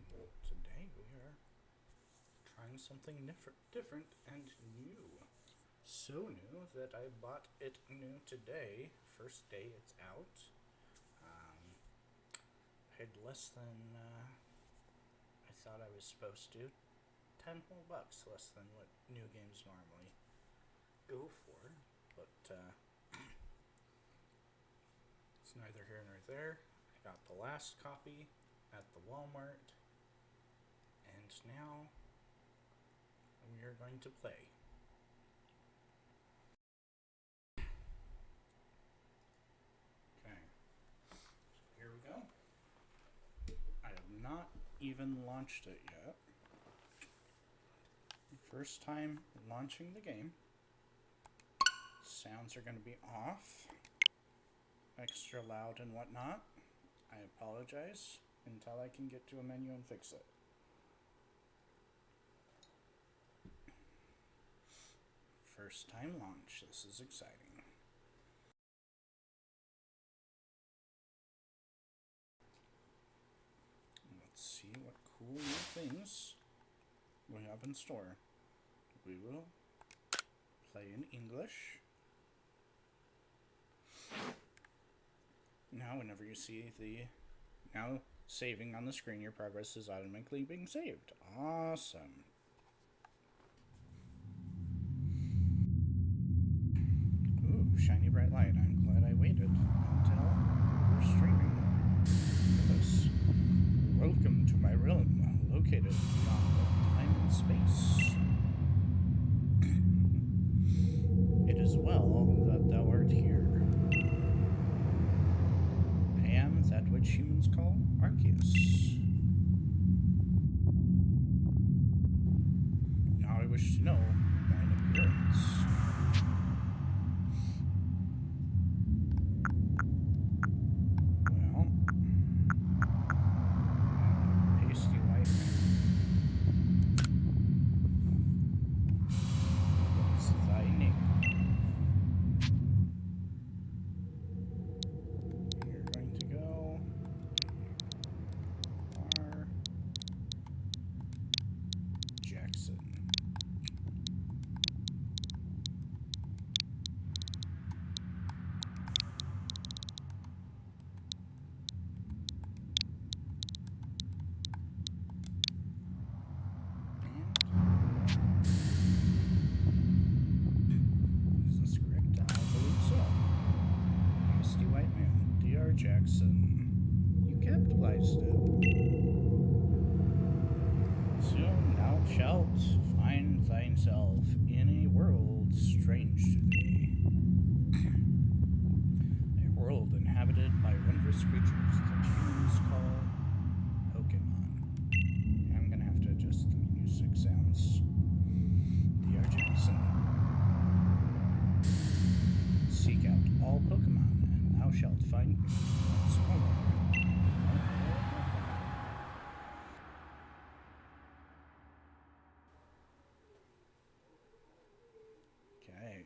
Today we are trying something different and new. So new that I bought it new today. First day it's out. Paid less than I thought I was supposed to. 10 whole bucks less than what new games normally go for. But it's neither here nor there. I got the last copy at the Walmart. And now we are going to play. Okay, so here we go. I have not even launched it yet. First time launching the game. Sounds are going to be off, extra loud and whatnot. I apologize until I can get to a menu and fix it. First time launch. This is exciting. Let's see what cool new things we have in store. We will play in English. Now, whenever you see the now saving on the screen, your progress is automatically being saved. Awesome. Ooh, shiny bright light. I'm glad I waited until we're streaming with us. Welcome to my realm, located beyond both time and space. It is well that thou art here. I am that which humans call Arceus. Now I wish to know thine appearance. Well, I'm a pasty white man. What is thy name? You're going to go R. Jackson. Is this correct? I believe so. Pasty white man, D.R. Jackson. You capitalized it. Soon thou shalt find thyself in a world strange to thee. A world inhabited by wondrous creatures that humans call Pokemon. I'm gonna have to adjust the music sounds. D.R. Jackson. Seek out all Pokemon, and thou shalt find me once more. Okay.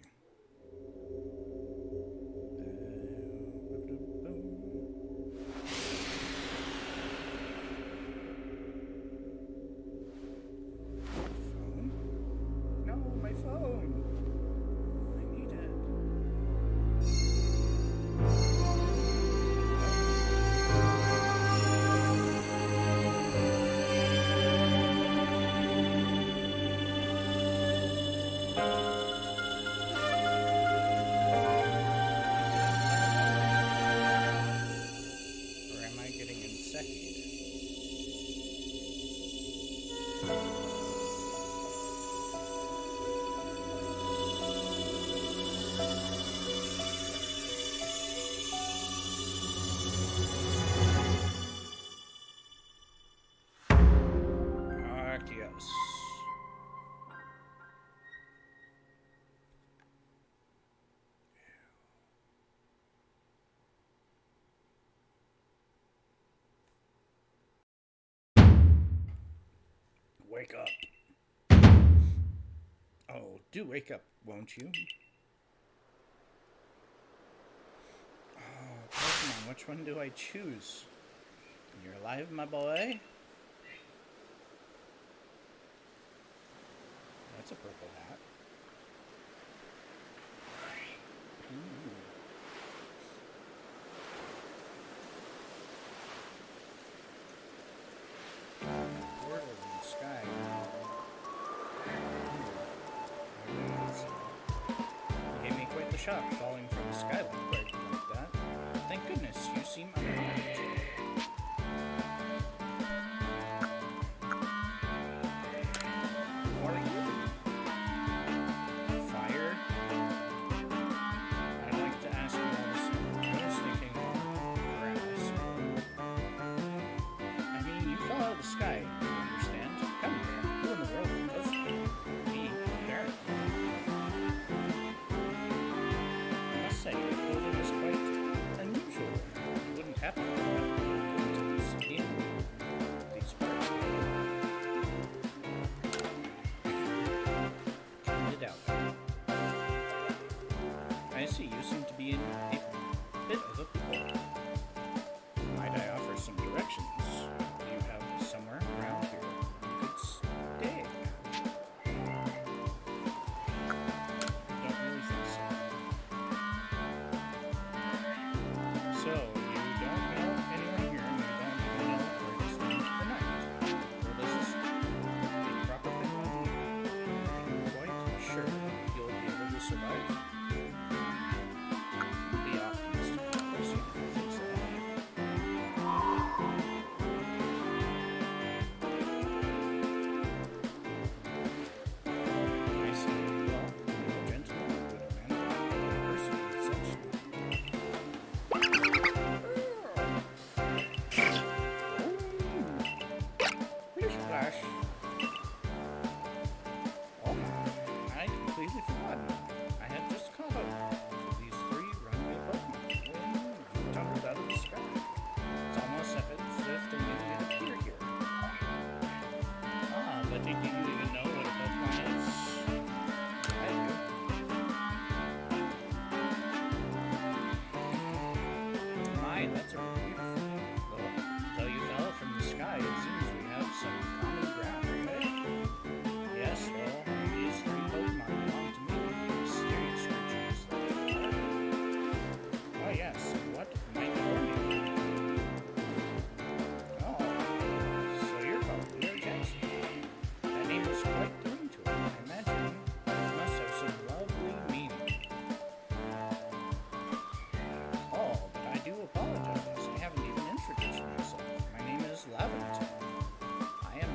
Phone? No, my phone. I need it. Or am I getting insected? Arceus. Wake up. Oh, do wake up, won't you? Oh, Pokemon, which one do I choose? You're alive, my boy? That's a purple hat. Ooh. Portal in the sky. You gave me quite the shock falling from the sky like that. Thank goodness you seem unharmed. I see, you seem to be in a bit of a pickle. Might I offer some directions? Do you have somewhere around here you could stay? Don't really think so. So, you don't know anyone here and you don't even know where to spend the night. Or does this a proper pickle? Are you quite sure you'll be able to survive?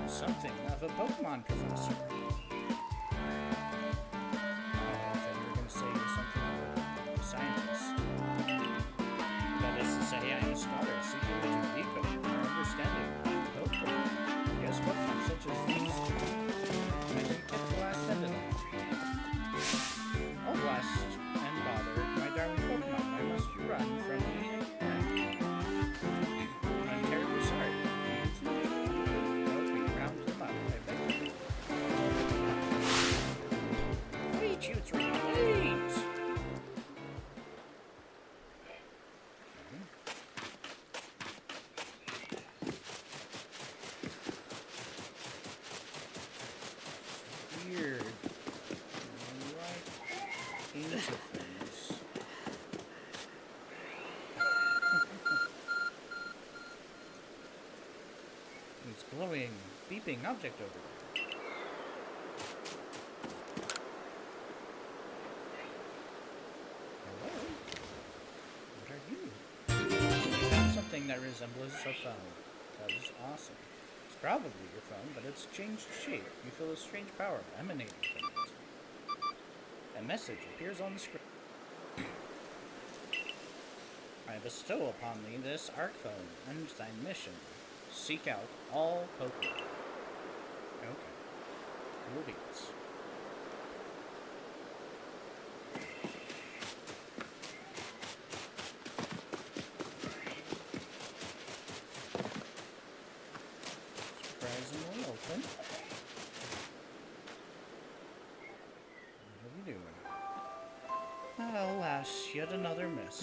Something of a Pokemon professor. I thought you were going to say you're something of a scientist. That is to say, I am a scholar seeking to deepen our understanding of Pokemon. Yes, Pokemon such as these two. I didn't get the last end of that. Oh, blast and bother, my darling Pokemon, why must you run from me? I'm terribly sorry. You three, wait! Weird. Right into things. It's glowing, beeping object over there. That resembles a phone. That is awesome. It's probably your phone, but it's changed shape. You feel a strange power emanating from it. A message appears on the screen. I bestow upon thee this Arc phone and thy mission. Seek out all Pokemon. Okay. Cool beats. Open. What are we doing? Alas, yet another miss.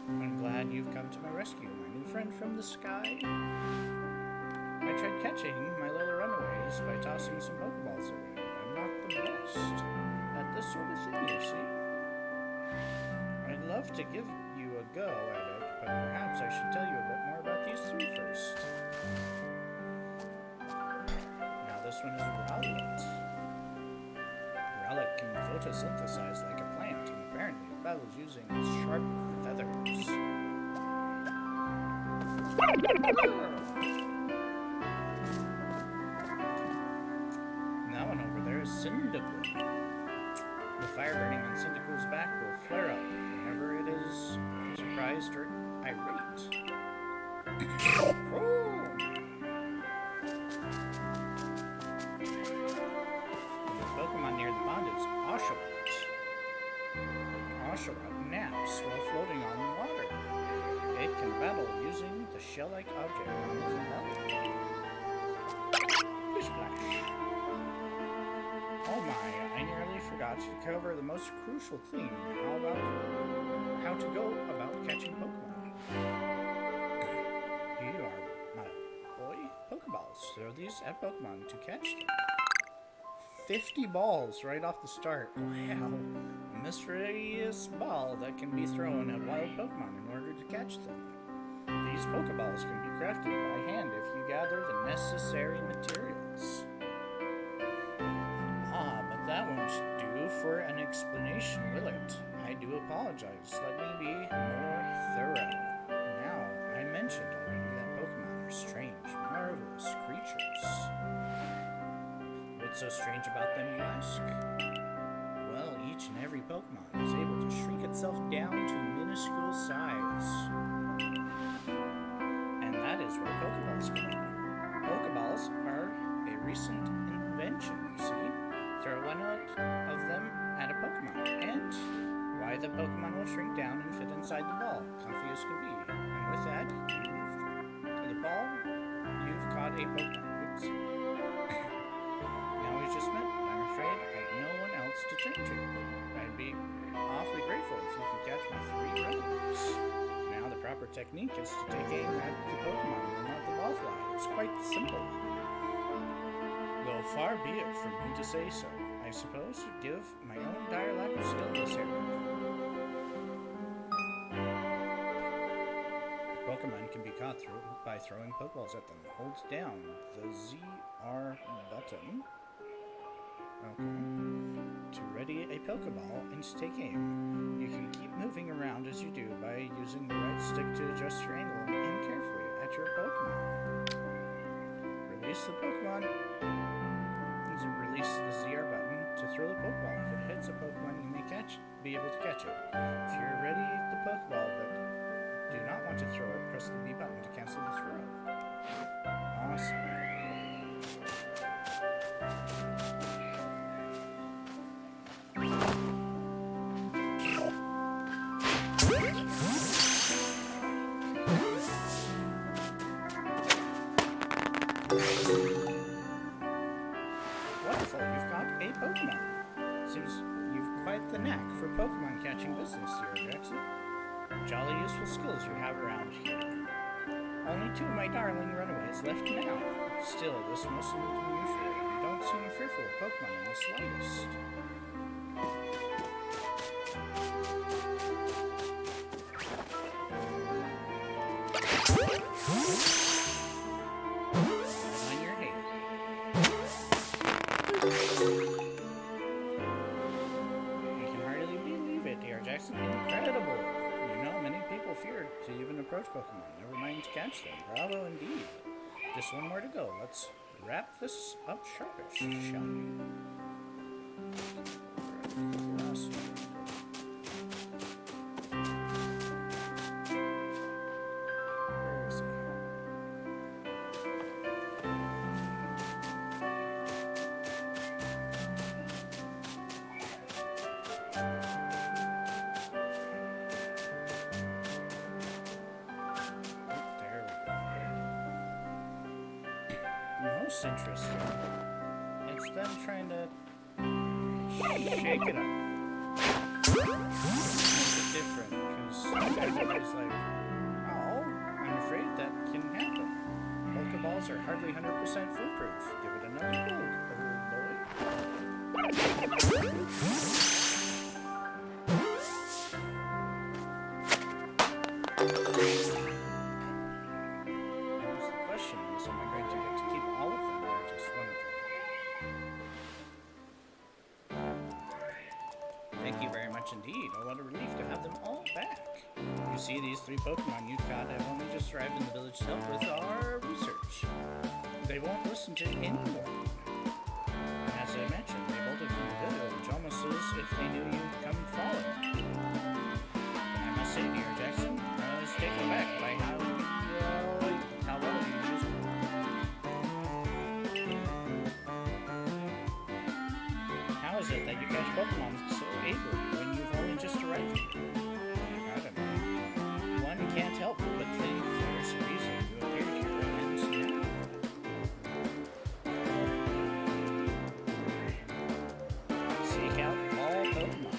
I'm glad you've come to my rescue, my new friend from the sky. I tried catching my little runaways by tossing some Pokeballs away. I'm not the best at this sort of thing, you see. I'd love to give you a go at it, but perhaps I should tell you a bit more about these three first. Now this one is Rowlet. Rowlet can photosynthesize like a plant, and apparently it battles using its sharp feathers. And that one over there is Cyndaquil. The fire burning on Cyndaquil's back will flare up whenever it is surprised or irate. The Pokemon near the pond is Oshawott. Oshawott naps while floating on the water. It can battle using the shell-like object on its belly. Splash. Oh my, I nearly forgot to cover the most crucial thing. How to go about catching Pokemon. Here you are, my boy. Pokeballs. Throw these at Pokemon to catch them. 50 balls right off the start. Wow. A mysterious ball that can be thrown at wild Pokemon in order to catch them. These Pokeballs can be crafted by hand if you gather the necessary materials. But that won't do for an explanation, will it? I do apologize. Let me be more thorough. Now, I mentioned already that Pokemon are strange, marvelous creatures. What's so strange about them, you ask? Well, each and every Pokemon is able to shrink itself down to minuscule size. And that is where Pokeballs come in. Pokeballs are a recent invention, you see? Throw one of them at a Pokemon, and why the Pokemon will shrink down and fit inside the ball, comfy as can be. And with that, you've caught a Pokemon. Oops. Now we just met, but I'm afraid I have no one else to turn to. I'd be awfully grateful if you could catch my 3 runaways. Now the proper technique is to take aim at the Pokemon and let the ball fly. It's quite simple. Though far be it from me to say so, I suppose to give my own dire lack of skill this area. Pokemon can be caught by throwing Pokeballs at them. Hold down the ZR button to ready a Pokeball and to take aim. You can keep moving around as you do by using the right stick to adjust your angle and aim carefully at your Pokemon. Release the Pokemon. Release the ZR button to throw the Pokeball. If it hits a Pokemon, you may be able to catch it. If you're ready the Pokeball but do not want to throw it, press the B button to cancel the throw. Awesome. Wonderful, you've caught a Pokemon. Seems you've quite the knack for Pokemon catching business here, Jackson. Jolly useful skills you have around here. Only 2 of my darling runaways left now. Still, this most unusual. You don't seem fearful of Pokemon in the slightest. On your head. You can hardly believe it, dear Jackson. Incredible! You know, many people feared to even approach Pokemon, never mind to catch them. Bravo indeed. Just one more to go. Let's wrap this up sharpish, shall we? Last one. Where is he? Most interesting. It's them trying to shake it up. Makes it different because everybody's like, oh, I'm afraid that can happen. Pokeball Pokeballs are hardly 100% foolproof. Give it another go, the question is, am I going to get to keep all of them or just one of them? Thank you very much indeed. Oh, what a relief to have them all back. You see, these 3 Pokemon you've got have only just arrived in the village to help with our research. They won't listen to anyone. As I mentioned, they bolted from the village almost as if they knew you'd come following. And I must say, dear Jackson, I was taken aback by how well you used it. How is it that you catch Pokemon so ably when you've only just arrived here? I don't know. One can't help but think there's a reason you appeared here and now. Seek out all Pokemon.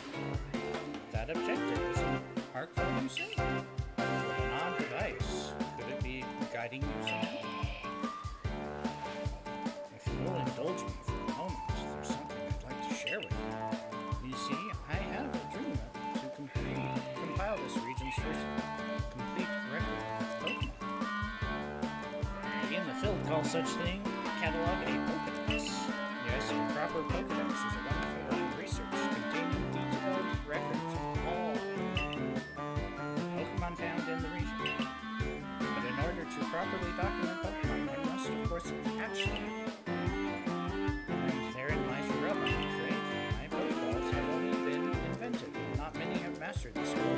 That objective is an arc from you say? What an odd device. Could it be guiding you somehow? If you will indulge me for a moment, there's something I'd like to share with you. You see, I have a dream to compile this region's first complete record of Pokemon. We in the field call such thing catalog a Pokedex. Yes, a proper Pokedex is a wonderful way of research containing detailed records of all Pokemon found in the region. But in order to properly document Pokemon, one must, of course, catch them. And therein lies the rub, I'm afraid. My Pokeballs have only been invented. Not many have mastered this skill.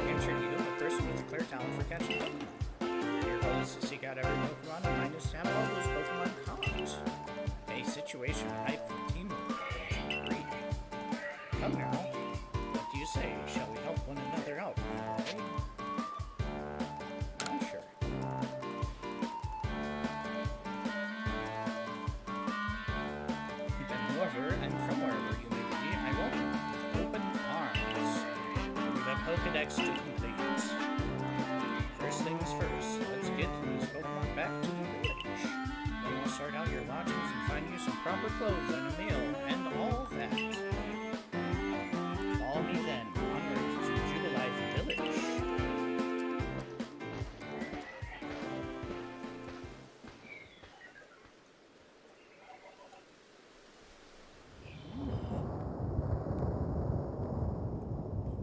Enter you, a person with a clear talent for catching Pokemon. Your goal is to seek out every Pokemon and mine is to have all those Pokemon caught. A situation ripe for teamwork, don't you agree? Come now, what do you say? Shall we help one another out, my boy? I'm sure. Then whoever and from wherever you may be, I welcome you with open arms. We've a Pokedex to complete. First things first, let's get these Pokemon back to the village. Then we'll sort out your lodgings and find you some proper clothes and a meal and all that. Follow me then, onward to Jubilife Village.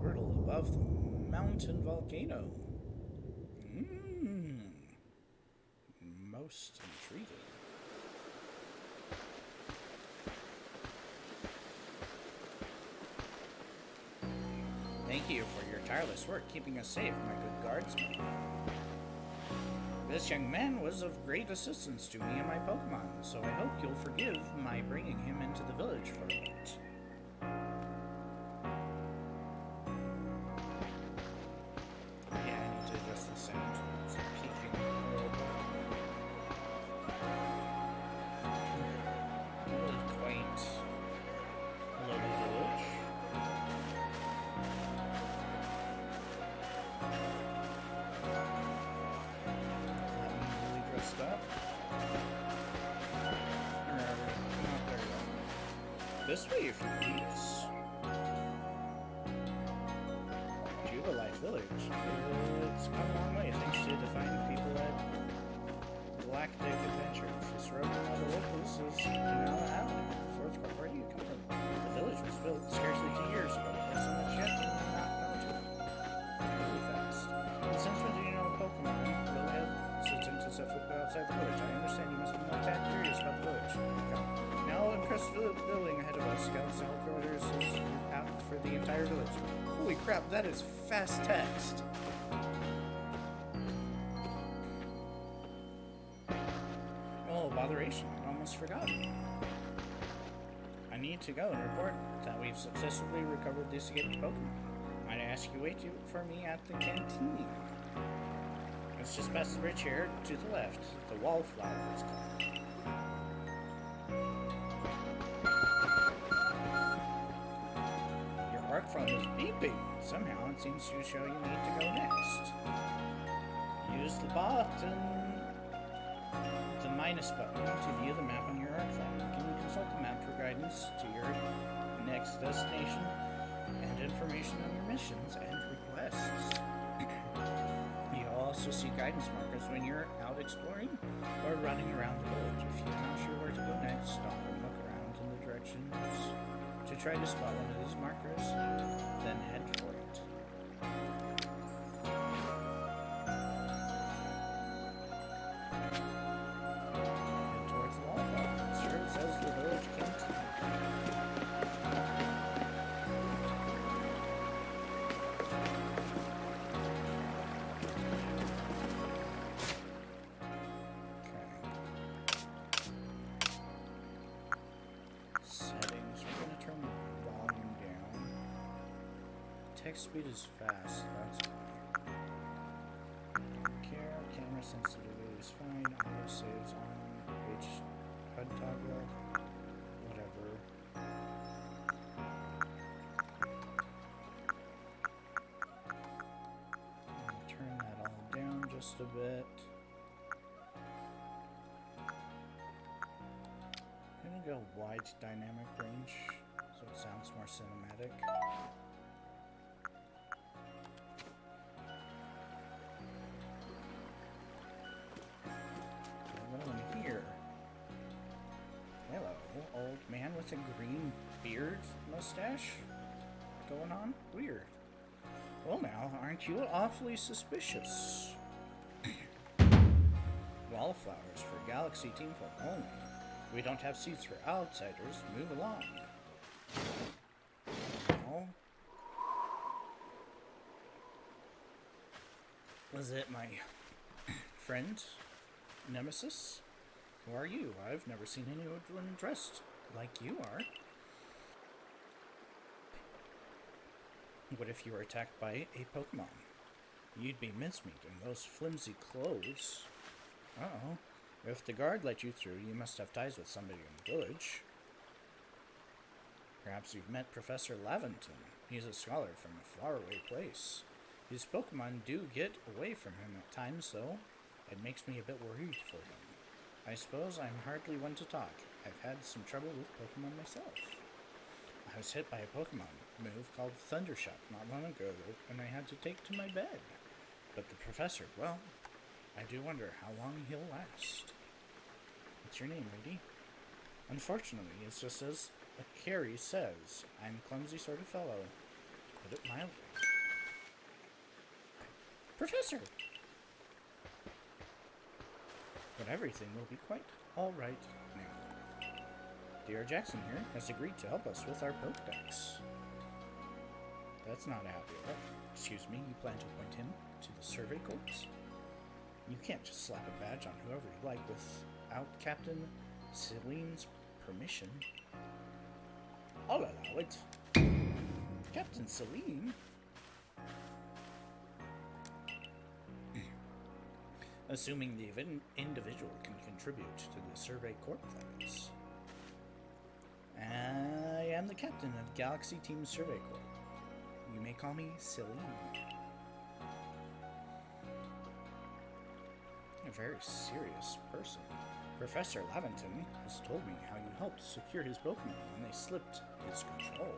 Portal above the mountain volcano. Most intriguing. Thank you for your tireless work keeping us safe, my good guardsman. This young man was of great assistance to me and my Pokemon, so I hope you'll forgive my bringing him into the village for a bit. Yeah, I need to adjust the sound. It's peaking a little bit. Really quaint little village. Really dressed up. There we go. This way, if you please. Jubilife Village. It's come a long way thanks to the fine people at Galactic Adventures. This road to the locals is now out. Fourth Court, where do you come from? The village was built scarcely 2 years ago. There's so much yet to not know to it. Really fast. And since when do you know Pokemon? Will have since it's outside the village. I understand you must be not that curious about the village. Now, impressive building ahead of us. Scouts headquarters is out for the entire village. Holy crap, that is fast text. Oh, botheration. I almost forgot. I need to go and report that we've successfully recovered the escaped Pokemon. Might I ask you wait for me at the canteen? It's just past the bridge here, to the left. The Wallflower is called. Your arc phone is beeping. Somehow it seems to show you need to go next. You use the minus button to view the map on your smartphone. You can consult the map for guidance to your next destination and information on your missions and requests. You'll also see guidance markers when you're out exploring or running around the village. If you're not sure where to go next, stop and look around in the directions to try to spot one of these markers, then head for it. Head towards the waterfall. It sure says the village canteen. Text speed is fast, that's fine. Camera sensitivity is fine. Auto saves on. HUD toggle. Whatever. I'll turn that all down just a bit. I'm gonna go wide dynamic range so it sounds more cinematic. Old man with a green beard mustache going on? Weird. Well now, aren't you awfully suspicious? Wallflowers for Galaxy Team folk only. We don't have seats for outsiders. Move along. Oh. Was it my friend? Nemesis? Who are you? I've never seen anyone dressed like you are. What if you were attacked by a Pokemon? You'd be mincemeat in those flimsy clothes. Uh-oh. If the guard let you through, you must have ties with somebody in the village. Perhaps you've met Professor Laventon. He's a scholar from a faraway place. His Pokemon do get away from him at times, though. It makes me a bit worried for him. I suppose I'm hardly one to talk. I've had some trouble with Pokemon myself. I was hit by a Pokemon move called Thundershock not long ago, and I had to take to my bed. But the professor, well, I do wonder how long he'll last. What's your name, lady? Unfortunately, it's just as Carrie says. I'm a clumsy sort of fellow, to put it mildly. Professor! But everything will be quite all right now. D.R. Jackson here has agreed to help us with our Pokedex. That's not a happy look. Excuse me, you plan to appoint him to the survey corps? You can't just slap a badge on whoever you like without Captain Celine's permission. I'll allow it. Captain Celine? Assuming the individual can contribute to the Survey Corps plans. I am the captain of Galaxy Team Survey Corps. You may call me Celine. A very serious person. Professor Laventon has told me how you helped secure his Pokemon when they slipped his control.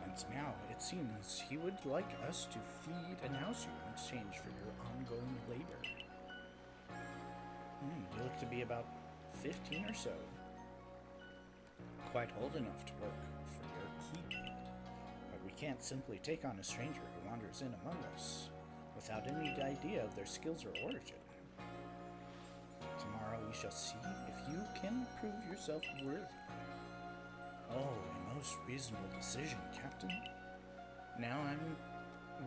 And now it seems he would like us to feed and house you in exchange for your ongoing labor. You look to be about 15 or so. Quite old enough to work for your keep. But we can't simply take on a stranger who wanders in among us without any idea of their skills or origin. Tomorrow we shall see if you can prove yourself worthy. Oh, a most reasonable decision, Captain. Now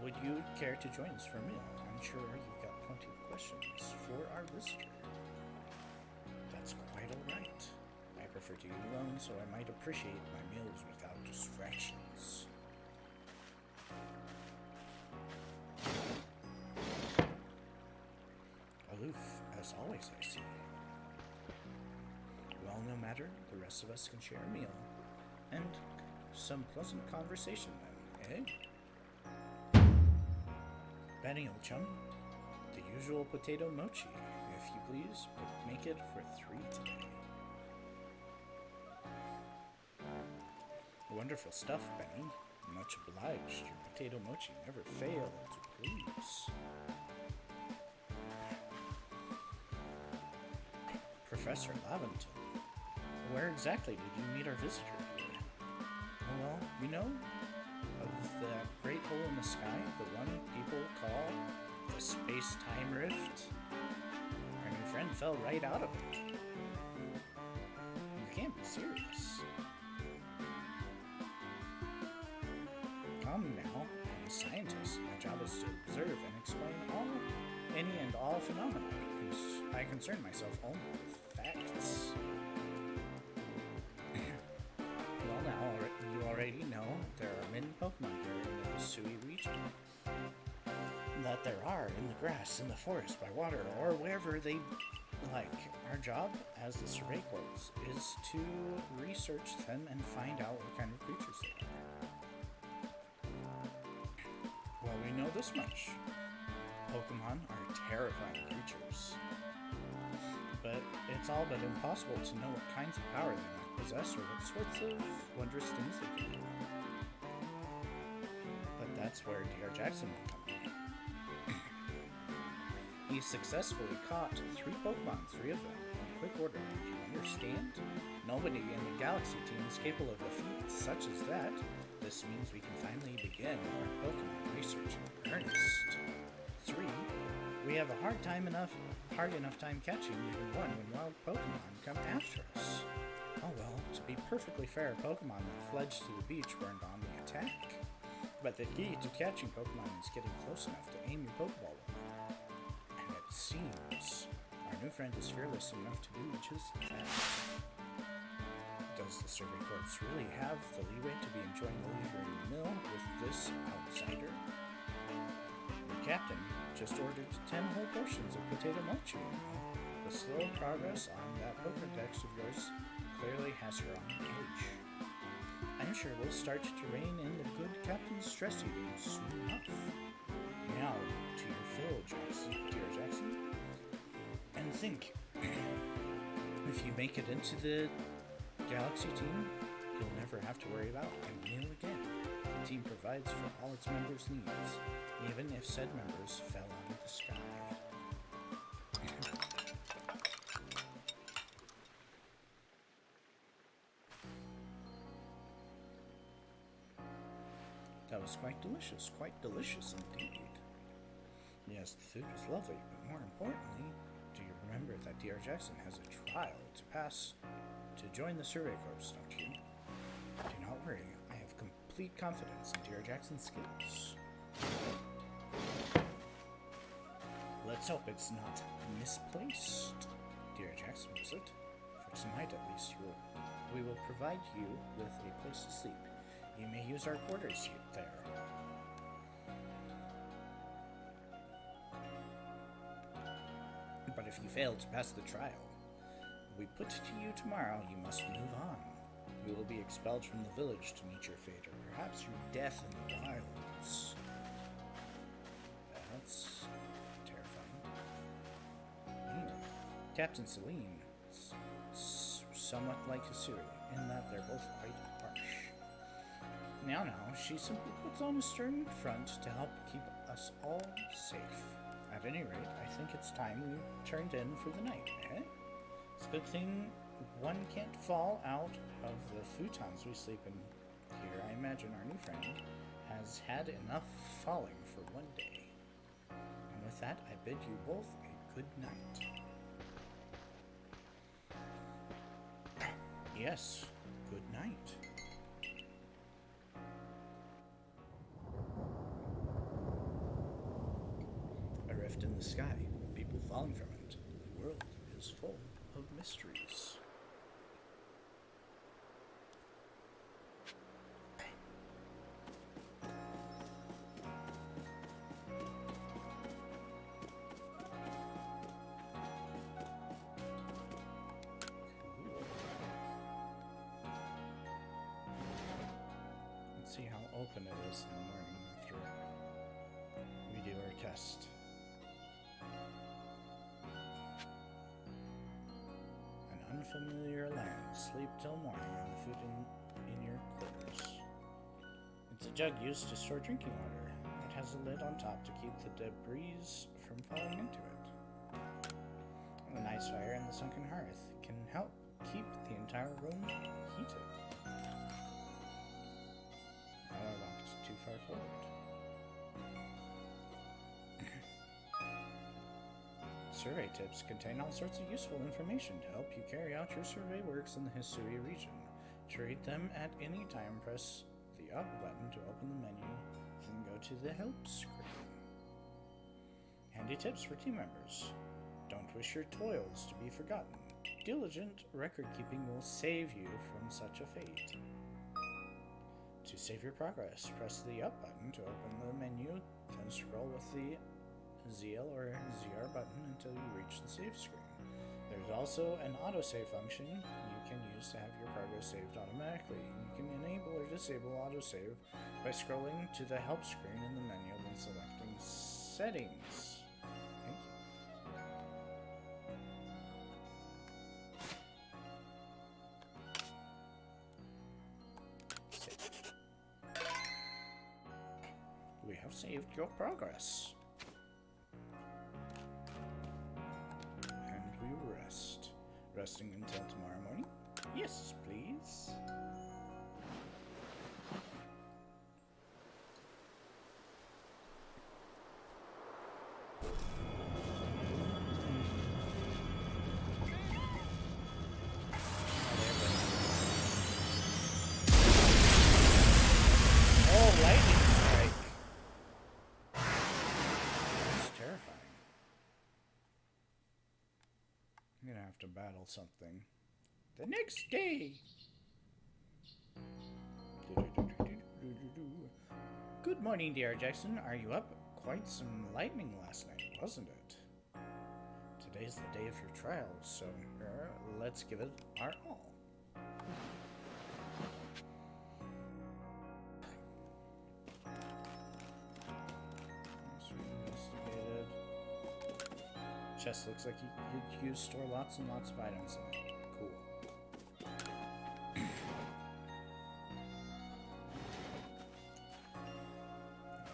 would you care to join us for a meal? I'm sure you've got plenty of questions for our visitor. That's quite alright. I prefer to eat alone, so I might appreciate my meals without distractions. Aloof, as always, I see. Well, no matter, the rest of us can share a meal. And some pleasant conversation then, eh? Benny, old chum, the usual potato mochi, if you please, but make it for 3 today. Wonderful stuff, Benny. Much obliged. Your potato mochi never failed to please. Professor Laventon, where exactly did you meet our visitor here? Oh, well, you know of that great hole in the sky, the one people call the space-time rift? Our new friend fell right out of it. You can't be serious. Come now, I'm a scientist. My job is to observe and explain any and all phenomena. I concern myself only with facts. Well, now you already know there are many Pokemon here in the Sui region. That there are in the grass, in the forest, by water, or wherever they like. Our job as the Survey Corps is to research them and find out what kind of creatures they are. Well, we know this much. Pokemon are terrifying creatures. But it's all but impossible to know what kinds of power they might possess or what sorts of wondrous things they can do. But that's where Dr. Jackson will come in. He successfully caught 3 Pokemon, 3 of them, in quick order. Do you understand? Nobody in the Galaxy team is capable of a feat such as that. This means we can finally begin our Pokemon research in earnest. 3. We have a hard enough time catching even one when wild Pokemon come after us. Oh well, to be perfectly fair, Pokemon that fledged to the beach weren't on the attack. But the key to catching Pokemon is getting close enough to aim your Pokeball with them. And it seems our new friend is fearless enough to do just that. Does the Survey Corps really have the leeway to be enjoying the leisure meal with this outsider? Your captain just ordered 10 whole portions of potato mochi. The slow progress on that poker text of yours clearly has her on edge. I'm sure we'll start to rein in the good captain's stress eating soon enough. Now, to your fill, dear Jackson. And think, if you make it into the Galaxy team, you'll never have to worry about a meal again. The team provides for all its members' needs, even if said members fell out of the sky. That was quite delicious indeed. Yes, the food was lovely, but more importantly, do you remember that Dr. Jackson has a trial to pass to join the Survey Corps, don't you? Do not worry, I have complete confidence in Dr. Jackson's skills. Let's hope it's not misplaced. Dr. Jackson, was it? For tonight at least, we will provide you with a place to sleep. You may use our quarters there. But if you fail to pass the trial, we put to you tomorrow, you must move on. You will be expelled from the village to meet your fate, or perhaps your death in the wilds. That's terrifying. Captain Celine is somewhat like Hisui, in that they're both quite harsh. Now, she simply puts on a stern front to help keep us all safe. At any rate, I think it's time we turned in for the night, eh? It's a good thing one can't fall out of the futons we sleep in here. I imagine our new friend has had enough falling for one day. And with that, I bid you both a good night. Yes, good night. A rift in the sky, people falling from it. The world is full of mysteries. Let's see how open it is in the morning after we do our test. familiar land. Sleep till morning and food in your quarters. It's a jug used to store drinking water. It has a lid on top to keep the debris from falling into it. The nice fire in the sunken hearth can help keep the entire room heated. Oh, I walked too far forward. Survey tips contain all sorts of useful information to help you carry out your survey works in the Hisui region. To read them at any time, press the up button to open the menu, then go to the help screen. Handy tips for team members. Don't wish your toils to be forgotten. Diligent record keeping will save you from such a fate. To save your progress, press the up button to open the menu, then scroll with the ZL or ZR button until you reach the save screen. There's also an autosave function you can use to have your progress saved automatically. You can enable or disable autosave by scrolling to the help screen in the menu and selecting settings. Thank you. Save. We have saved your progress. Resting until tomorrow morning? Yes, please. Oh, lightning strike. That's terrifying. I'm gonna have to battle something. The next day! Good morning, dear Jackson. Are you up? Quite some lightning last night, wasn't it? Today's the day of your trial, so let's give it our all. Investigated. Chest looks like you could store lots and lots of items in it. Cool.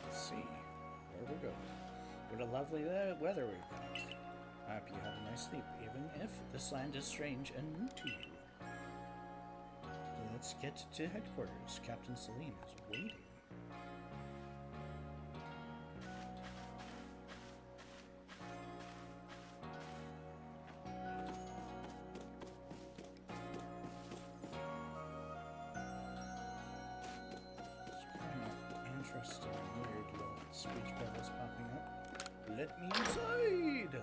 Let's see where we go. What a lovely weather we've got. I hope you had a nice sleep, even if this land is strange and new to you. Let's get to headquarters. Captain Celine is waiting. Interesting, weird little speech bubbles popping up. Let me inside!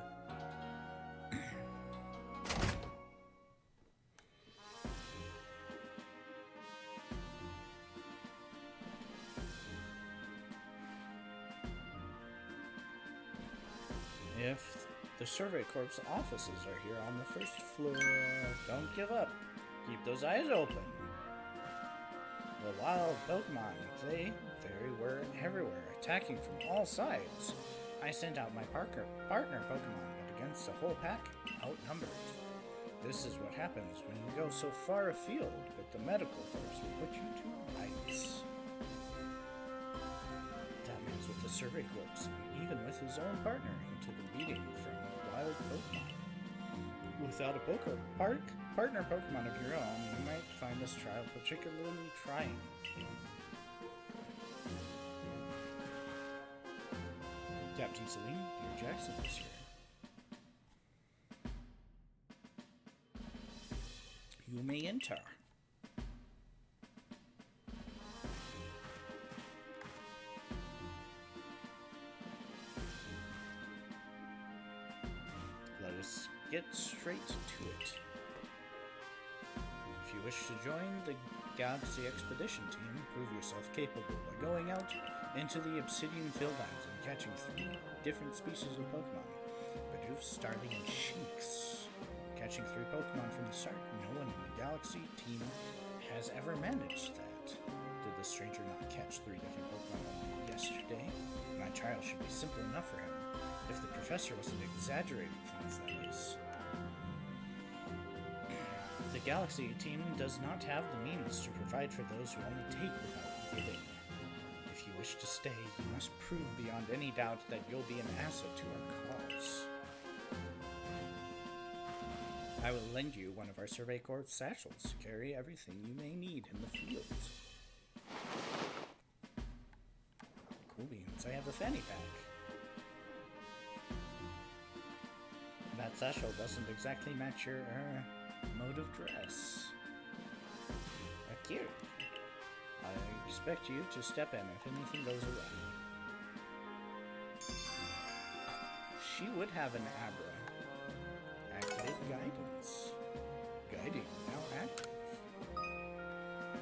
If the Survey Corps offices are here on the first floor, don't give up. Keep those eyes open. The wild Pokemon, they were everywhere, attacking from all sides. I sent out my partner Pokemon, but against the whole pack, outnumbered. This is what happens when you go so far afield, but the medical corps will put you to rights. That man's with the Survey Corps, and even with his own partner, he took a beating from wild Pokemon. Without a partner Pokemon of your own, you might find this trial particularly trying. Captain Celine, dear Jackson is here. You may enter. Let us get straight to it. If you wish to join the Galaxy Expedition team, prove yourself capable by going out into the Obsidian Fieldlands and catching 3 different species of Pokemon. Bidoof, Starly, and Shinx. Catching 3 Pokemon from the start, no one in the Galaxy team has ever managed that. Did the stranger not catch 3 different Pokemon yesterday? My trial should be simple enough for him. If the professor wasn't exaggerating things, that is. Galaxy team does not have the means to provide for those who only take without giving. If you wish to stay, you must prove beyond any doubt that you'll be an asset to our cause. I will lend you one of our Survey Corps satchels to carry everything you may need in the field. Cool beans, I have a fanny pack. That satchel doesn't exactly match your mode of dress. Cute. I expect you to step in if anything goes awry. She would have an Abra. Activate guidance. Guiding now active.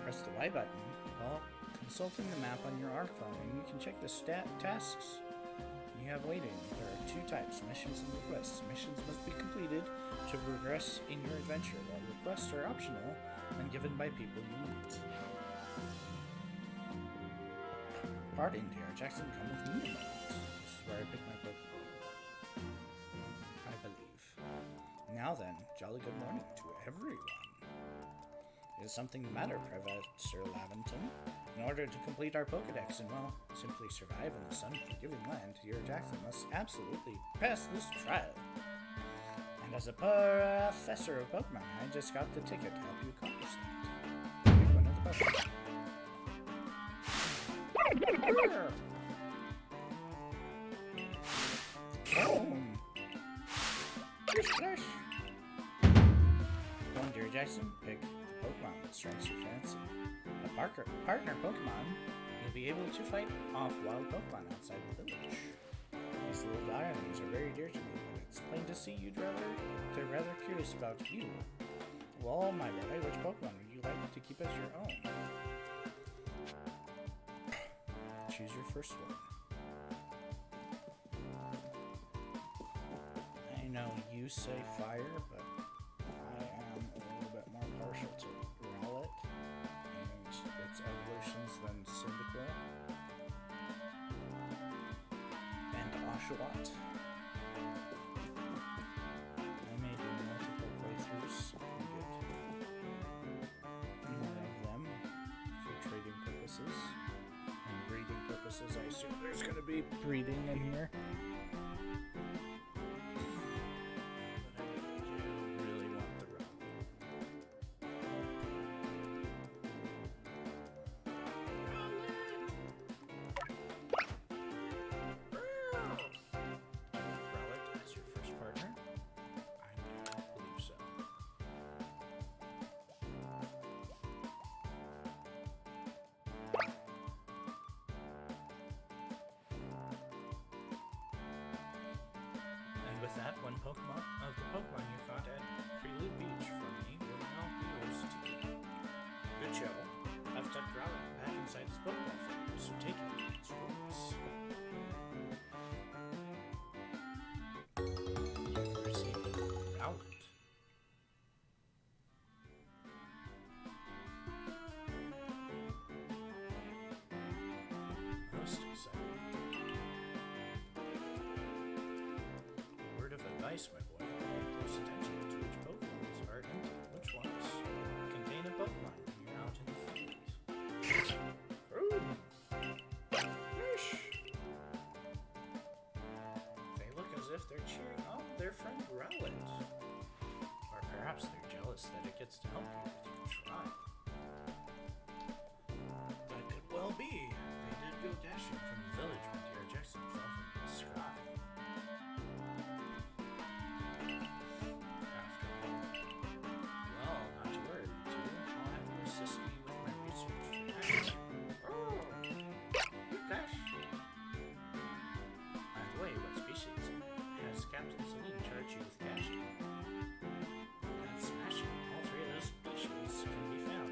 Press the Y button while consulting the map on your Arc phone, and you can check the tasks you have waiting. There are two types, missions and requests. Missions must be completed to progress in your adventure, while requests are optional and given by people you meet. Pardon, dear Jackson, come with me a moment. This is where I pick my Pokemon. I believe. Now then, jolly good morning to everyone. Is something the matter, Professor Laventon? In order to complete our Pokedex and, well, simply survive in the sun-forgiving land, your Jackson must absolutely pass this trial. And as a professor of Pokemon, I just got the ticket to help you accomplish that. Pick one of the Pokemon. Boom! Splash! One, dear Jackson, pick the Pokemon that strikes your fancy. A partner Pokemon, you'll be able to fight off wild Pokemon outside the village. These little islands are very dear to me, but it's plain to see they're rather curious about you. Well, my boy, which Pokemon would you like to keep as your own? Choose your first one. I know you say fire, but I am a little bit more partial to Rowlet and its evolutions than Cyndaquil and Oshawott. I may do multiple playthroughs and get more of them for trading purposes and breeding purposes. I assume there's going to be breeding in here. With that, one Pokemon of the Pokemon you caught at Prelude Beach from me will now be yours to keep. Good show. I've tucked Rowlet back inside his Pokeball for you, so take it. It's yours. You've received Rowlet. Most exciting. Advice, my boy. Pay close attention to which Pokemons are empty, which ones contain a Pokemon when you're out in the field. Ooh. Fish. They look as if they're cheering on their friend Rowlet. Or perhaps they're jealous that it gets to help you with your trial. That could well be. They did go dashing from the village when dear Jackson fell from the sky. Captain Celine charge you with cashing. That's smashing. All three of those species can be found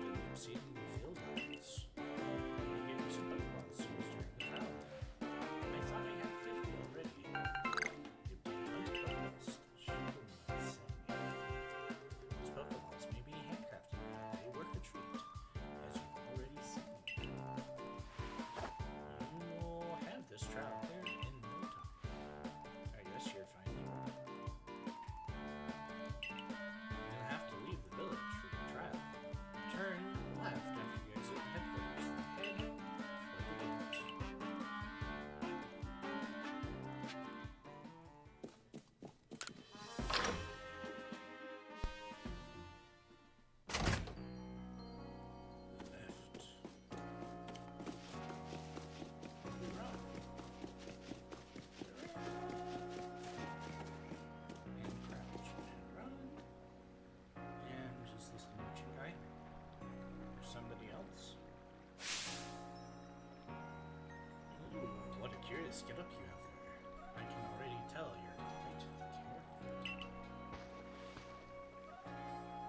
Yes, get up, you out there. I can already tell you're quite careful.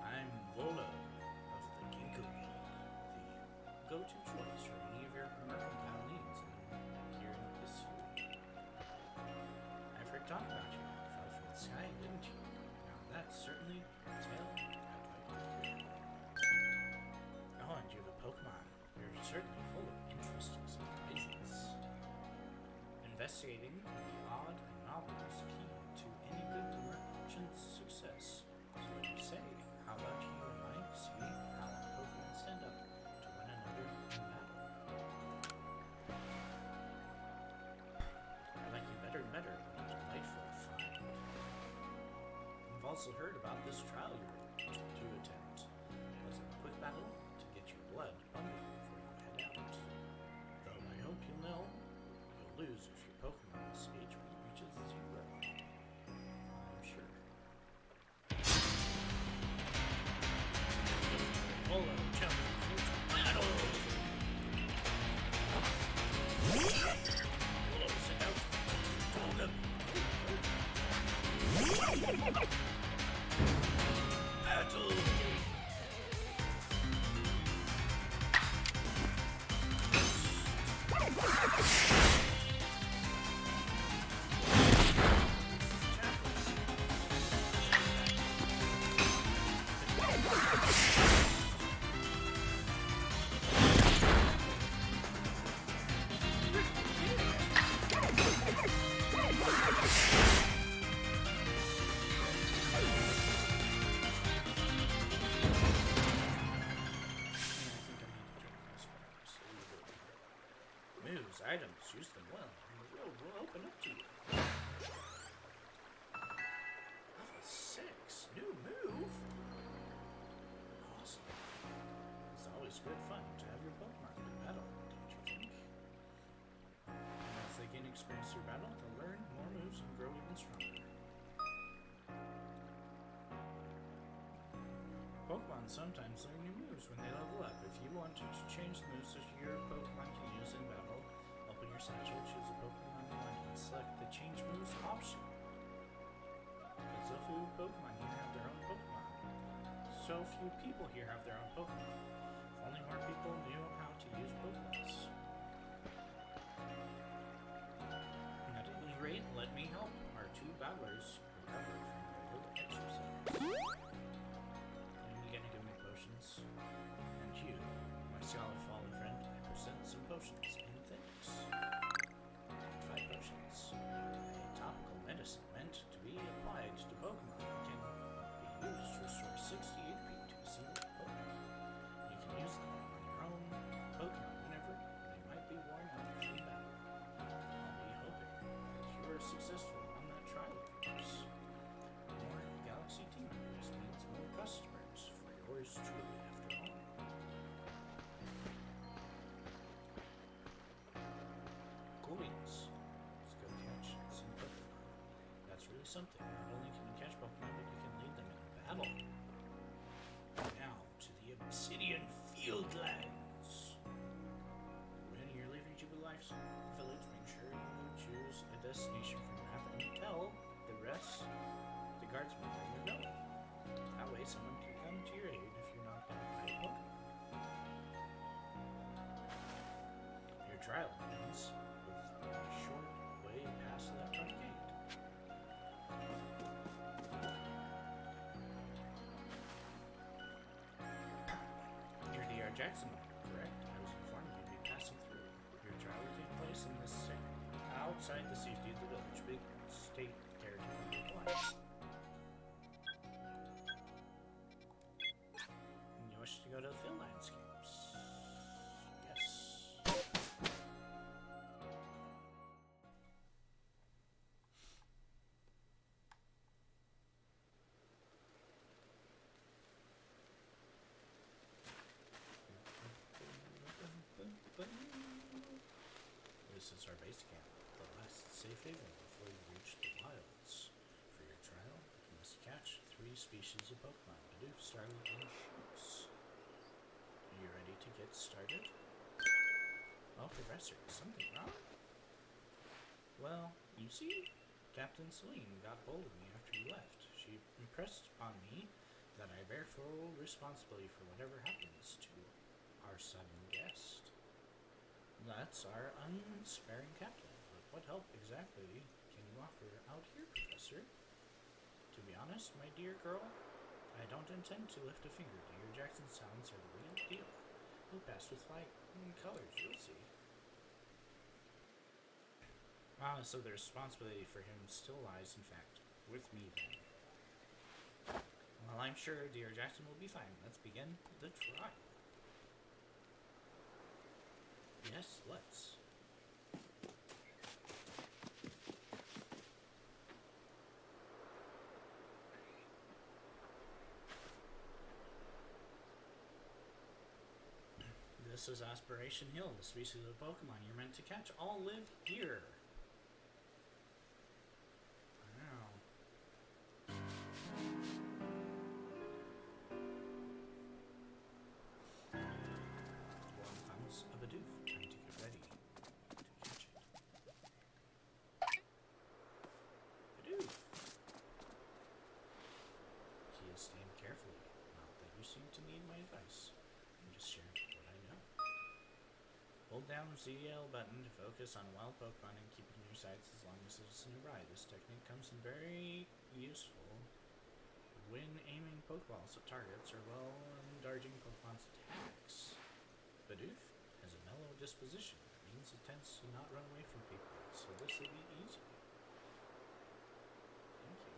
I'm Lola of the Ginkgo Guild, the go-to choice for any of your mercantile needs here in this city. I've heard talk about you. Fell from the sky, didn't you? Now that's certainly a tale I'd like to hear. Oh, and you have a Pokemon. You're certainly full of interesting surprises. Investigating the odd and novel is key to any good merchant's success. So what do you say? How about you and I see how our Pokemon stand up to one another in battle? I like you better and better. What a delightful find. I've also heard about this trial you're to attempt. Was it a quick battle to get your blood pumping before you head out? Though I hope you'll know you'll lose if your Pokemon's HP reaches 0. I'm sure. Polo, jump, battle! Polo, sit out. Hold up. Battle! Moves, items, use them well, and the road will open up to you. Level 6, new move? Awesome. It's always good fun to have your Pokemon in battle, don't you think? And as they gain experience through battle, they'll learn more moves and grow even stronger. Pokemon sometimes learn new moves when they level up. If you want to change the moves that your Pokemon can use in battle, open your satchel, choose a Pokemon you want, and select the change moves option. But so few Pokemon here have their own Pokemon. So few people here have their own Pokemon. If only more people knew how to use Pokemons. At any rate, let me help our 2 battlers recover from their little exercise. Gonna give me potions. And you, my solid fallen friend, I present some potions and things. 5 potions. A topical medicine meant to be applied to Pokemon can be used to restore 60 HP to a single Pokemon. You can use them on your own Pokemon whenever they might be worn out from battle. I'll be hoping that you are successful on that trial of yours. More Galaxy team members means more customers. Yours truly, after all. Cool beans. Let's go catch some Pokemon. That's really something. Not only can you catch Pokemon, but you can lead them in battle. Now to the Obsidian Fieldlands. When you're leaving Jubilife's village, make sure you choose a destination from your map and tell the rest, the guardsmen, where you're going. That way someone can come to your aid if you're knocked out by a Pokemon. Your trial begins with a short way past that front gate. You're D.R. Jackson, correct? I was informed you'd be passing through. Your trial will take place in this outside the safety of the village. Big state caretaker applies. Wish to go to the field landscapes? Yes. This is our base camp, the last safe haven before you reach the wilds. For your trial, you must catch 3 species of Pokemon: Bidoof, Starly, and Shooks. Are you ready to get started? Oh, Professor, is something wrong? Well, you see, Captain Celine got hold of me after you left. She impressed on me that I bear full responsibility for whatever happens to our sudden guest. That's our unsparing captain. But what help exactly can you offer out here, Professor? To be honest, my dear girl, I don't intend to lift a finger. Dear Jackson sounds are the real deal. He'll pass with flying colors, you'll see. Ah, so the responsibility for him still lies, in fact, with me then. Well, I'm sure dear Jackson will be fine. Let's begin the trial. Yes, let's. This is Aspiration Hill. The species of Pokemon you're meant to catch all live here. Wow. One comes a Bidoof. Time to get ready to catch it. Bidoof! He is staying carefully. Not that you seem to need my advice. I'm just sharing what I know. Hold down the ZL button to focus on wild Pokemon and keep it in your sights as long as it is nearby. This technique comes in very useful when aiming Pokeballs at targets or while dodging Pokemon's attacks. Bidoof has a mellow disposition. That means it tends to not run away from people, so this will be easy. Thank you.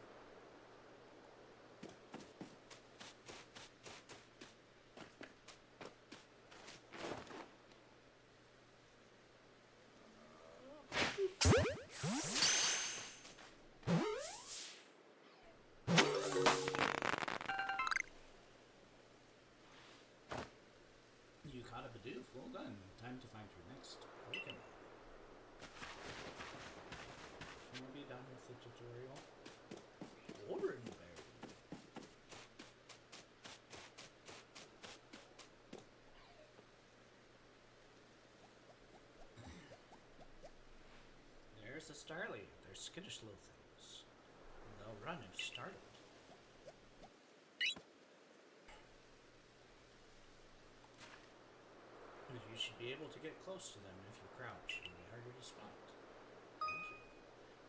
You caught a Bidoof. Well done. Time to find your next Pokemon. We'll be done with the tutorial. Oranberry. There's a Starly. They're skittish little things. They'll run if startled. You should be able to get close to them if you crouch. It'll be harder to spot. Thank you.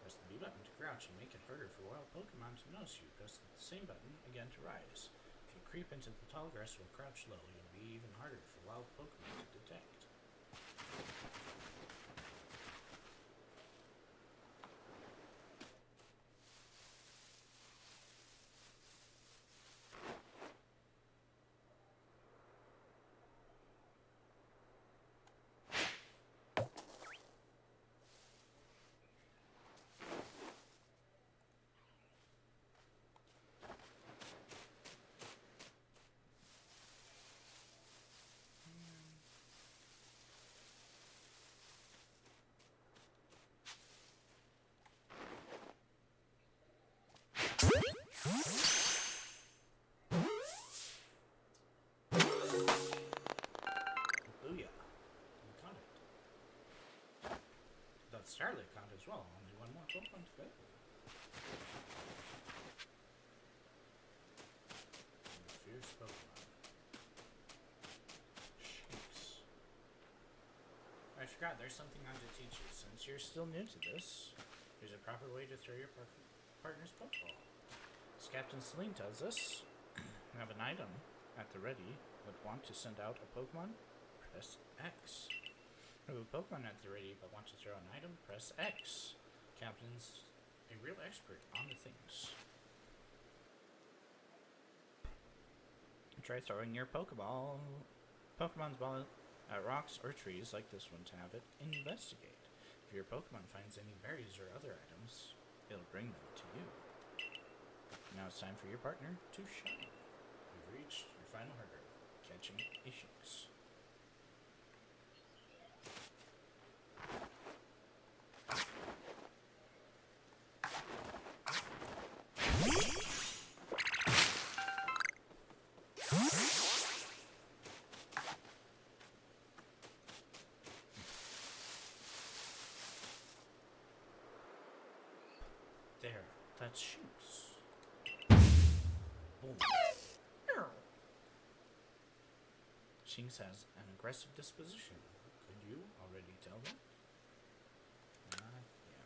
Press the B button to crouch and make it harder for wild Pokemon to notice you. Press the same button again to rise. If you creep into the tall grass or crouch low, it'll be even harder for wild Pokemon to detect. Starly caught as well. Only one more Pokemon to go. Fierce Pokemon. Shanks. I forgot, there's something I have to teach you. Since you're still new to this, there's a proper way to throw your partner's Pokeball. As Captain Celine tells us, have an item at the ready, but want to send out a Pokemon? Press X. Have a Pokemon at the ready but want to throw an item? Press X. Captain's a real expert on the things. Try throwing your Pokemon's ball at rocks or trees like this one to have it investigate. If your Pokemon finds any berries or other items, it'll bring them to you. Now it's time for your partner to shine. You've reached your final hurdle, catching a Shinx. its shoes. Boom. Shinx has an aggressive disposition. Could you already tell that? Yeah.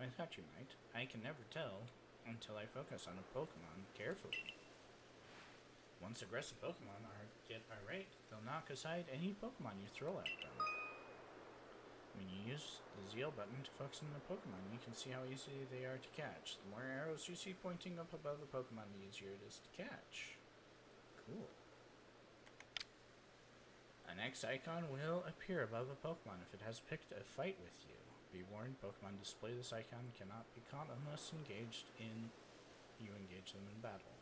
I thought you might. I can never tell until I focus on a Pokemon carefully. Once aggressive Pokemon get irate, they'll knock aside any Pokemon you throw at them. When you use the ZL button to focus on the Pokemon, you can see how easy they are to catch. The more arrows you see pointing up above the Pokemon, the easier it is to catch. Cool. An X icon will appear above a Pokemon if it has picked a fight with you. Be warned, Pokemon display this icon cannot be caught unless you engage them in battle.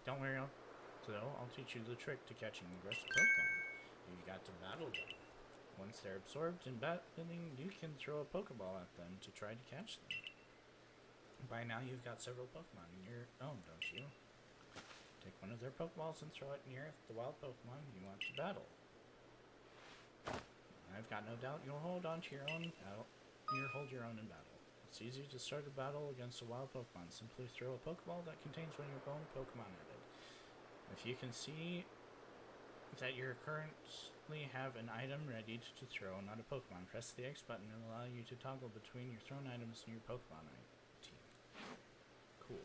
Don't worry, I'll teach you the trick to catching aggressive Pokemon. You've got to battle them. Once they're absorbed in battling, you can throw a Pokeball at them to try to catch them. By now you've got several Pokemon in your own, don't you? Take one of their Pokeballs and throw it near the wild Pokemon you want to battle. I've got no doubt you'll hold your own in battle. It's easy to start a battle against a wild Pokemon. Simply throw a Pokeball that contains one of your own Pokemon at it. If you can see that you currently have an item ready to throw, not a Pokemon, press the X button and allow you to toggle between your thrown items and your Pokemon team. Cool.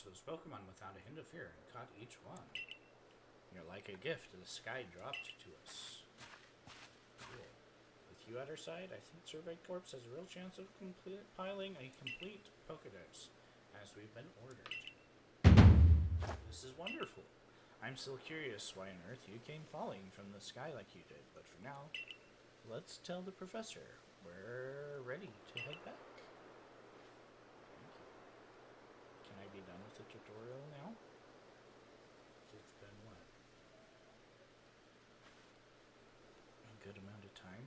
Those Pokemon without a hint of fear and caught each one. You're like a gift the sky dropped to us. Cool. With you at our side, I think Survey Corps has a real chance of piling a complete Pokedex, as we've been ordered. This is wonderful. I'm still curious why on earth you came falling from the sky like you did, but for now, let's tell the professor we're ready to head back. Can I be done with the tutorial now? It's been what? A good amount of time?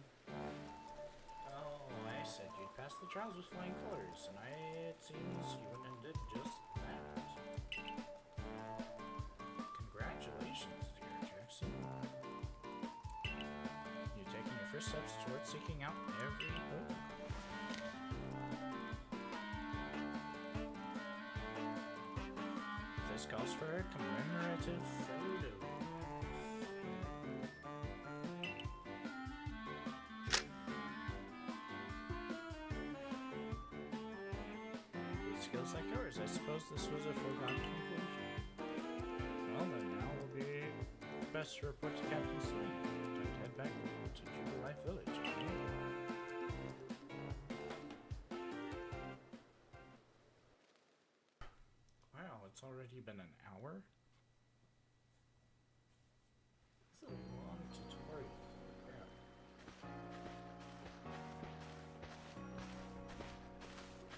Oh, I said you'd pass the trials with flying colors, and it seems you went and did just that. Congratulations, dear Jackson. You're taking your first steps towards seeking out every Pokemon. This calls for a commemorative photo. With skills like yours, I suppose this was a foregone conclusion. Well, then now will be best to report to Captain Celine. Time to head back to Jubilife Village. It's already been an hour? It's a long tutorial. Crap.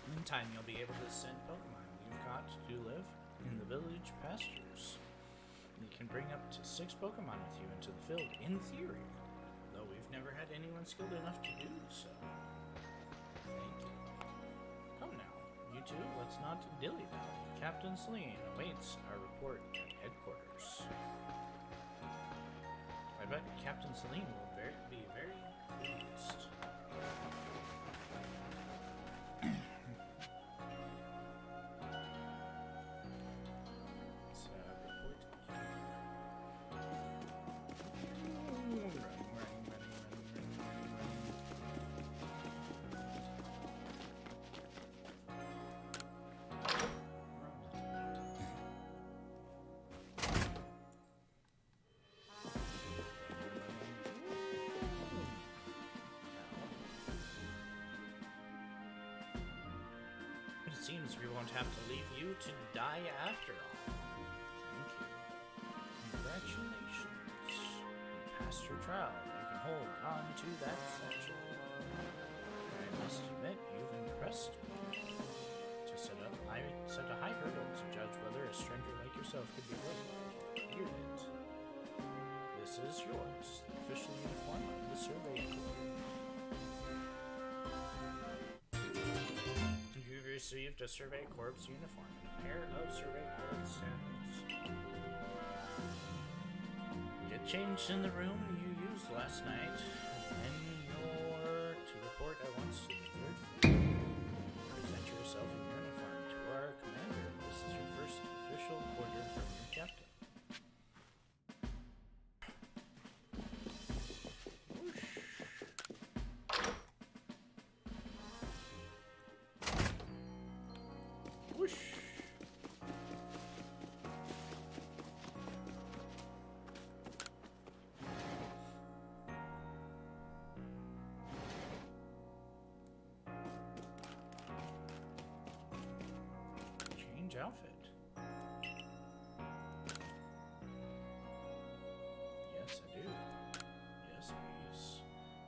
Meantime, you'll be able to send Pokemon you've caught to live in the village pastures. You can bring up to 6 Pokemon with you into the field, in theory, though we've never had anyone skilled enough to do so. Thank you. Come now, you two, let's not dilly-dally. Captain Celine awaits our report at headquarters. I bet Captain Celine will be very pleased. seems we won't have to leave you to die after all. Thank you. Congratulations. You passed your trial. You can hold on to that satchel. I must admit, you've impressed me. I set a high hurdle to judge whether a stranger like yourself could be worthwhile. Cleared it. This is yours, the official uniform of the Survey Corps. You received a Survey Corps uniform and a pair of Survey Corps sandals. Get changed in the room you used last night, and you're to report at once to the 3rd floor. Present yourself in uniform to our commander. This is your first official order from your captain. Whoosh. Whoosh. Change outfit. Yes, I do. Yes, please.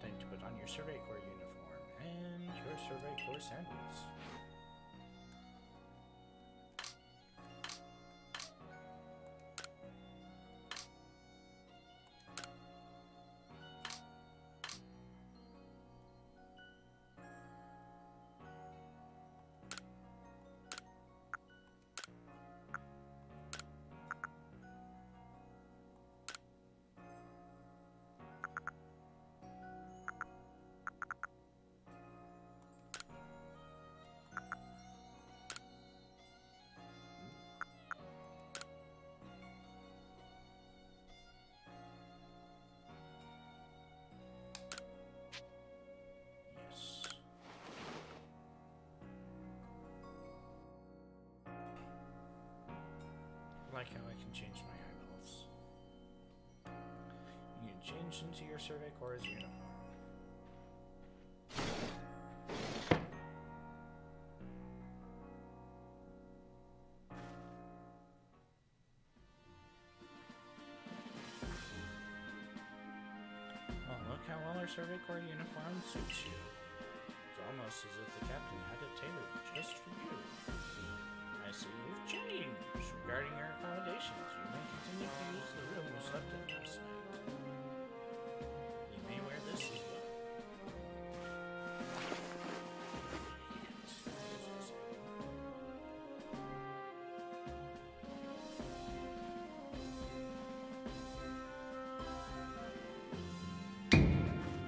Time to put on your Survey Corps uniform and your Survey Corps sandals. I like how I can change my eyeballs. You can change into your Survey Corps uniform. Oh, look how well our Survey Corps uniform suits you. It's almost as if the captain had it tailored just for you. I see you've changed. Regarding your accommodations, you may continue to use the room you slept in last night. You may wear this as well.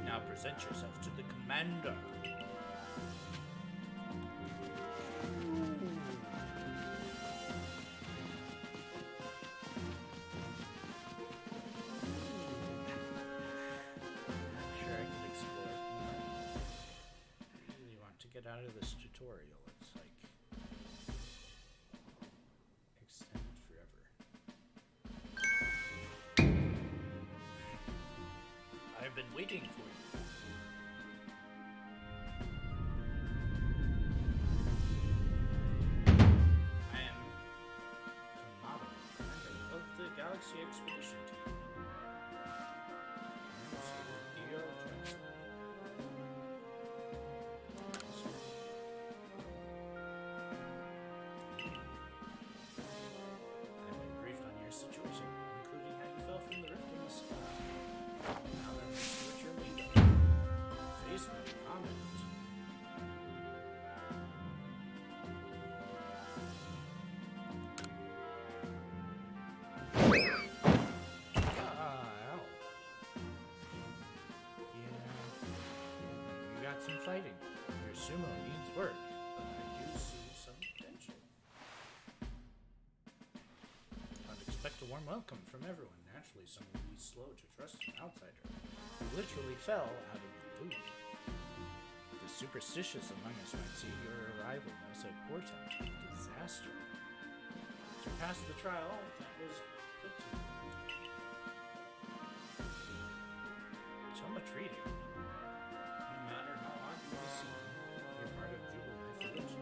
Now present yourself to the commander. Get out of this tutorial. It's like extended forever. I've been waiting for you. I am Kamado, commander of the Galaxy Expedition Team. Situation, including how you fell from the rift in the sky. Now that makes you what you're made of. Face me, comment. Ow. Yeah. You got some fighting. Your sumo needs work, but I do see some potential. Expect a warm welcome from everyone. Naturally, some will be slow to trust an outsider who literally fell out of the blue. The superstitious among us might see your arrival as a portent of disaster. To pass the trial that was put to you. So much reading. No matter how odd you may seem, you're part of Jubilee Village.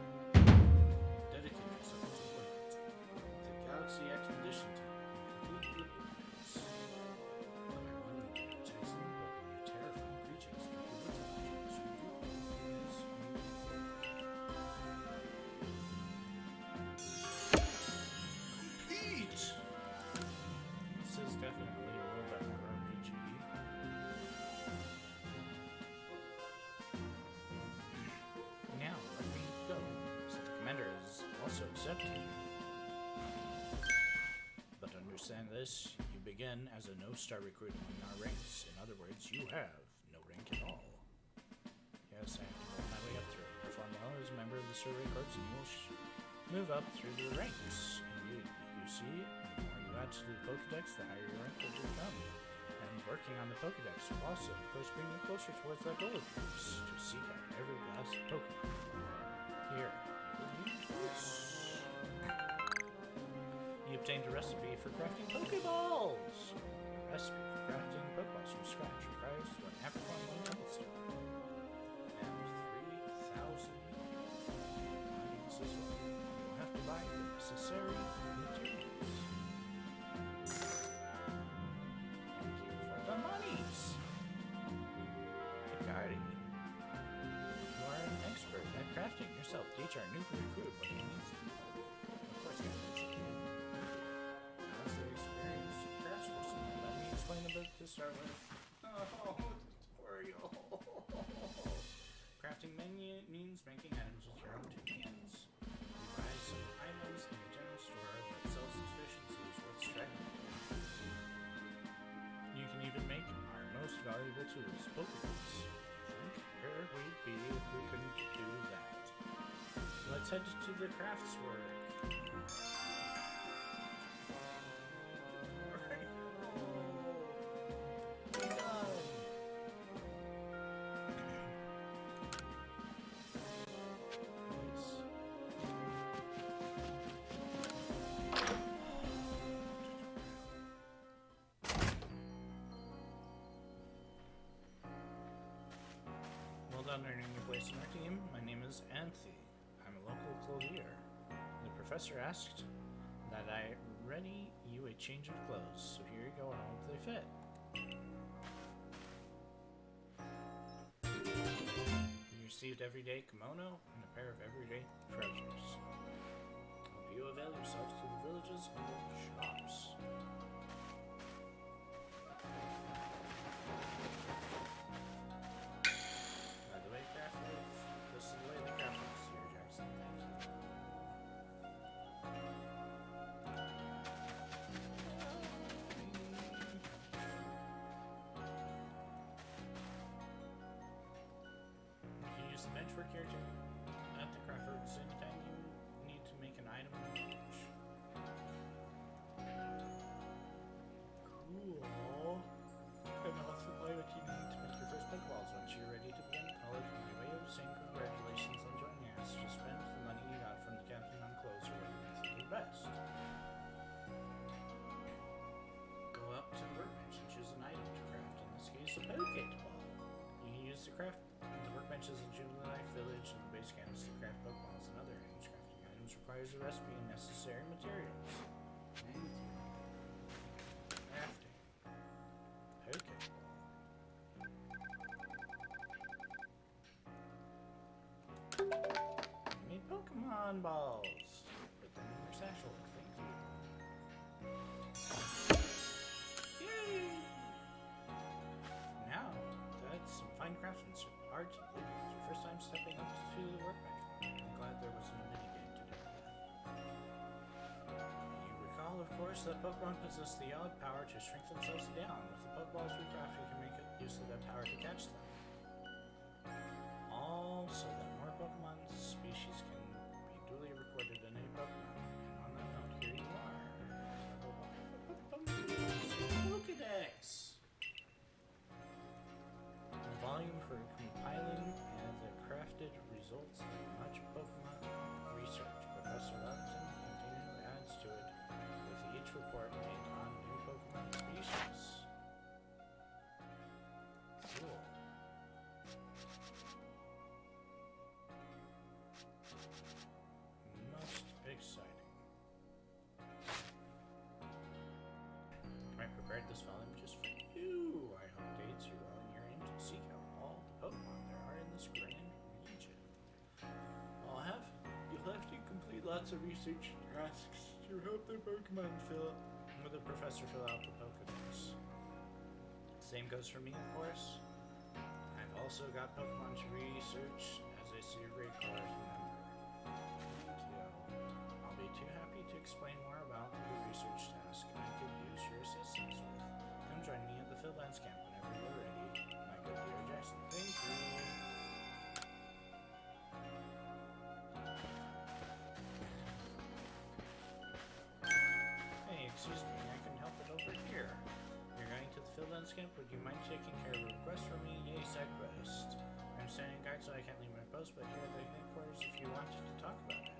also accepted. But understand this, you begin as a no-star recruit among our ranks. In other words, you have no rank at all. Yes, I have to work my way up through. Perform well as a member of the survey corps and you will move up through the ranks. Indeed, you see, the more you add to the Pokedex, the higher your rank will become. And working on the Pokedex will also, of course, bring you closer towards that goal of yours, to seek out every last Pokemon. Here, you will use this. You obtained a recipe for crafting Pokeballs! A recipe for crafting Pokeballs from scratch requires an Apricorn 1 cobblestone. And 3,000 onions as well. You'll have to buy the necessary materials. Thank you for the monies! Hikari. You are an expert at crafting yourself. Teach our new recruit what he needs to know. Of course, he needs to know. How's the experience of craftsperson? Let me explain a bit to start with. Oh, tutorial. Crafting means making items with your own two hands. You buy some items in the general store, but self-sufficiency is worth striving for. You can even make our most valuable tools, Pokeballs. Think where we'd be if we couldn't do that. Let's head to the crafts work. Well done earning your place in our team. My name is Anthe. I'm a local clothier. The professor asked that I ready you a change of clothes, so here you go and I hope they fit. You received everyday kimono and a pair of everyday trousers. Hope you avail yourselves to the villages and the shops. By the way, crafters, this is the way the crafters here, Jackson. Thank you. You can use the benchwork here too at the crafters anytime you need to make an item on the bench. Cool. And also play what you need to make your first Pokeballs once you're ready to begin college. My way of saying congratulations on joining us. Just spend the money you got from the captain on clothes or whatever you think is best. Go up to the workbench and choose an item to craft. In this case, a Pokeball. You can use the workbenches in Jubilee Life Village and the base camps to craft Pokeballs and other items. Crafting items requires a recipe and necessary materials. Crafting. Pokeball. You made Pokemon balls. Put them in your satchel. Thank you. Yay! Now, that's some fine craftsmanship. Art, it's your first time stepping up to the workbench. I'm glad there was no minigame to do with that. You recall, of course, that Pokemon possess the odd power to shrink themselves down. With the Pokeballs we craft, we can make use of that power to catch them. All so that more Pokemon species can be duly recorded in a Pokemon. And on that note, here you are. Pokedex! The volume for compiling and the crafted results of much Pokemon research. Professor Robinson continually adds to it with each report made on new Pokemon species. Cool. Most exciting. I prepared this volume just for you. I hope it aids you while you're in to seek out all the Pokemon there are in this grand region. You'll have to complete lots of research tasks to help the Pokemon with the professor fill out the Pokedex. Same goes for me, of course. I've also got Pokemon to research as I see your great colors, remember. Thank you. then, Skimp, would you mind taking care of a request for me? Yay, side quest. I'm standing guard, so I can't leave my post, but here are the headquarters if you wanted to talk about it.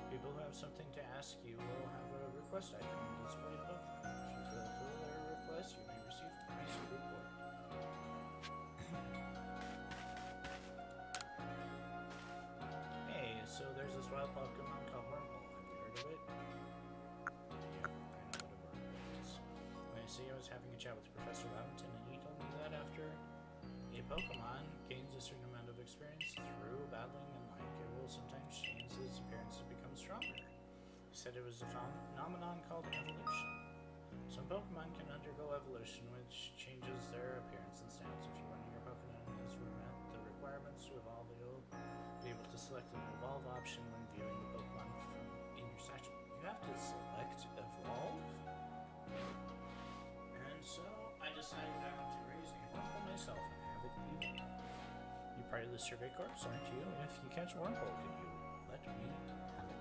People who have something to ask you will have a request icon displayed above them. If you fulfill their request, you may receive a nice reward. Hey, so there's this wild Pokemon called Wormhole. Have you heard of it? Yep, I know what a Wormhole is. When I say I was having a chat with Professor Lavington, and he told me that after a Pokemon gains a certain amount of experience through battling and it will sometimes change its appearance to become stronger. He said it was a phenomenon called evolution. Some Pokemon can undergo evolution, which changes their appearance and stance. If one of your Pokemon has met the requirements to evolve, you'll be able to select an evolve option when viewing the Pokemon from in your satchel. You have to select evolve? And so I decided I want to raise a Wormhole myself and have it evolve. You're part of the Survey Corps, aren't you? If you catch a Wormhole, could you let me have it?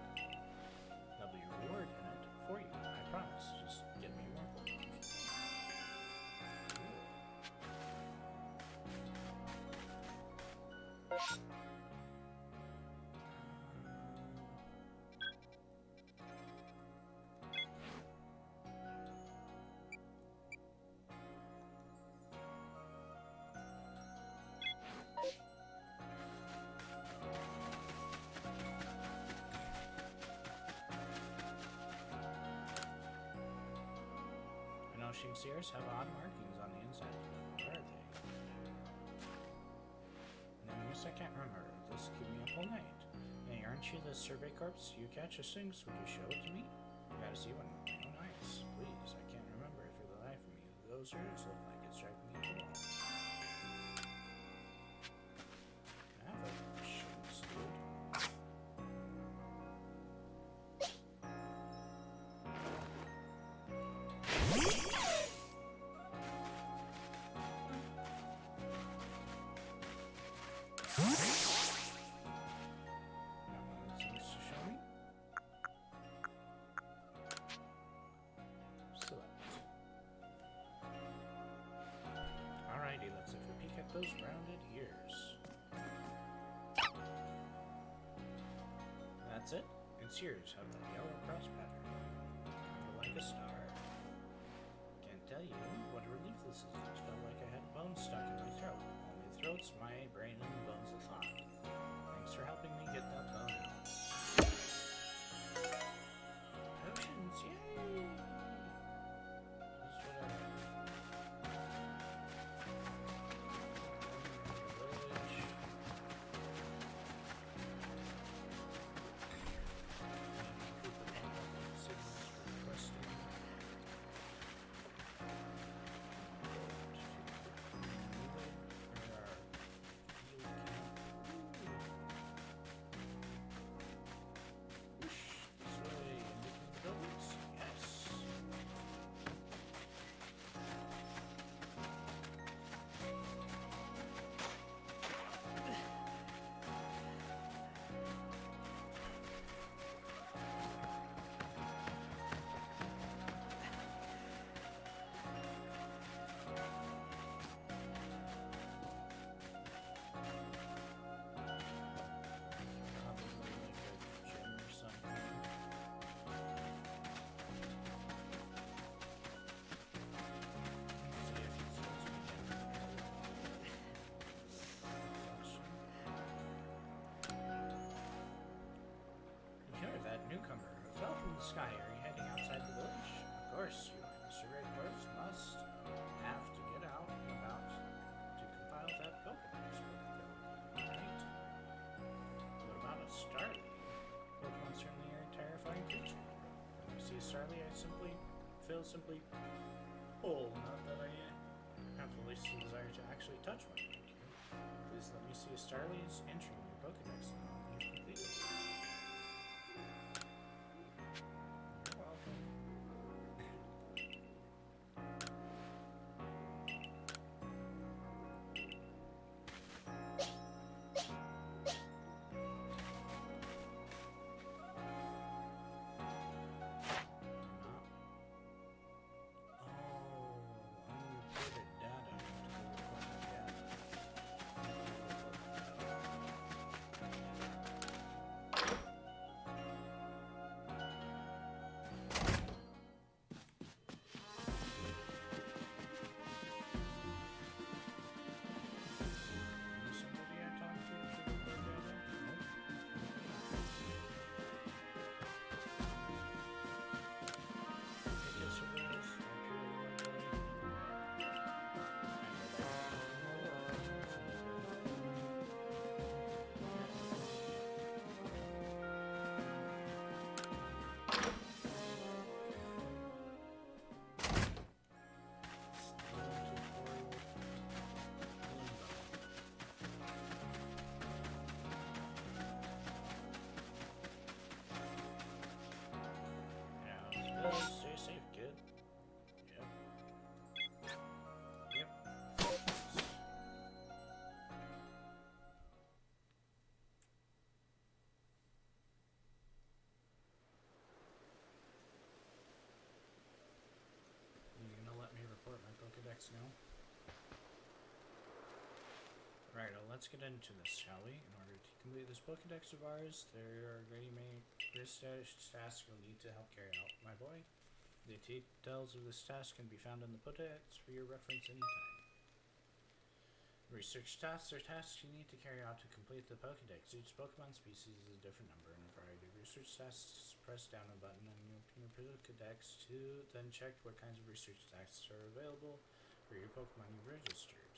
There'll be a reward in it for you, I promise. Just get me a Wormhole. Shing Sears have odd markings on the inside. What are they? Names I can't remember. This keep me up all night. Hey, aren't you the Survey Corps? You catch a Sphinx. Would you show it to me? I gotta see one. Oh, nice. Please, I can't remember if you're the life from you. Those ears look like it's striking me too. Can I have a Sphinx, dude? Alrighty, let's take a peek at those rounded ears. That's it. Its ears have the yellow cross pattern, kind of like a star. Can't tell you what a relief this is. It felt like I had bones stuck in my throat. Only throat's my brain and the bones a thought. Thanks for helping me get that bone out. Potions, yay! Newcomer who fell from the sky. Are you heading outside the village? Of course, you and the Survey Corps must have to get out and about to compile that Pokédex book. Right? What about a Starly? Pokemon certainly are a terrifying creature. When I see a Starly, I feel simply pulled. Not that I have the least desire to actually touch one. Please let me see a Starly's entry in your Pokédex now when you've completed it. Pokedex now. Right, let's get into this, shall we? In order to complete this Pokedex of ours, there are ready-made tasks you'll need to help carry out, my boy. The details of this task can be found in the Pokedex for your reference anytime. Research tasks are tasks you need to carry out to complete the Pokedex. Each Pokemon species is a different number and a variety of research tasks. Press down a button and you open your Pokedex to then check what kinds of research tasks are available for your Pokemon you've registered.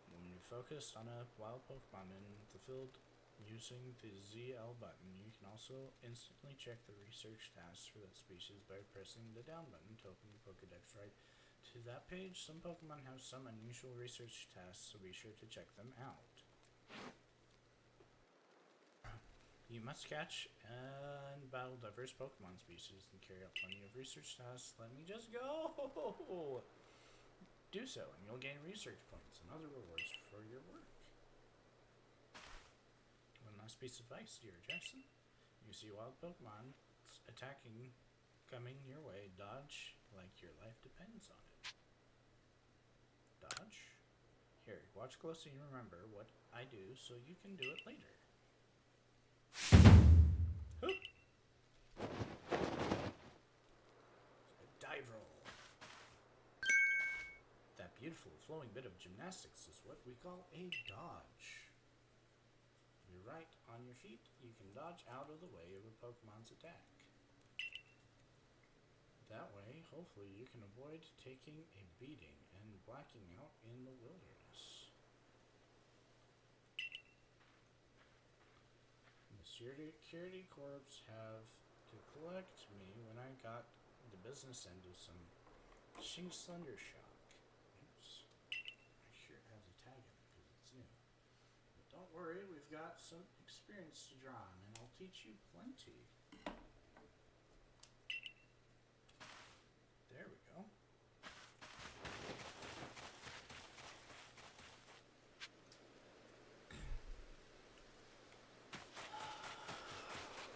When you focus on a wild Pokemon in the field using the ZL button, you can also instantly check the research tasks for that species by pressing the down button to open your Pokedex. Right to that page, some Pokemon have some unusual research tasks, so be sure to check them out. You must catch and battle diverse Pokemon species and carry out plenty of research tasks. Let me just go! Do so, and you'll gain research points and other rewards for your work. One last piece of advice, dear Jackson. You see wild Pokemon attacking, coming your way, dodge like your life depends on it. Dodge? Here, watch closely and remember what I do so you can do it later. Hoop! A dive roll. That beautiful flowing bit of gymnastics is what we call a dodge. You're right on your feet, you can dodge out of the way of a Pokemon's attack. That way, hopefully you can avoid taking a beating and blacking out in the wilderness. The security corps have to collect me when I got the business end of some Shinx Thundershock. Don't worry, we've got some experience to draw on, and I'll teach you plenty. There we go.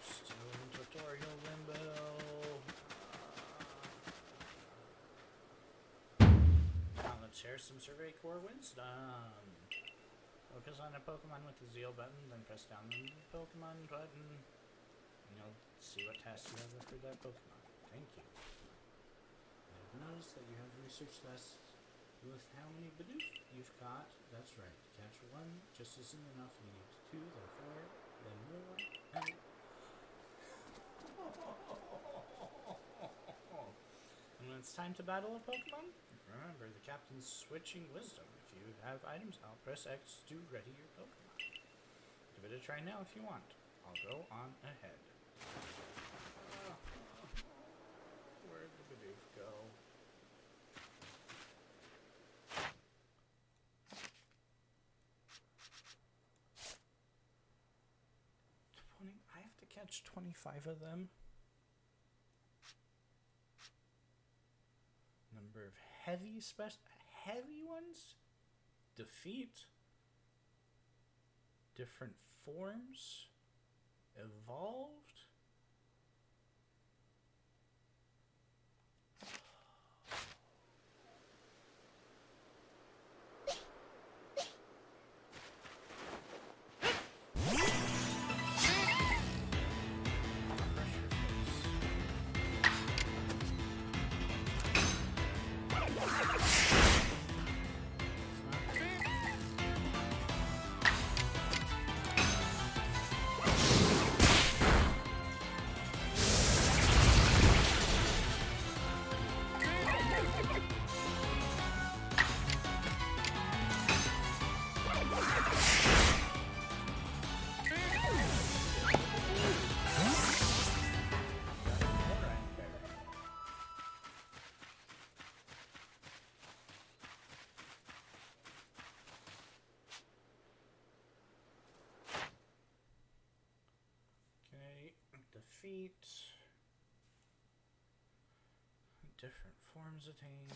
Still in tutorial limbo. Now let's share some Survey Core wisdom. Focus on a Pokemon with the ZL button, then press down the Pokemon button, and you'll see what tasks you have for that Pokemon. Thank you. I've noticed that you have research tasks with how many Bidoof you've caught. That's right. To catch one just isn't enough. You need two, then four, then more, and... And when it's time to battle a Pokemon, remember the captain's switching wisdom. If you have items out, press X to ready your Pokemon. Give it a try now if you want. I'll go on ahead. Where'd the Bidoof go? 20. I have to catch 25 of them. Number of heavy ones? Defeat. Different forms. Evolved. Defeat. Different forms attained.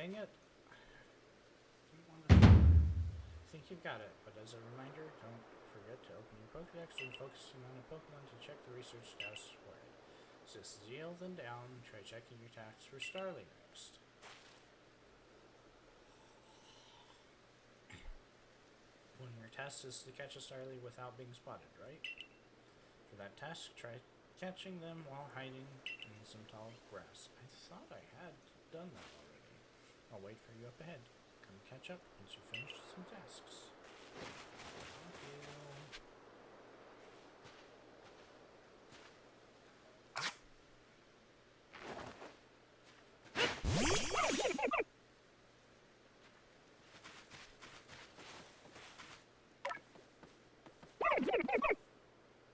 dang it. I think you've got it, but as a reminder, don't forget to open your Pokedex and focusing on a Pokemon to check the research status for it. Just zeal them down, try checking your tasks for Starly next. When your task is to catch a Starly without being spotted, right? For that task, try catching them while hiding in some tall grass. I thought I had done that already. I'll wait for you up ahead. Come catch up once you finish some tasks. Thank you.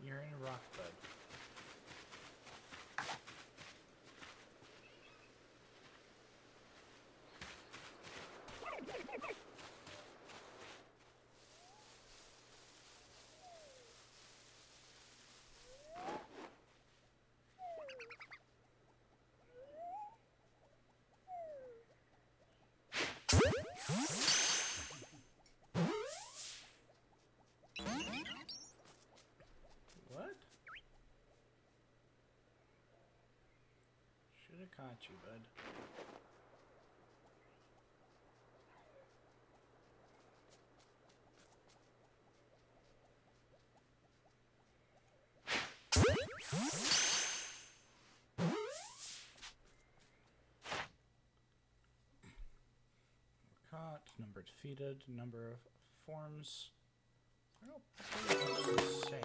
You're in a rock bud. What? Should have caught you, bud. Caught, number defeated, number of forms. Well, pretty much the same.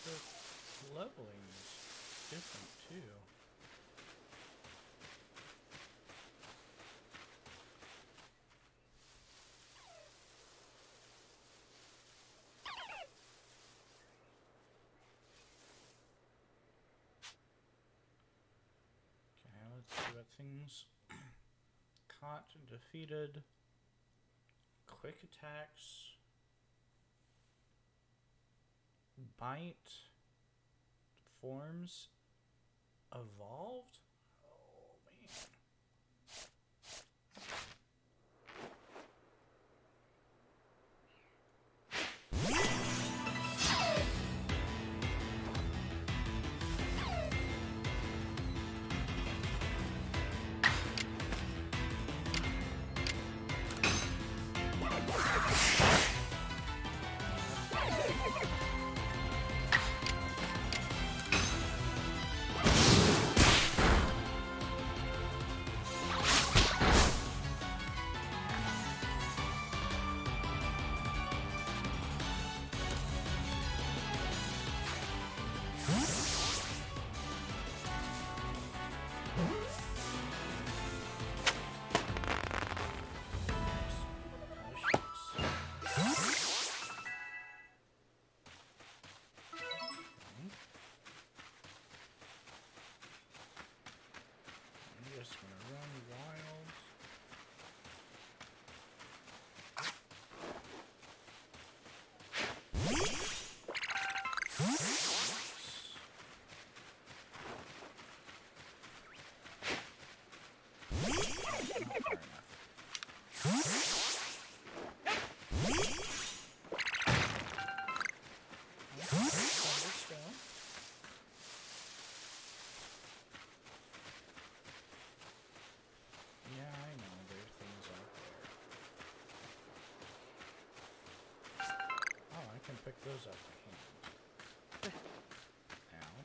The leveling is different too. Okay, let's see what things. Caught, defeated, quick attacks, bite, forms, evolved? Oh, man. Pick those up by hand. Ow.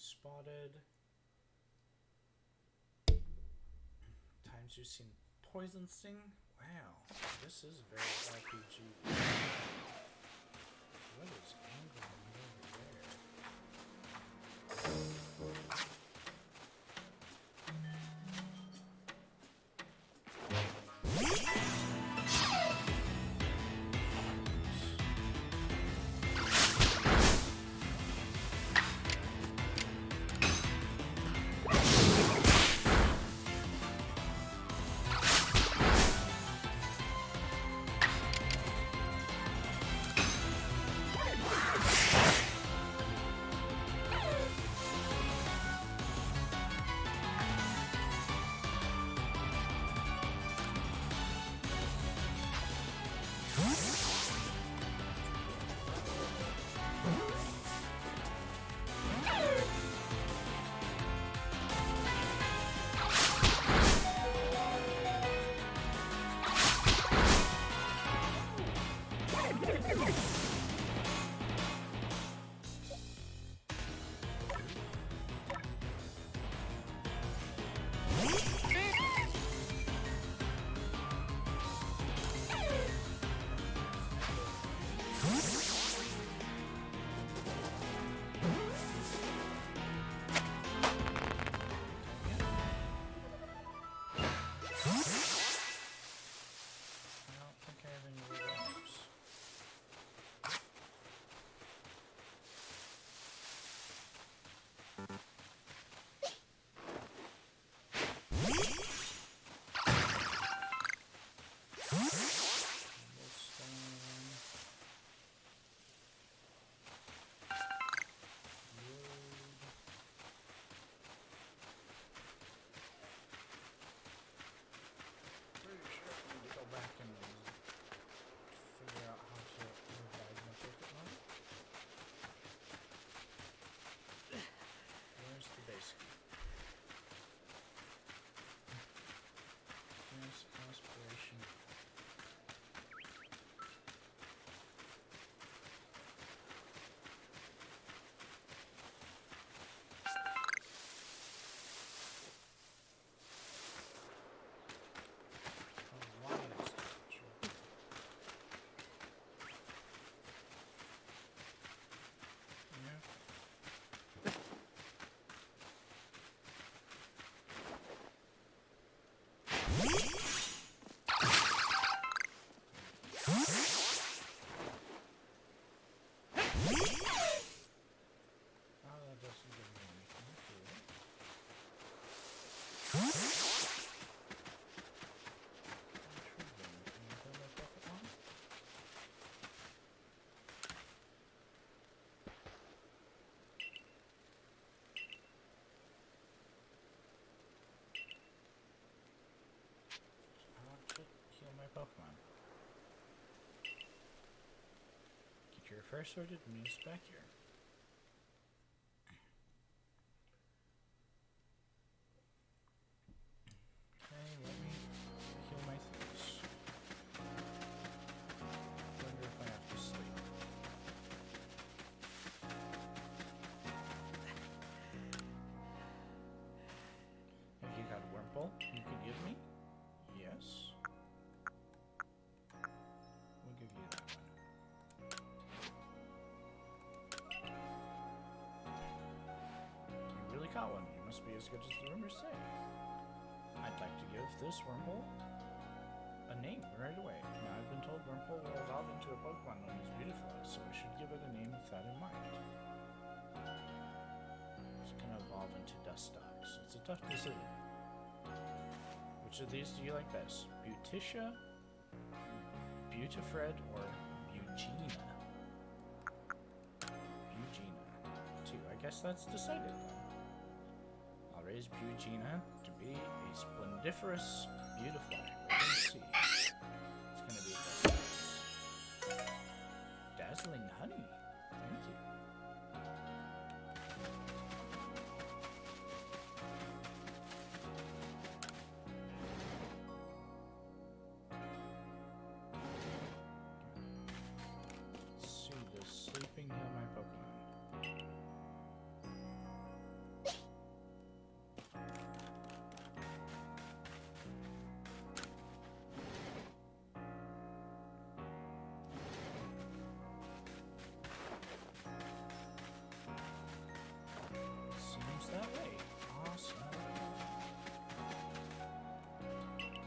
spotted. Times you've seen poison sting. Wow, this is very RPG. What is angling over there? Pokemon. Get your first sorted moose back here. Okay, let me heal my things. Wonder if I have to sleep. Have you got a Wurmple you could give me? Yes. We'll give you that one. You really caught one. You must be as good as the rumors say. I'd like to give this Wurmple a name right away. Now I've been told Wurmple will evolve into a Pokemon known as Beautiful, so I should give it a name with that in mind. It's gonna evolve into Dustox. It's a tough decision. Which of these do you like best? Beauticia, Beautifred, or Eugenia? Eugenia. 2. I guess that's decided then. I'll raise Eugenia to be a splendiferous beautifly. We're gonna see. It's gonna be a dazzling honey. Thank you. Sleeping heal my Pokemon.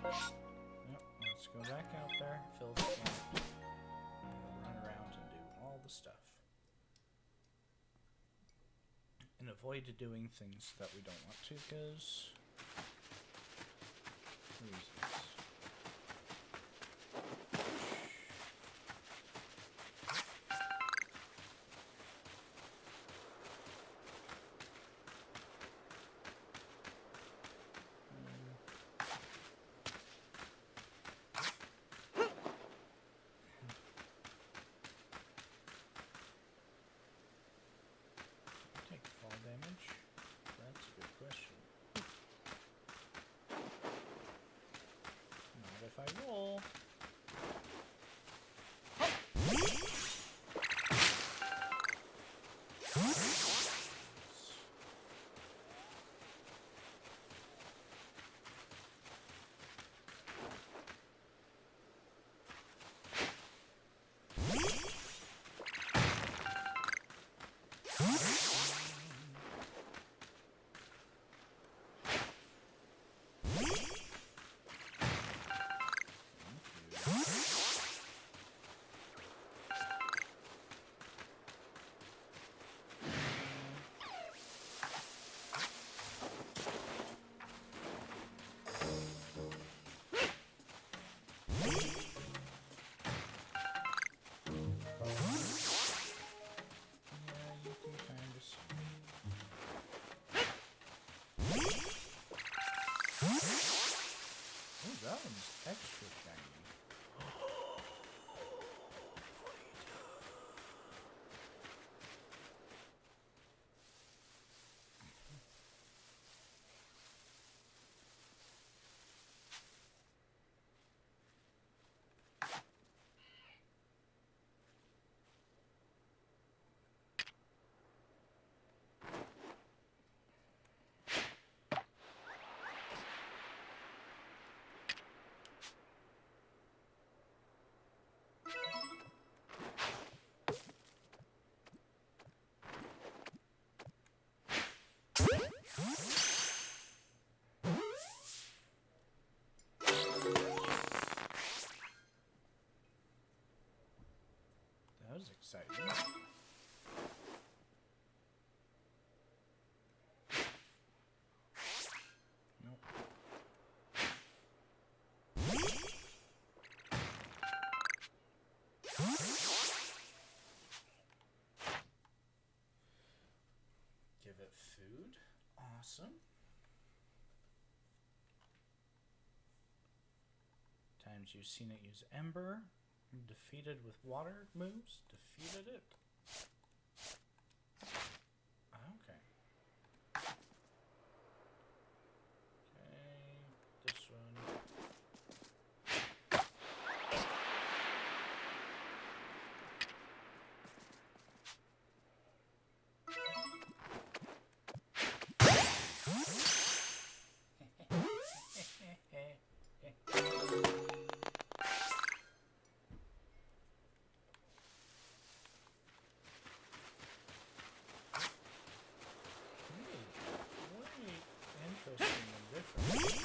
Yep, let's go back out there, fill the camp, run around and do all the stuff. And avoid doing things that we don't want to, because reasons. Take fall damage? That's a good question. Not if I roll. That one's extra shiny. That was exciting. Nope. Give it food. Awesome. Times you've seen it use Ember. Defeated with water moves. Defeated it. Okay. Okay, this one. Interesting and different.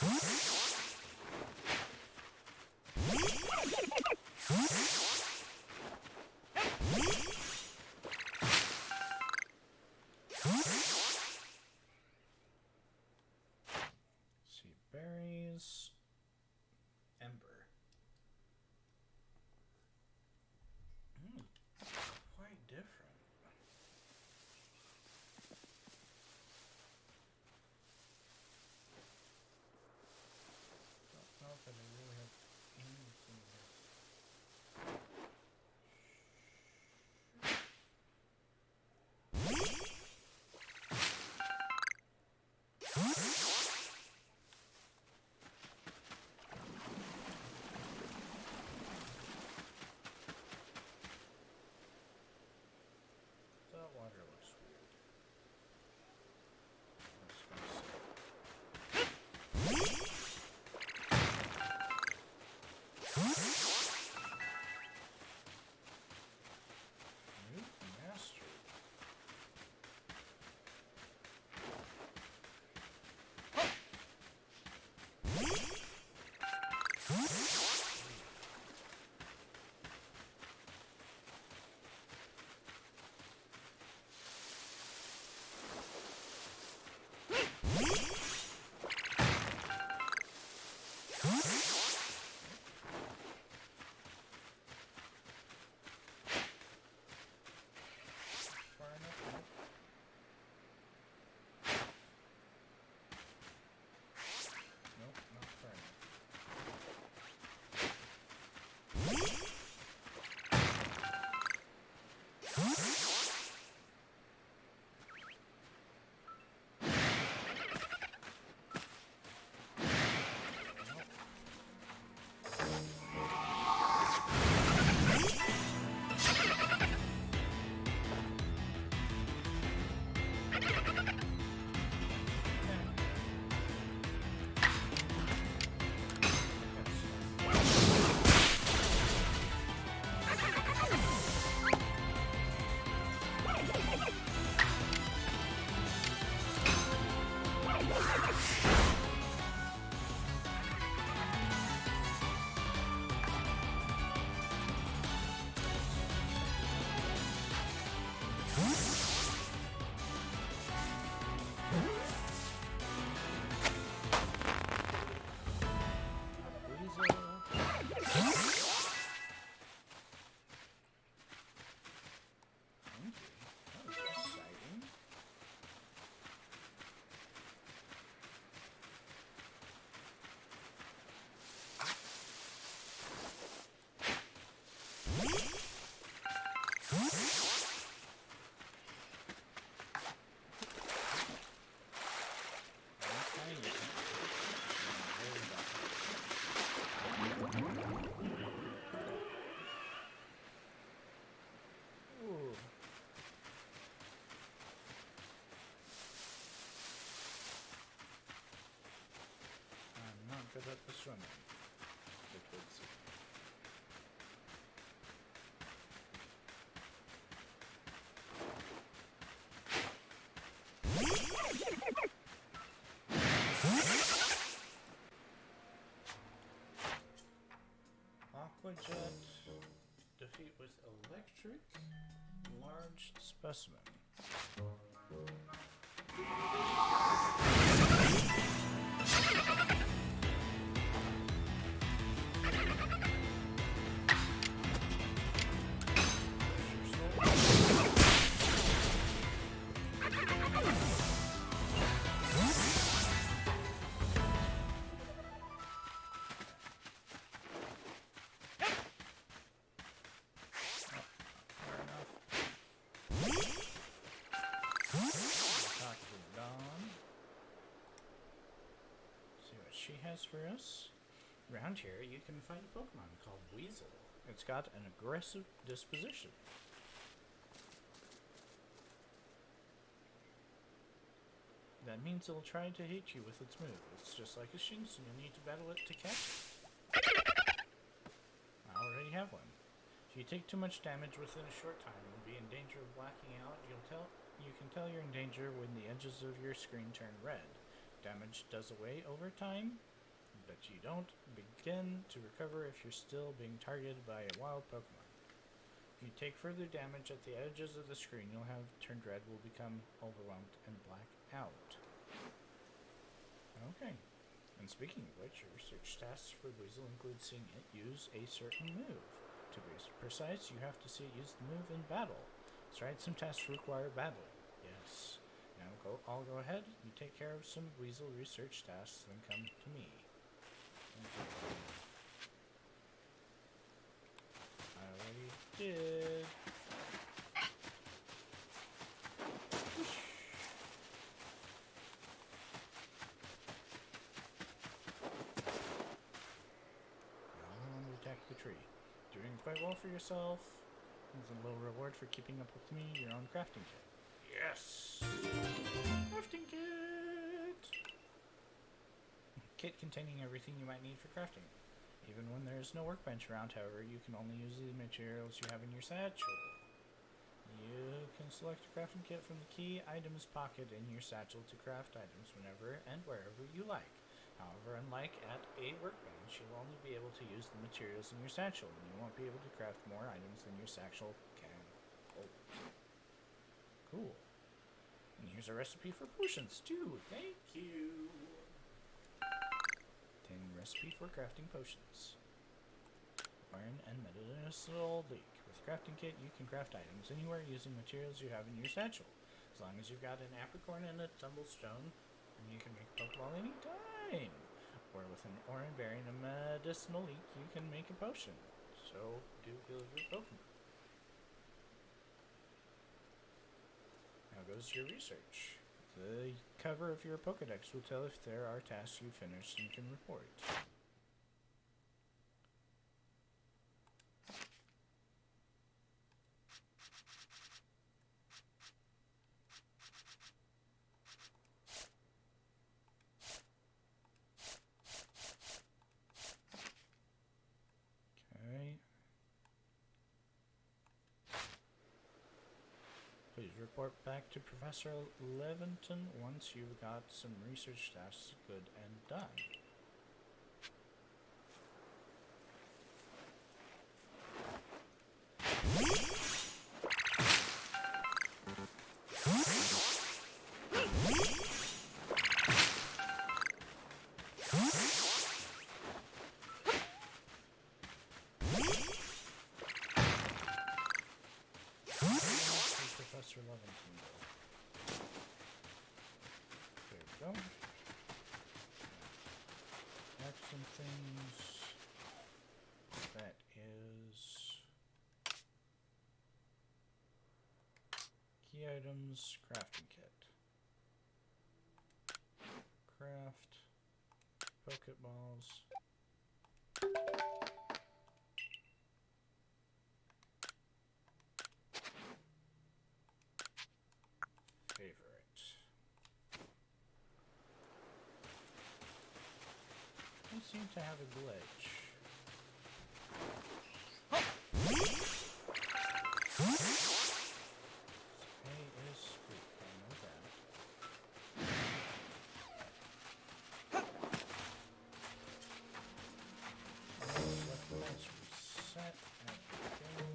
See, berries, ember. Quite different. Don't know if I really have anything here. That water looks weird. Let's go see. New master. Far enough? Nope, not far enough. Good at the swimming. Liquid sea. Aqua jet. Defeat with electric. Large specimen. She has for us. Around here, you can find a Pokemon called Weasel. It's got an aggressive disposition. That means it'll try to hit you with its move. It's just like a Shinx, and you'll need to battle it to catch it. I already have one. If you take too much damage within a short time, you'll be in danger of blacking out. You can tell you're in danger when the edges of your screen turn red. Damage does away over time. but you don't begin to recover if you're still being targeted by a wild Pokemon. If you take further damage at the edges of the screen you'll have turned red will become overwhelmed and black out. Okay. And speaking of which, your research tasks for Weasel include seeing it use a certain move. To be precise, you have to see it use the move in battle. That's right, some tasks require battling. Yes. Now I'll go ahead, you take care of some Weasel research tasks, then come to me. I already did. Attack the tree. Doing quite well for yourself. There's a little reward for keeping up with me, your own crafting kit. Yes! Crafting kit! Kit containing everything you might need for crafting. Even when there's no workbench around, however, you can only use the materials you have in your satchel. You can select a crafting kit from the key items pocket in your satchel to craft items whenever and wherever you like. However, unlike at a workbench, you'll only be able to use the materials in your satchel, and you won't be able to craft more items than your satchel can hold. Cool. And here's a recipe for potions, too. Thank you. Obtain recipe for crafting potions. Iron and medicinal leak. With crafting kit, you can craft items anywhere using materials you have in your satchel. As long as you've got an apricorn and a tumblestone, and you can make a Pokeball anytime. Or with an orange berry and a medicinal leak, you can make a potion. So, do build your Pokemon. Now goes your research. The cover of your Pokedex will tell if there are tasks you finished and can report. Please report back to Professor Leventon once you've got some research tasks good and done. Professor Leventon. There we go. Action things. That is key items, crafting kit. Craft Pokeballs. I seem to have a glitch. Hey is sweet, I know that. Let's reset everything.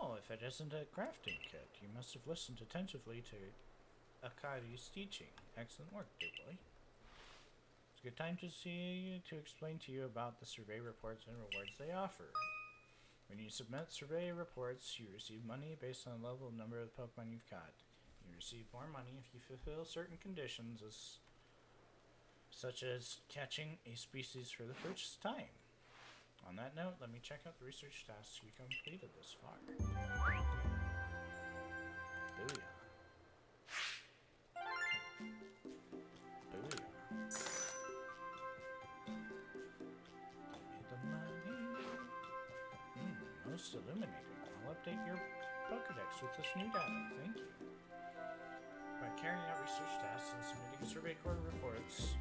Oh, if it isn't a crafting kit, you must have listened attentively to Akari's teaching. Excellent work, dear boy. It's a good time to explain to you about the survey reports and rewards they offer. When you submit survey reports, you receive money based on the level and number of Pokemon you've caught. You receive more money if you fulfill certain conditions, such as catching a species for the first time. On that note, let me check out the research tasks you completed this far. update your Pokedex with this new data. Thank you. By carrying out research tasks and submitting Survey Corps reports,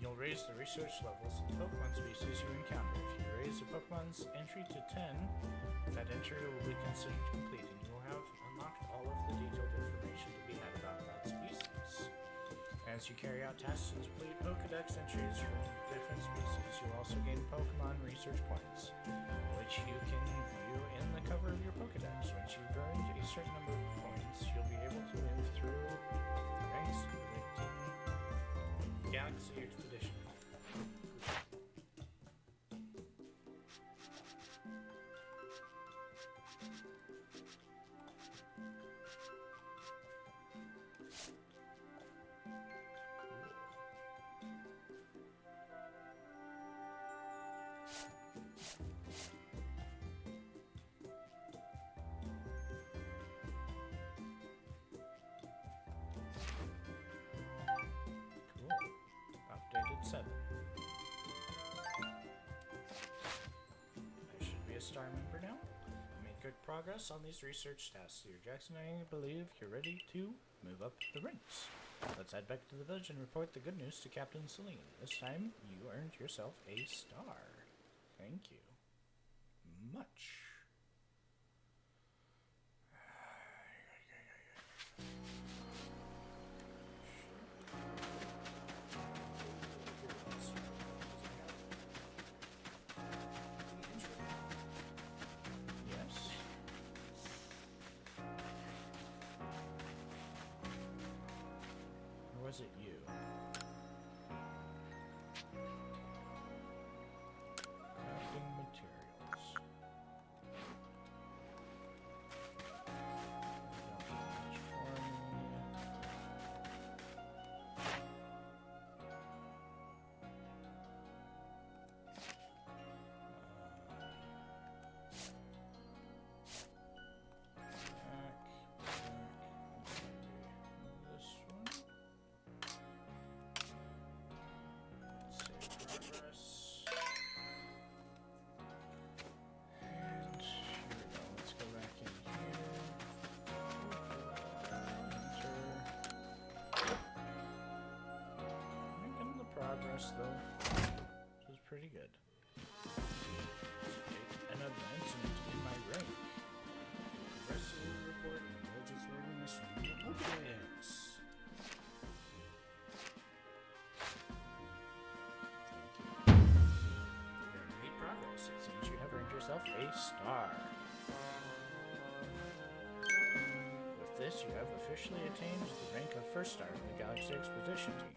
you'll raise the research levels of the Pokemon species you encounter. If you raise a Pokemon's entry to 10, that entry will be considered complete, and you will have unlocked all of the detailed information to be had about that species. As you carry out tasks and complete Pokedex entries from different species, you'll also gain Pokemon research points, which you can view in the cover of your Pokedex. Once you've earned a certain number of points, you'll be able to move through the ranks of the Galaxy Expedition. Updated 7. I should be a star member now. I made good progress on these research tasks here, Jackson. I believe you're ready to move up the ranks. Let's head back to the village and report the good news to Captain Celine. This time, you earned yourself a star. Thank you. Much. Or was it you? Crafting materials. Don't much for me. This one. Save progress. And here we go. Let's go back in here. Enter. Making the progress though, which is pretty good. An advancement in my rank. Progressive report and village's organization. Pokedex. Progress. It seems you have earned yourself a star. With this, you have officially attained the rank of first star in the Galaxy Expedition team.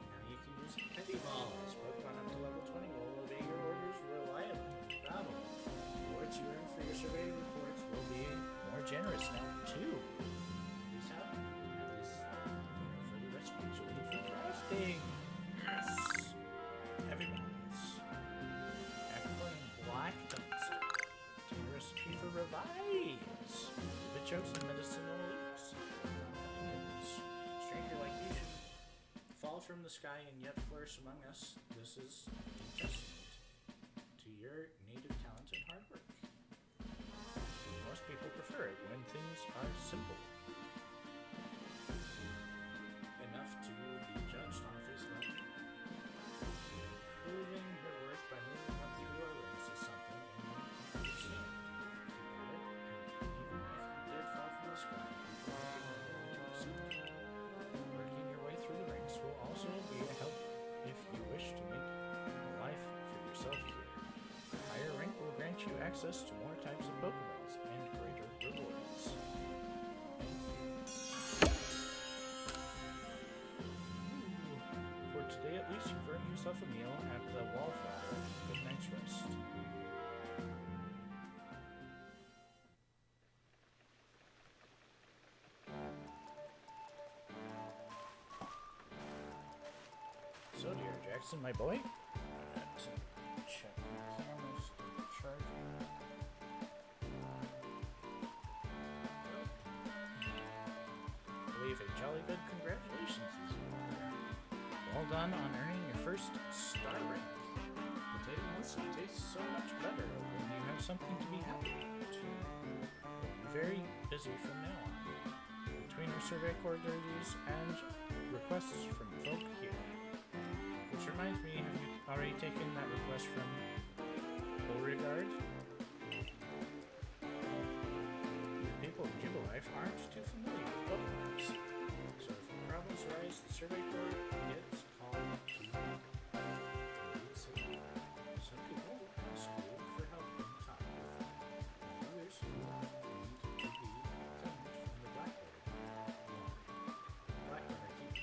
Now you can use heavy balls. Pokemon up to level 20 will obey your orders reliably in battle. Rewards you earn for your survey reports will be more generous now, too. These happen. At least for the recipes you'll need for crafting. Yes! Heavy balls. Acorn black dust. Take a recipe for revives. The chokes and medicinal leaves. Stranger like you should fall from the sky and yet flourish among us. This is a testament to your native talent and hard work. Most people prefer it when things are simple enough to be judged on face value. Proving your worth by moving up through our ranks is something anyone can understand. Keep at it, and even if you did fall from the sky, people will be willing to accept you. Working your way through the ranks will also be a help if you wish to make a life for yourself here. A higher rank will grant you access to more types of Pokeballs and greater rewards. For today at least, you've earned yourself a meal at the Wallflower. Good night's rest. So, dear Jackson, my boy, check my camera's charging. I believe a jolly good congratulations done on earning your first star rank. Potato mochi tastes so much better when you have something to be happy about. We'll be very busy from now on. Between our survey queries and requests from folk here. Which reminds me, have you already taken that request from Beauregard? The people of Jubilife aren't too familiar with Pokemon, so if problems arise, the survey board gets called to some people ask you for help in time. Others who need to be things from the Blackboard. Blackboard, I keep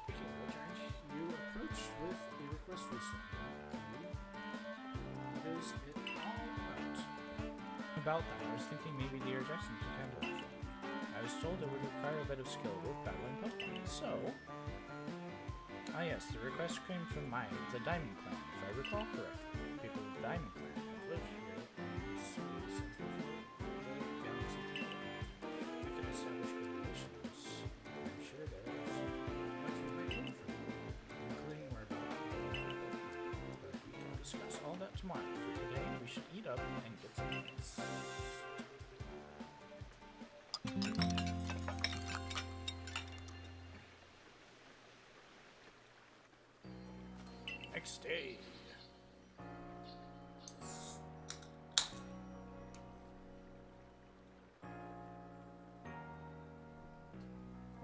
Speaking of which, aren't you approached with a request recently? What is it all about? About that, I was thinking maybe Dear Jackson could handle it. I was told it would require a bit of skill with battling Pokemon, so... Ah yes, the request came from the Diamond Clan, if I recall correctly. People of the Diamond Clan have lived here in this city since before the galaxy came about. We can establish good relations. I'm sure there is much we might learn from them, including more about Pokemon. But we can discuss all that tomorrow. For today, we should eat up and get some rest. Next day.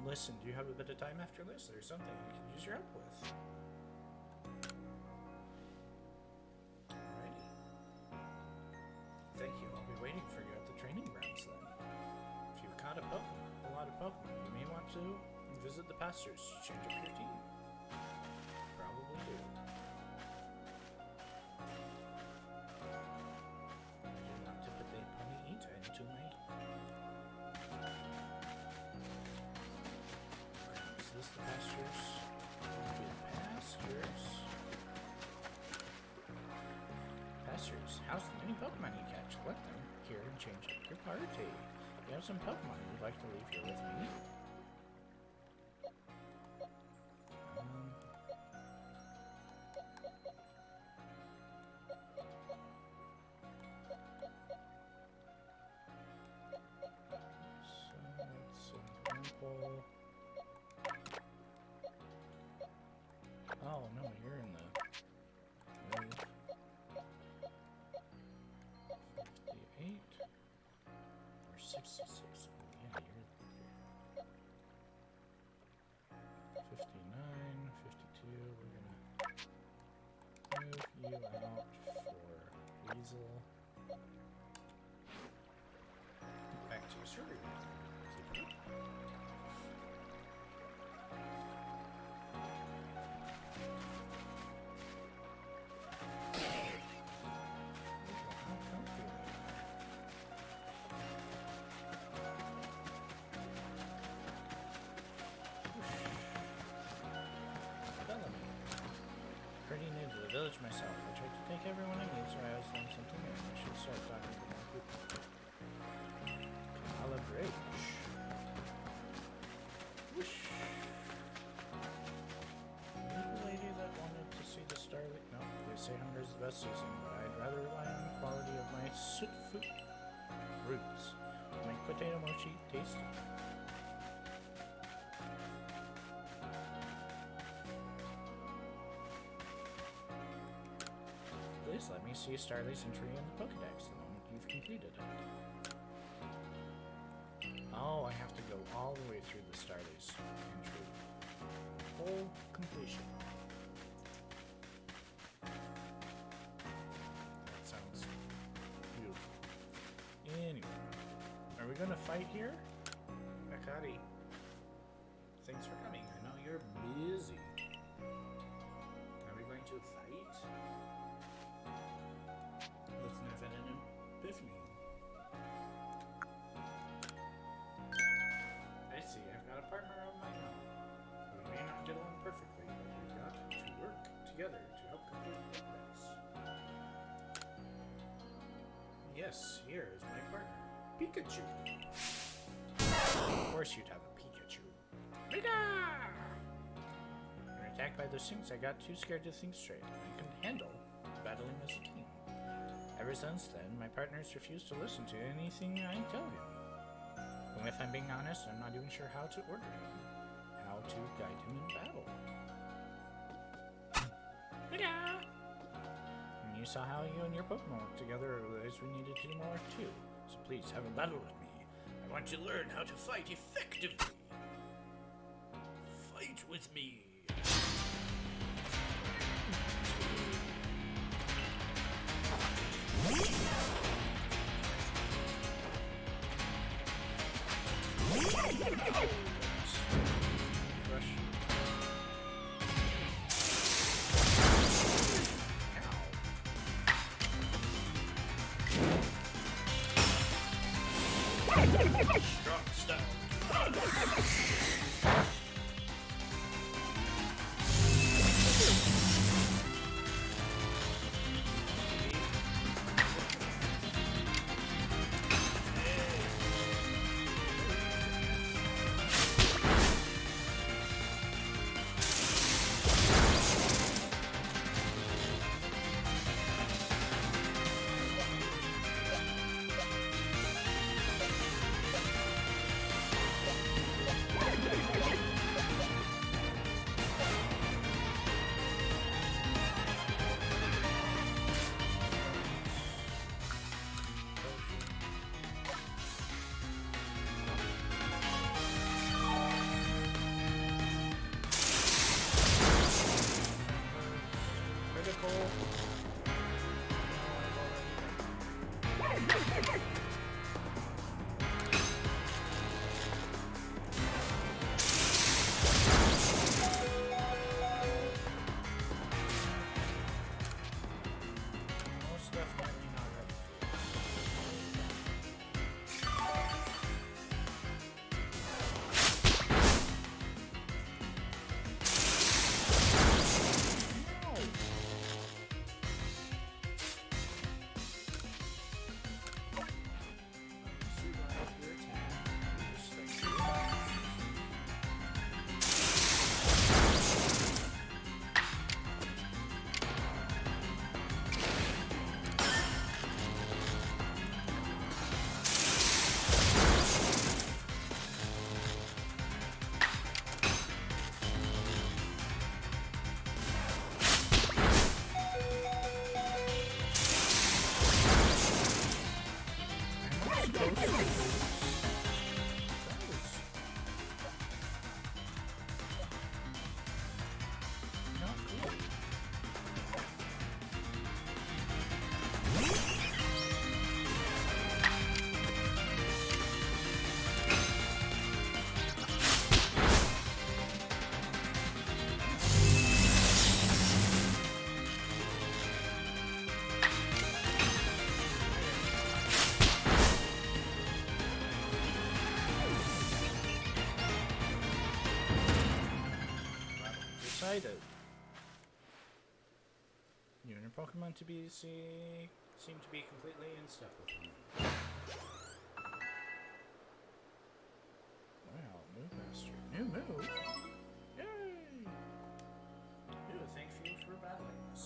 Listen, do you have a bit of time after this? There's something I can use your help with. Alrighty. Thank you. I'll be waiting for you at the training grounds then. If you've caught a lot of Pokemon, you may want to visit the pastures to change up your team. Probably do. I do not typically Ponyta into my Is this the pastures? Pastures. How's the many Pokemon you catch? Collect them here and change up your party. You have some Pokemon you'd like to leave here with me? Oh no, you're in the move. 58 or 66. Yeah, you're 59, 52. We're gonna move you out for Weasel. Back to your survey. Pretty new to the village myself. I tried to take everyone I meet, so I always learn something new. I should start talking to more people. Kamala Bridge. Whoosh. The lady that wanted to see the starlight. No, they say hunger is the best season, but I'd rather rely on the quality of my roots to make potato mochi tasty. Please let me see Starly's entry in the Pokedex the moment you've completed it. Oh, I have to go all the way through the Starly's entry. Whole completion. That sounds beautiful. Anyway, are we gonna fight here? Akari, thanks for coming. I know you're busy. Are we going to fight? Let's have an epiphany. I see, I've got a partner of my own. We may not get along perfectly, but we've got to work together to help complete the progress. Yes, here is my partner, Pikachu. Of course you'd have a Pikachu. Pika! attacked by those things, I got too scared to think straight. I couldn't handle battling as a team. Ever since then, my partners refuse to listen to anything I tell him. And if I'm being honest, I'm not even sure how to order him, how to guide him in battle. And you saw how you and your Pokemon worked together, I realized we needed to do more too. So please, have a battle with me. I want to learn how to fight effectively. Fight with me. Rush. Strong style. Decided. You and your Pokemon seem to be completely in step with one another. Wow, move master. New move? Yay! Ooh, thank you for battling us.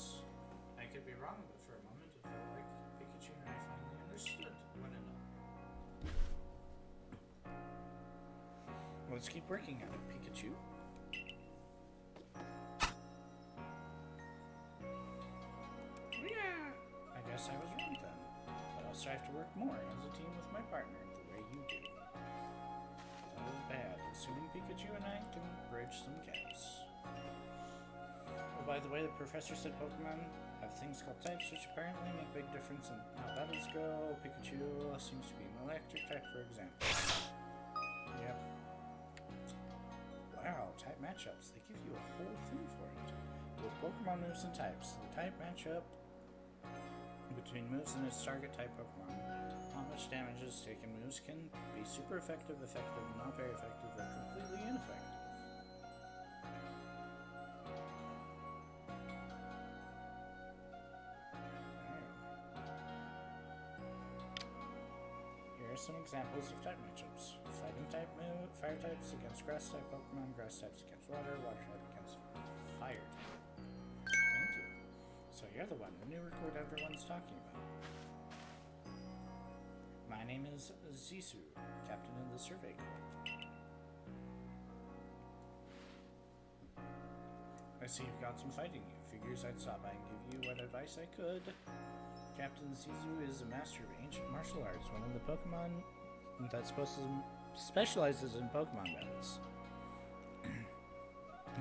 I could be wrong, but for a moment it felt like Pikachu and I finally understood one another. Let's keep working at it, Pikachu. I guess I was wrong then, but I'll strive to work more as a team with my partner the way you do. That was bad, assuming Pikachu and I can bridge some gaps. Oh, by the way, the professor said Pokemon have things called types, which apparently make a big difference in how battles go. Pikachu seems to be an electric type, for example. Yep. Wow, type matchups. They give you a whole thing for it. With Pokemon moves and types, the type matchup between moves and its target type Pokemon. How much damage is taken? Moves can be super effective, not very effective, or completely ineffective. Here are some examples of type matchups. Fighting type move, fire types against grass type Pokemon, grass types against water, water type against fire type. Thank you. So you're the one, the new recruit everyone's talking about. My name is Zisu, captain of the Survey Corps. I see you've got some fighting in you. Figures I'd stop by and give you what advice I could. Captain Zizu is a master of ancient martial arts, one of the Pokemon that specializes in Pokemon battles.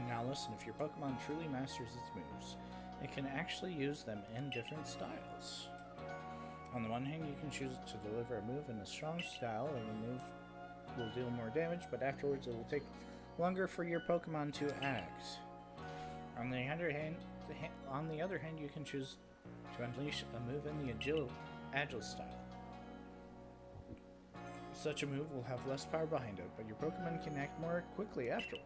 Now listen, if your Pokemon truly masters its moves, it can actually use them in different styles. On the one hand, you can choose to deliver a move in a strong style, and the move will deal more damage, but afterwards it will take longer for your Pokemon to act. On the other hand, you can choose to unleash a move in the agile style. Such a move will have less power behind it, but your Pokemon can act more quickly afterward.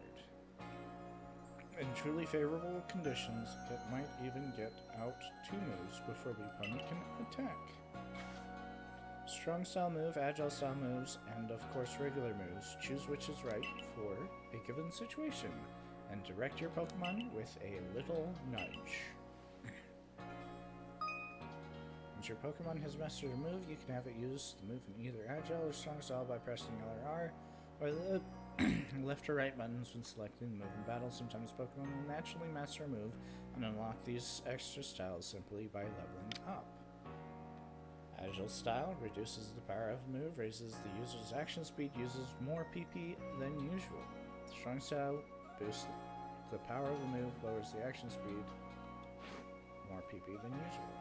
In truly favorable conditions, it might even get out 2 moves before the opponent can attack. Strong style move, agile style moves, and of course regular moves. Choose which is right for a given situation, and direct your Pokemon with a little nudge. Once your Pokemon has mastered a move, you can have it use the move in either agile or strong style by pressing L or R, or the left or right buttons when selecting the move in battle. Sometimes Pokemon will naturally master a move and unlock these extra styles simply by leveling up. Agile style reduces the power of a move, raises the user's action speed, uses more PP than usual. Strong style boosts the power of the move, lowers the action speed, more PP than usual.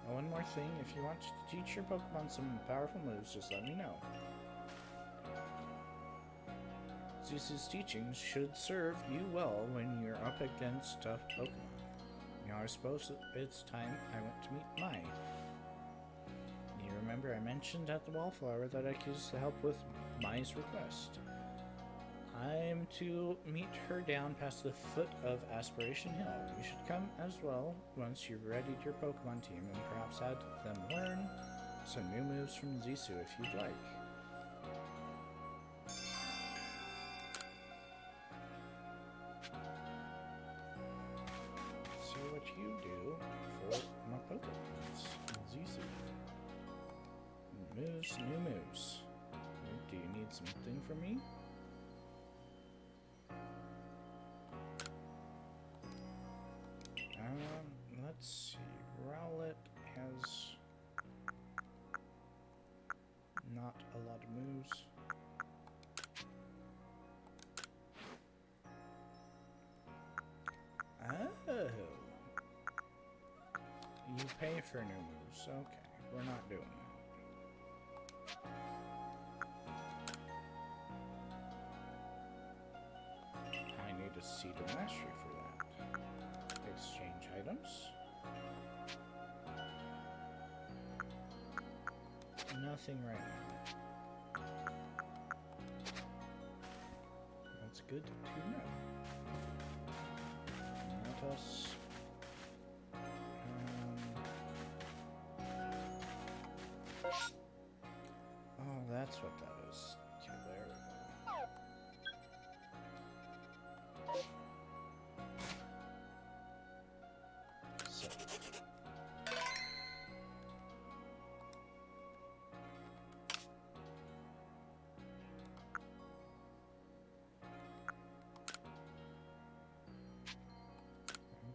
Now one more thing, if you want to teach your Pokemon some powerful moves, just let me know. Zeus's teachings should serve you well when you're up against tough Pokemon. Now I suppose it's time I went to meet Mai. You remember I mentioned at the Wallflower that I could use the help with Mai's request. I'm to meet her down past the foot of Aspiration Hill. You should come as well once you've readied your Pokemon team and perhaps had them learn some new moves from Zisu if you'd like. Let's see what you do for my Pokemons. Zisu. Moves, new moves. Do you need something from me? Let's see. Rowlet has not a lot of moves. Oh. You pay for new moves. Okay, we're not doing that. I need a seed of mastery for that. Exchange items. Nothing right now. That's good to know. Let us... Oh, that's what that is. Okay, there we go. So...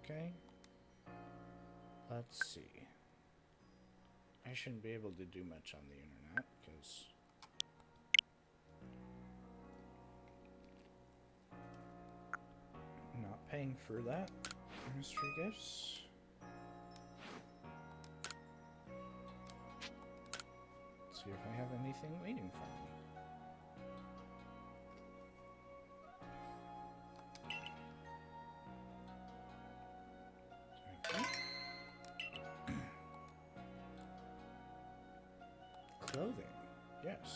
Okay. Let's see. I shouldn't be able to do much on the internet because I'm not paying for that. Mystery gifts. Let's see if I have anything waiting for me. Clothing, yes.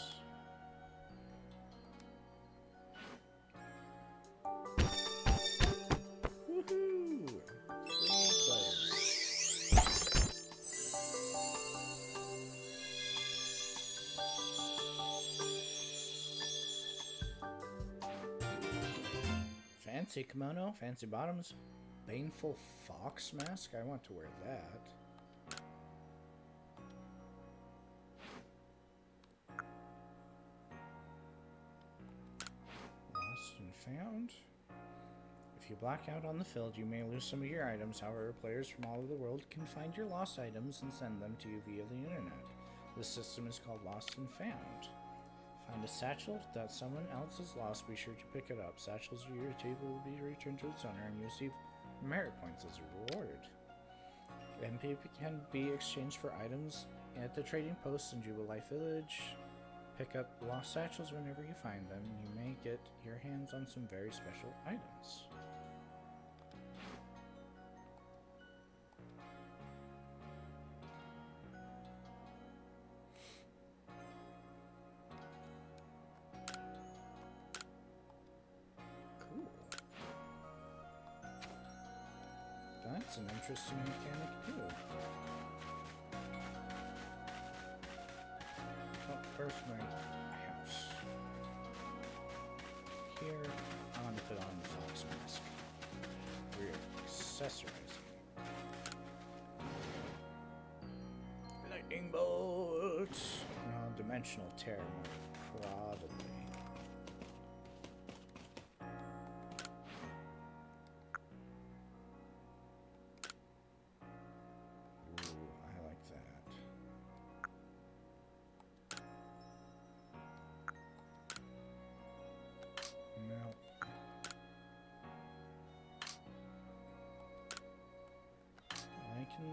Woohoo! Free clothes. Fancy kimono, fancy bottoms, baneful fox mask. I want to wear that. Lost and found. If you black out on the field, you may lose some of your items. However, players from all over the world can find your lost items and send them to you via the internet. This system is called Lost and Found. Find a satchel that someone else has lost, be sure to pick it up. Satchels or your table will be returned to its owner and you receive merit points as a reward. MP can be exchanged for items at the trading posts in Jubilife Village. Pick up lost satchels whenever you find them. You may get your hands on some very special items. That's an interesting mechanic too. Oh, where's my house? Here, I want to put on the fox mask. We're accessorizing. Lightning bolt! No, dimensional tear, probably.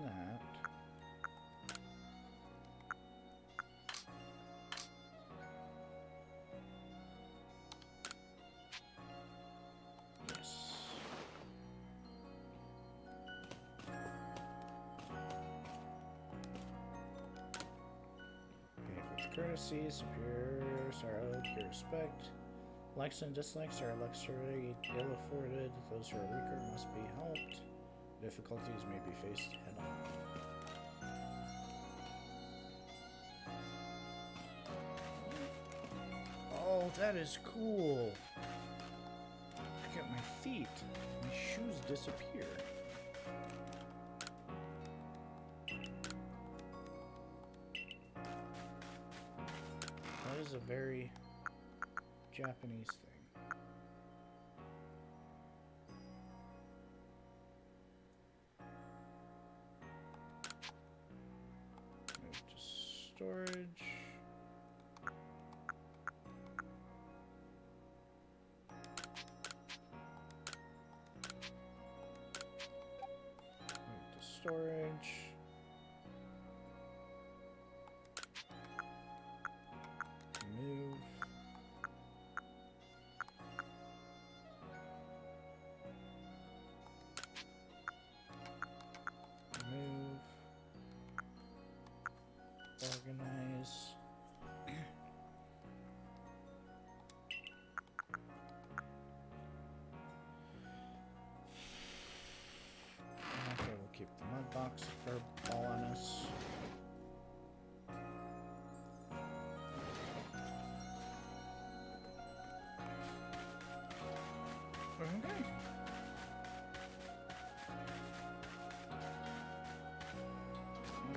That. Yes. Behave with courtesy, superior sorrow, pure respect. Likes and dislikes are luxury ill-afforded. Those who are weaker must be helped. Difficulties may be faced head-on. Oh, that is cool. Look at my feet. My shoes disappear. That is a very Japanese thing. Move to storage. Storage. Move. Move. Organize. Okay, we'll keep the mud box for all on us. Okay.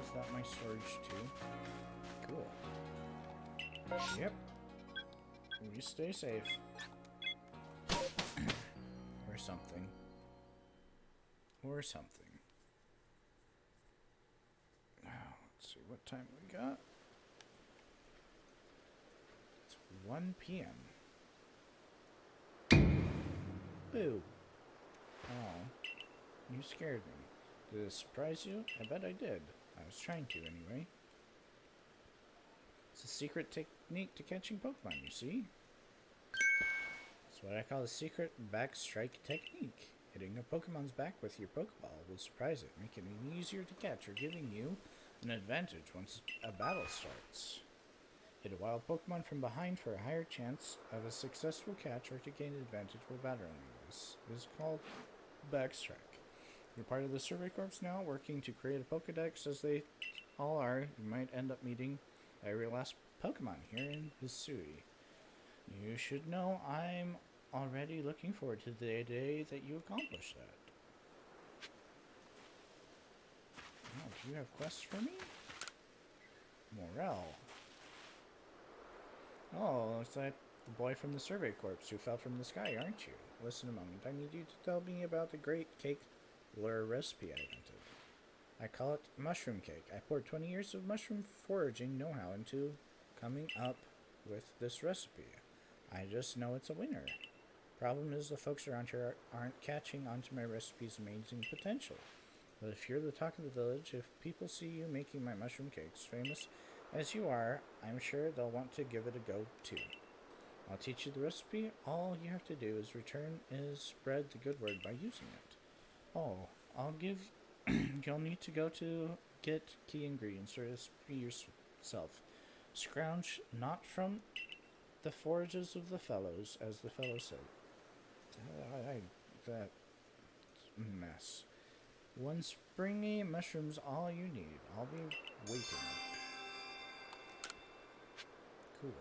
Is that my storage too? Cool. Yep. We stay safe. Or something. Or something. Now, let's see what time we got. It's 1 p.m. Boo. Oh, you scared me. Did it surprise you? I bet I did. I was trying to, anyway. It's a secret technique to catching Pokemon, you see? It's what I call the secret backstrike technique. Hitting a Pokemon's back with your Pokeball will surprise it, making it easier to catch or giving you an advantage once a battle starts. Hit a wild Pokemon from behind for a higher chance of a successful catch or to gain advantage while battling. This is called backstrike. You're part of the Survey Corps now, working to create a Pokedex as they all are. You might end up meeting every last Pokemon here in Hisui. You should know I'm already looking forward to the day that you accomplish that. Oh, do you have quests for me? Morel. Oh, looks like the boy from the survey corps who fell from the sky, aren't you? Listen a moment. I need you to tell me about the great cake lure recipe I invented. I call it mushroom cake. I poured 20 years of mushroom foraging know-how into coming up with this recipe. I just know it's a winner. Problem is the folks around here aren't catching on to my recipe's amazing potential. But if you're the talk of the village, if people see you making my mushroom cakes famous as you are, I'm sure they'll want to give it a go too. I'll teach you the recipe. All you have to do is spread the good word by using it. Oh, I'll give. You'll need to go to get key ingredients for recipe yourself. Scrounge not from the forages of the fellows, as the fellow said. That mess. One springy mushroom's all you need. I'll be waiting. Cool.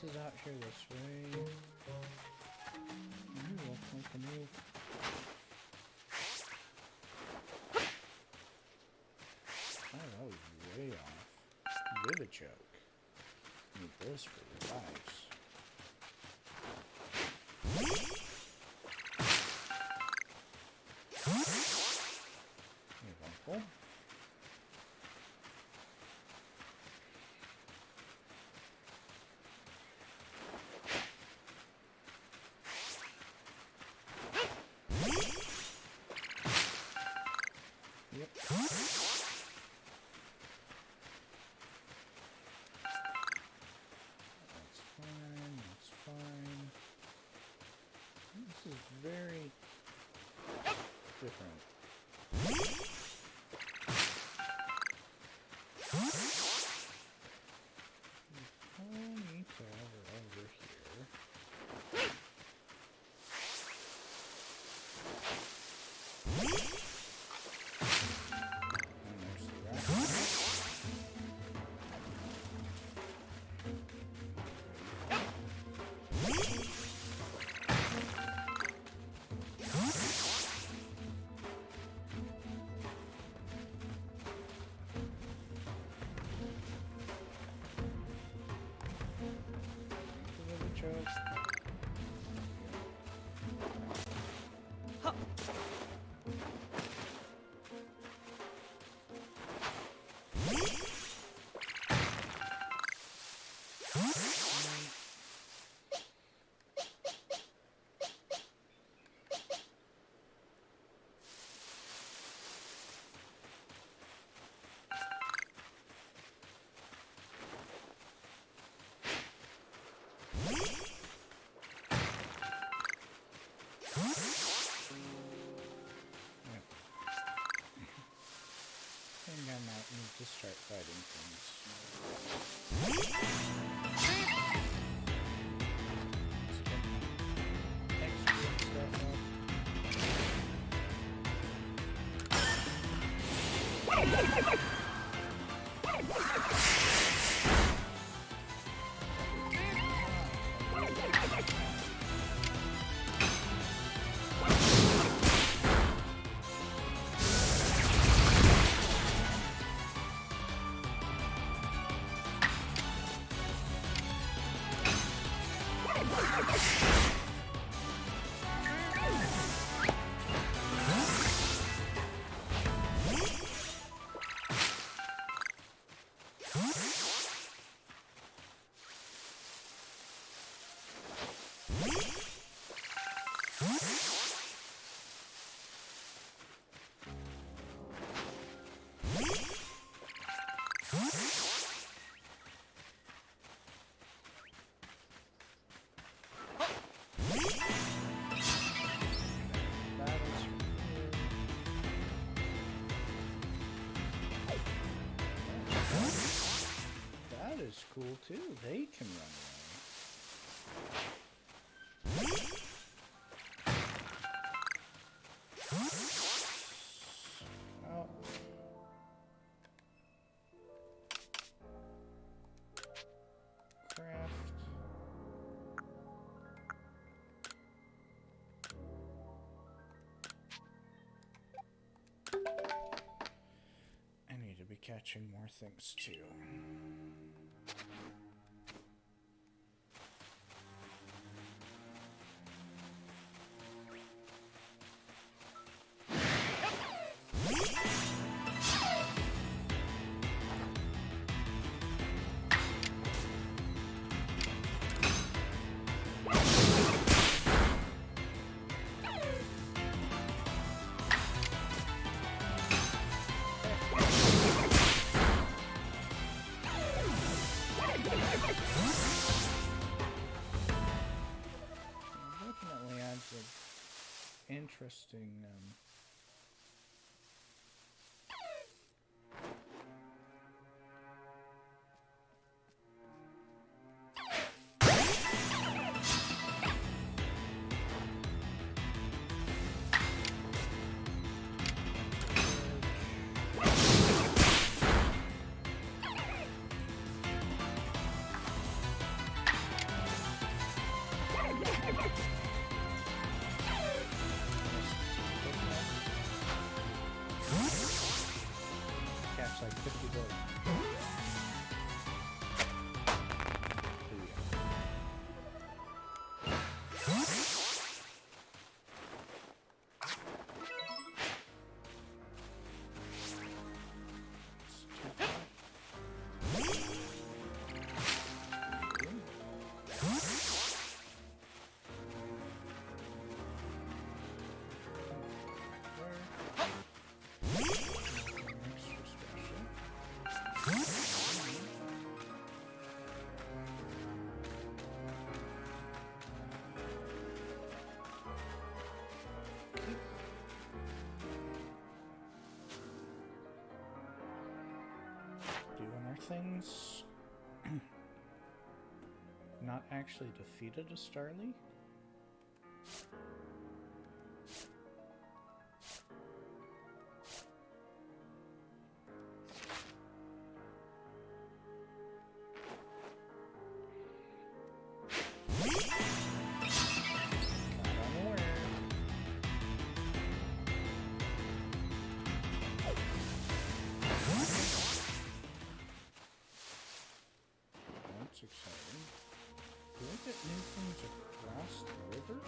Is out here this way. Move. Oh, that was way off. Give a choke. Need this for your lives. Cool. Very different. I need to have her over here. And there's the rat. is cool too. They can run away. Oh. Craft. I need to be catching more things too. Definitely adds an interesting catch like 50 birds. Things not actually defeated a Starly. Exciting. Do I get new things across the river?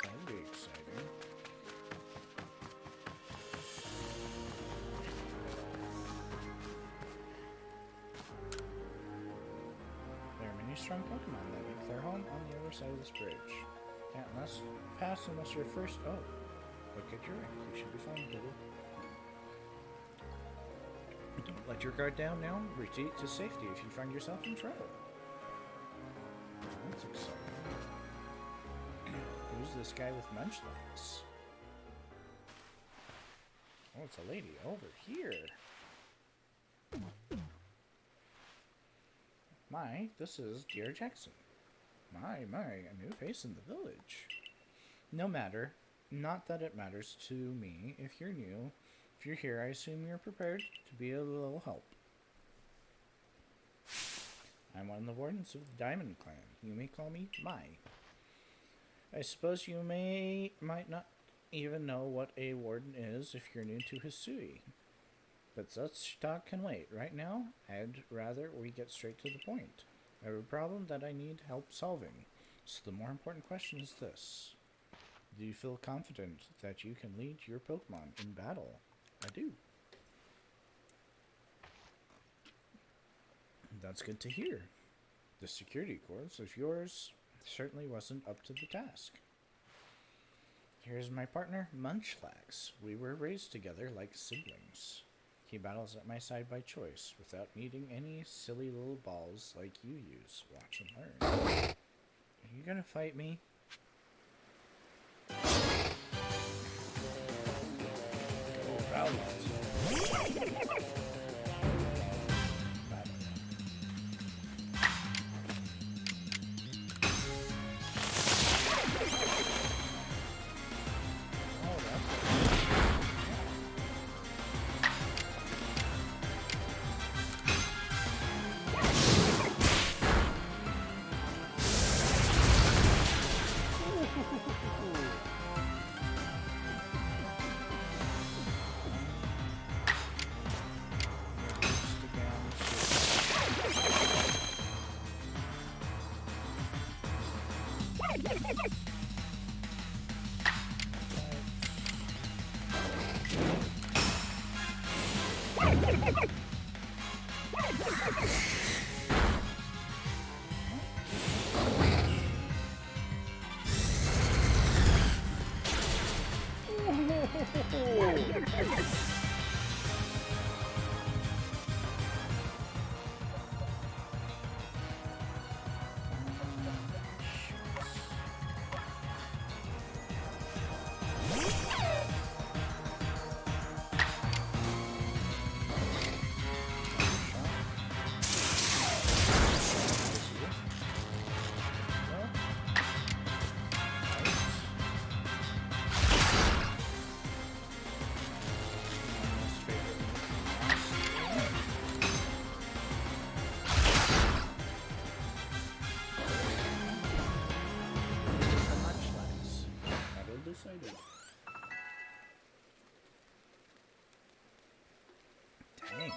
That'd be exciting. There are many strong Pokemon that make their home on the other side of this bridge. Can't pass unless you're first. Oh. Look at your rank. You should be fine, Google. Don't let your guard down now. Retreat to safety if you find yourself in trouble. That's exciting. Who's this guy with munchlax? Oh, it's a lady over here. My, this is Dear Jackson. My, a new face in the village. No matter. Not that it matters to me if you're new. If you're here, I assume you're prepared to be a little help. I'm one of the wardens of the Diamond Clan. You may call me Mai. I suppose you might not even know what a warden is if you're new to Hisui. But such talk can wait. Right now, I'd rather we get straight to the point. I have a problem that I need help solving. So the more important question is this. Do you feel confident that you can lead your Pokemon in battle? I do. That's good to hear. The security course of yours certainly wasn't up to the task. Here's my partner, Munchlax. We were raised together like siblings. He battles at my side by choice, without needing any silly little balls like you use. Watch and learn. Are you gonna fight me? Dang.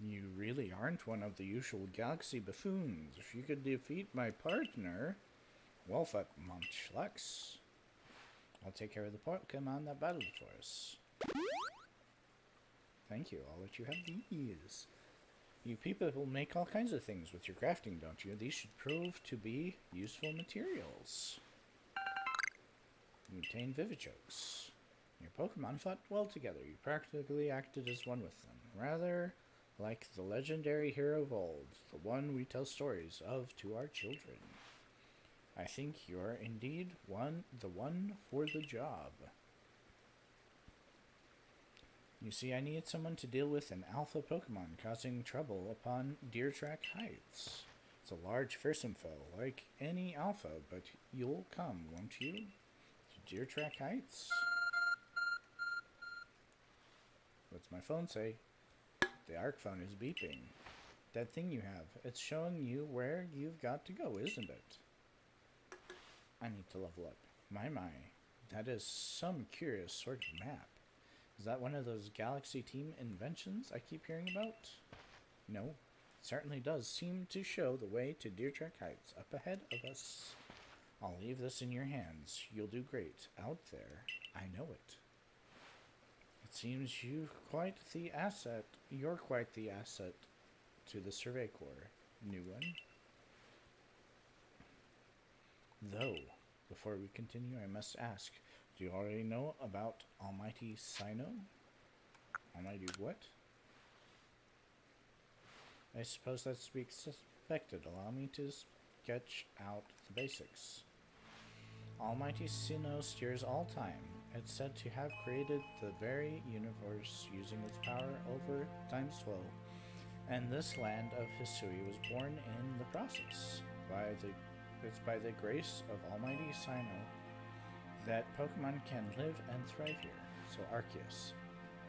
You really aren't one of the usual galaxy buffoons. If you could defeat my partner, Wolfat Munchlax, I'll take care of the Pokemon that battled for us. Thank you, I'll let you have these. You people will make all kinds of things with your crafting, don't you? These should prove to be useful materials. You obtain Vivichokes. Your Pokemon fought well together. You practically acted as one with them. Rather like the legendary hero of old, the one we tell stories of to our children. I think you're indeed the one for the job. You see, I needed someone to deal with an alpha Pokemon causing trouble upon Deer Track Heights. It's a large fearsome foe, like any alpha, but you'll come, won't you? To Deer Track Heights? What's my phone say? The ARC phone is beeping. That thing you have, it's showing you where you've got to go, isn't it? I need to level up. My, that is some curious sort of map. Is that one of those Galaxy Team inventions I keep hearing about? No, it certainly does seem to show the way to Deer Track Heights up ahead of us. I'll leave this in your hands. You'll do great out there. I know it. It seems you're quite the asset to the Survey Corps, new one. Though, before we continue, I must ask, do you already know about Almighty Sino? Almighty what? I suppose that's to be expected. Allow me to sketch out the basics. Almighty Sino steers all time. It's said to have created the very universe using its power over time's flow, and this land of Hisui was born in the process. It's by the grace of Almighty Sino that Pokemon can live and thrive here. So Arceus,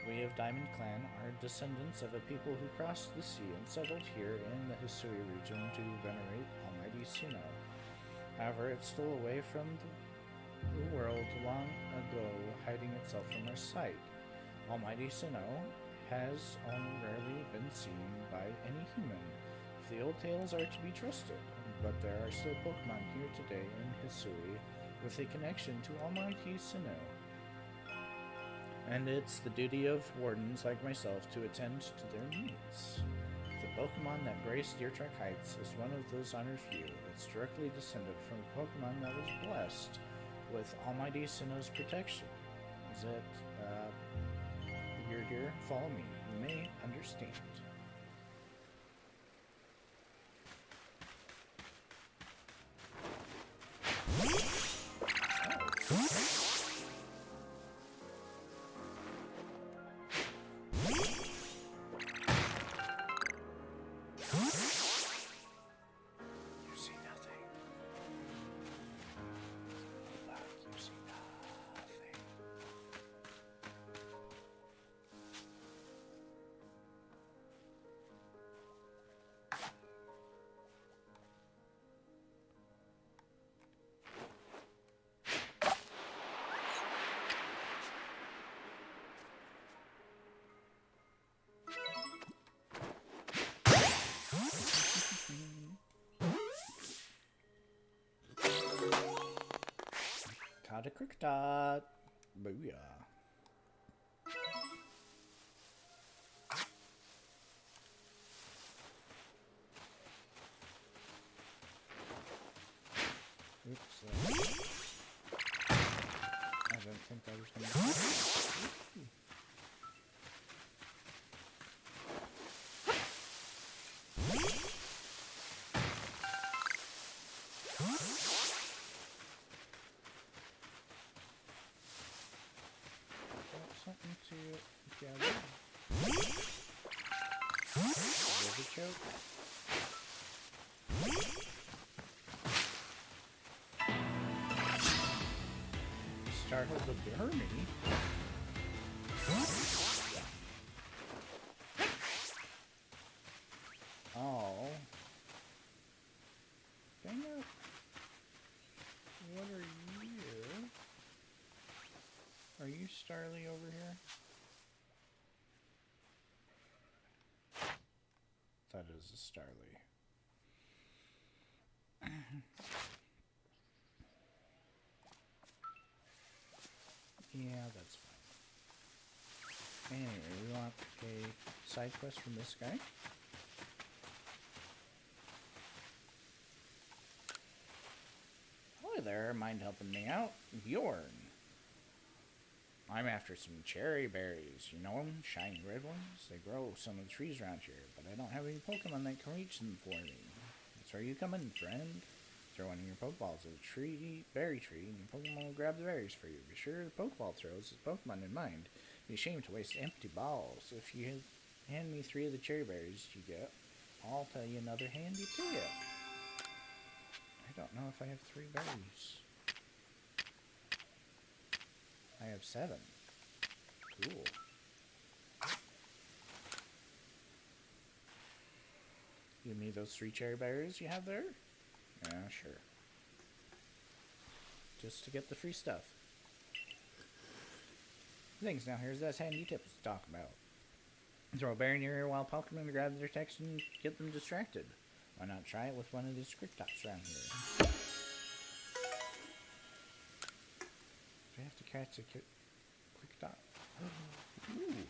we of Diamond Clan are descendants of a people who crossed the sea and settled here in the Hisui region to venerate Almighty Sino. However, it's still away from the world long ago, hiding itself from our sight. Almighty Sino has rarely been seen by any human, if the old tales are to be trusted, but there are still Pokemon here today in Hisui with a connection to Almighty Sino. And it's the duty of wardens like myself to attend to their needs. The Pokemon that graced Deer Track Heights is one of those honored few. It's directly descended from a Pokemon that was blessed with Almighty Sino's protection. Is it, your dear? Follow me. You may understand. Got a crick dot. Booyah. Oops. I didn't think that was going to happen. Something to gather. River choke. Startled the Burmy. Oh. Dang it. What are you? Are you Starly over here? That is a Starly. Yeah, that's fine. Anyway, we want a side quest from this guy. Hi there, mind helping me out? Bjorn. I'm after some cherry berries. You know them? Shiny red ones? They grow some of the trees around here, but I don't have any Pokemon that can reach them for me. That's where you come in, friend. Throw one of your Pokeballs at a berry tree, and your Pokemon will grab the berries for you. Be sure the Pokeball throws its Pokemon in mind. It'd be a shame to waste empty balls. If you hand me 3 of the cherry berries you get, I'll tell you another handy tip. I don't know if I have 3 berries. I have 7. Cool. Give me those 3 cherry berries you have there? Yeah, sure. Just to get the free stuff. Thanks, now here's that handy tip to talk about. Throw a berry in your ear while Pokemon grab their text and get them distracted. Why not try it with one of these quick dots around here? Do I have to catch a quick dot? Ooh.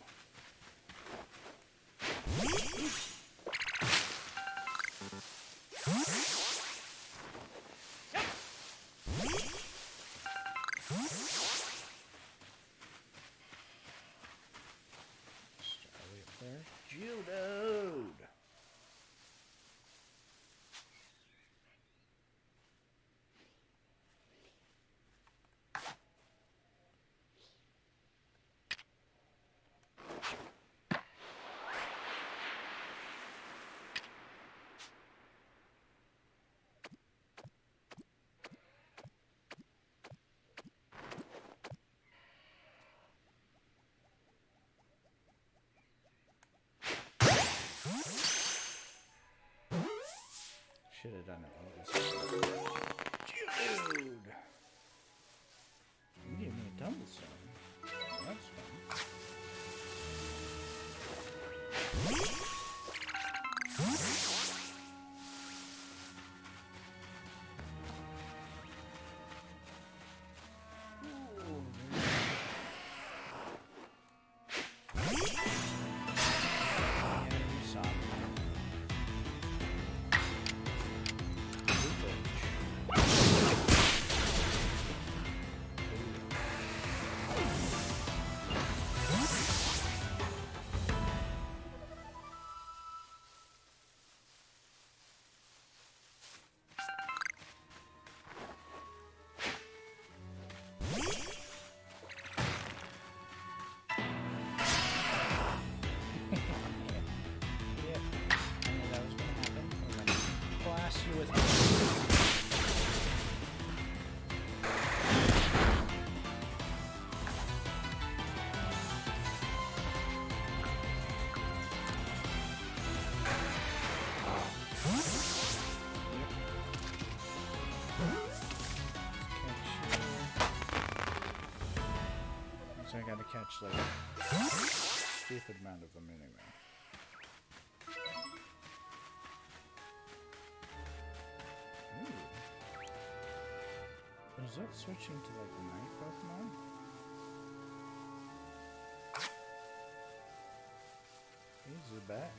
Starly up there. Geodude! Should have done it all this time. Dude! You gave me a Tumblestone. Well, that's fun. So I gotta catch like a stupid amount of them anyway. Ooh. Is is that switching to like a night Pokemon? He's a bat.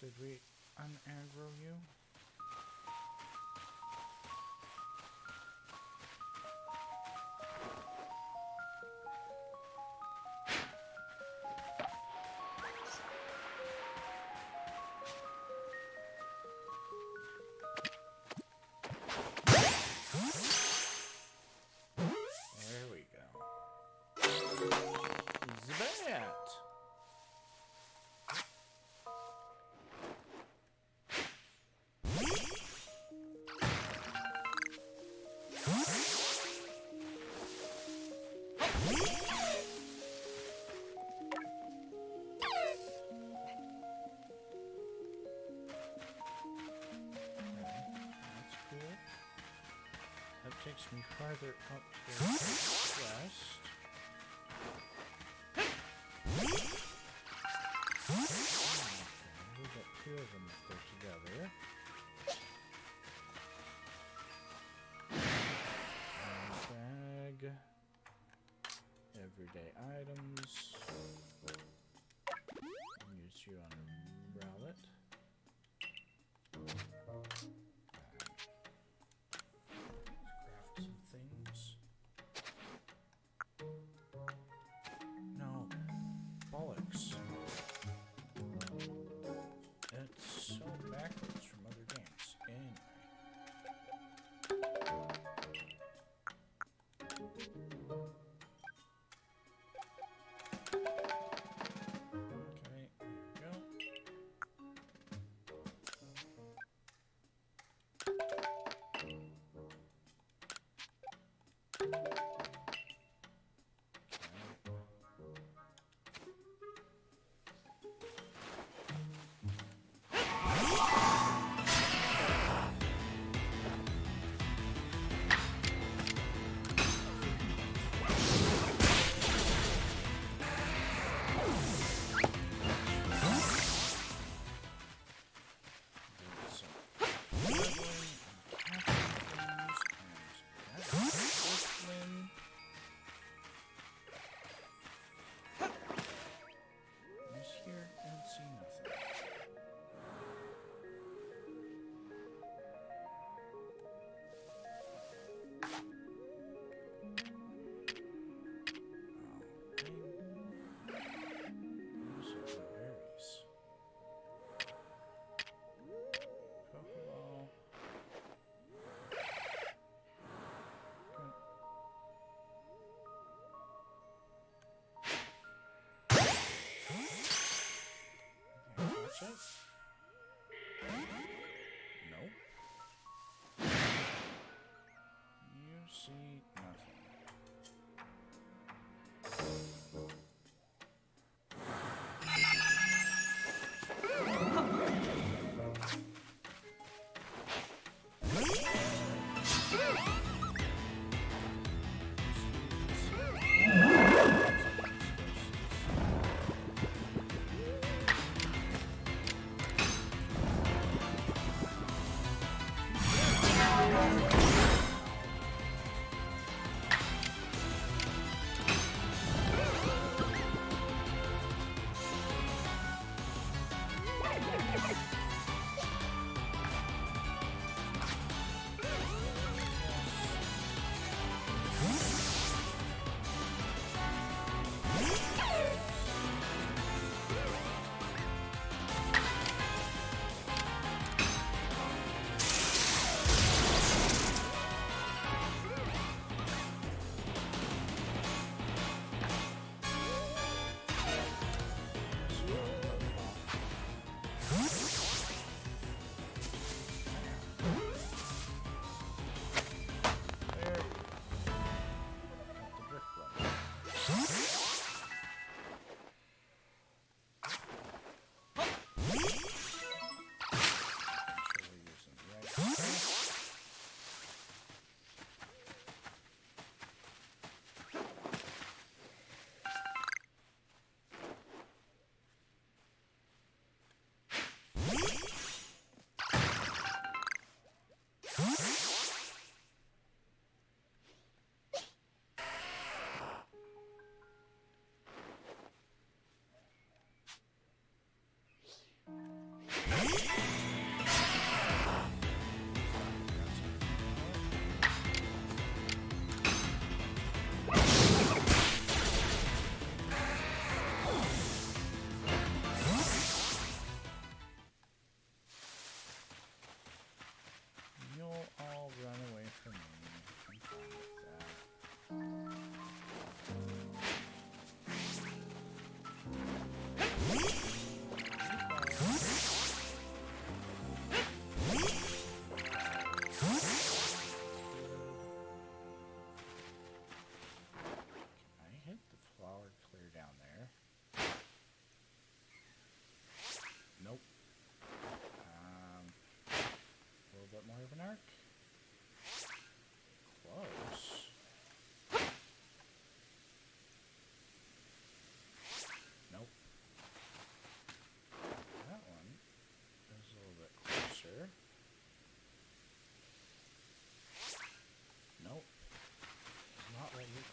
Did we un-aggro you? There we go. Zbat! Takes me farther up to the west. Okay, we got two of them if they're together. Bag. Everyday items. Use you on a Rowlet. No. Bollocks. It's so backwards from other games. Anyway. Okay, there we go. touch it? Nope. You see nothing.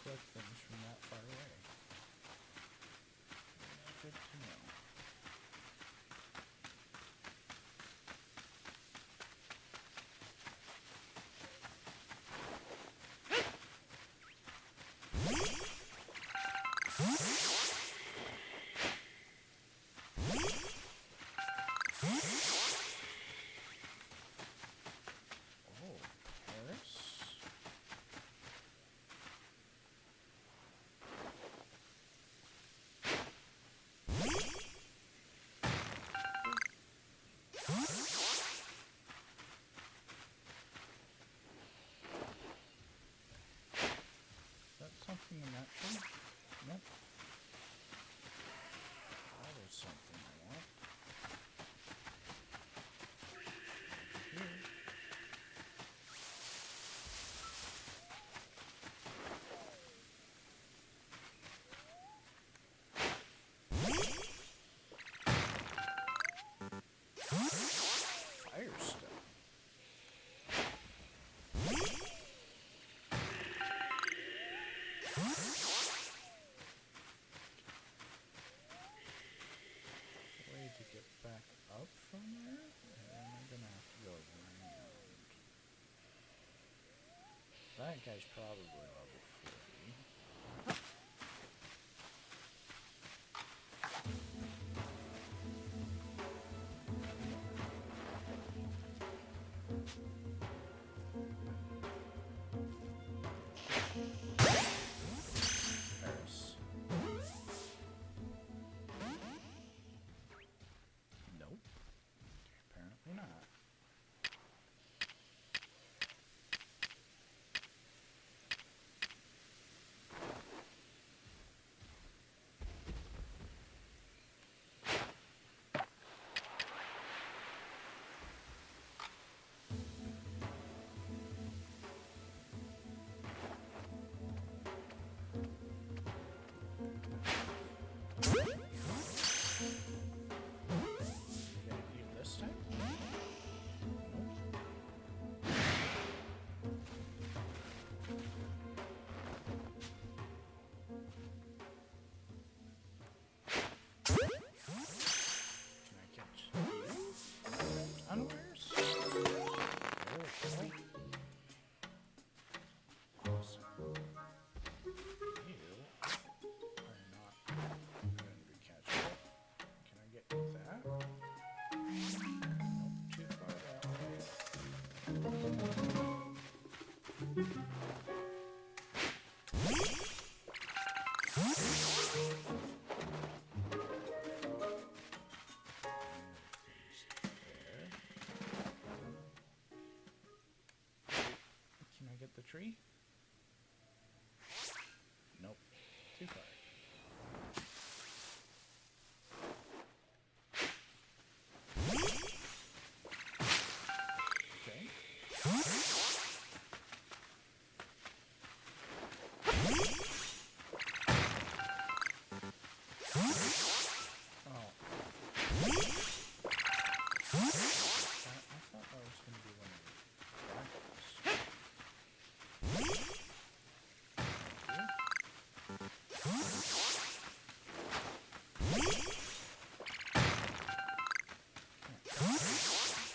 Collect things from that far away. Good to know. Something in that tree? Nope. That is something I want. Here. Firestone. Back up from there, and I'm gonna have to go around. That guy's probably level 40. Nope. Can I get the tree? Nope. Too far. Okay. Oh. I thought that was going to be one of the apples.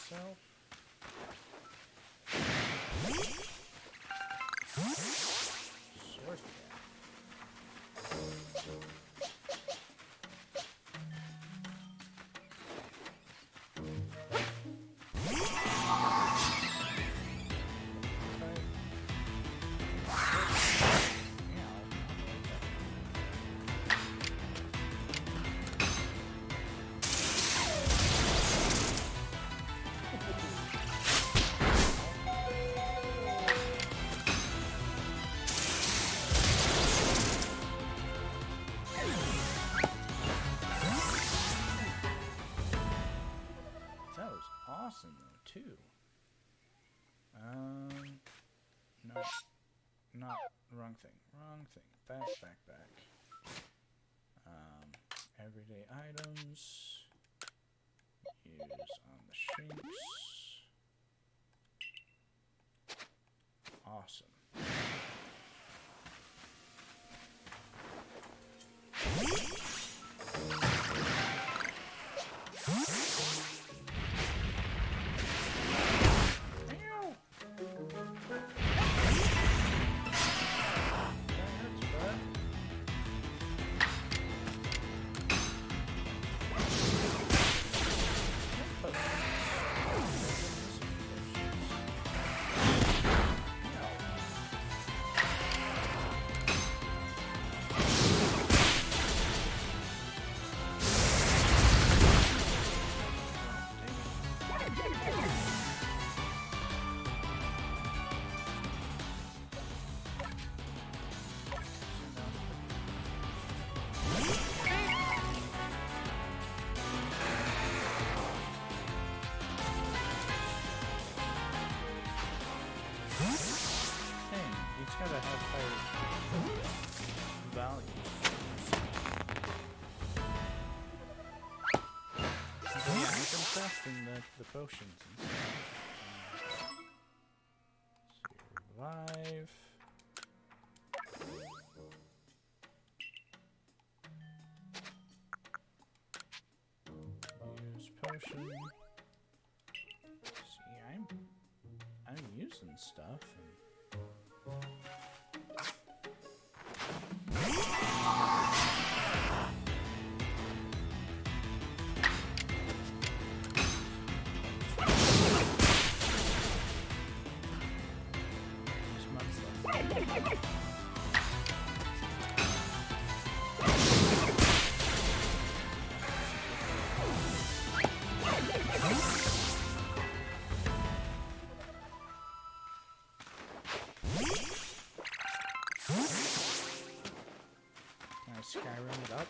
So, sword cat. That was awesome though too. No, not wrong thing. Wrong thing. Back. Everyday items. Use on the shrinks. Awesome. Gotta have higher values. So yeah, I've been crafting the potions and stuff. Survive. Use potion. See, I'm using stuff. Skyrim it up?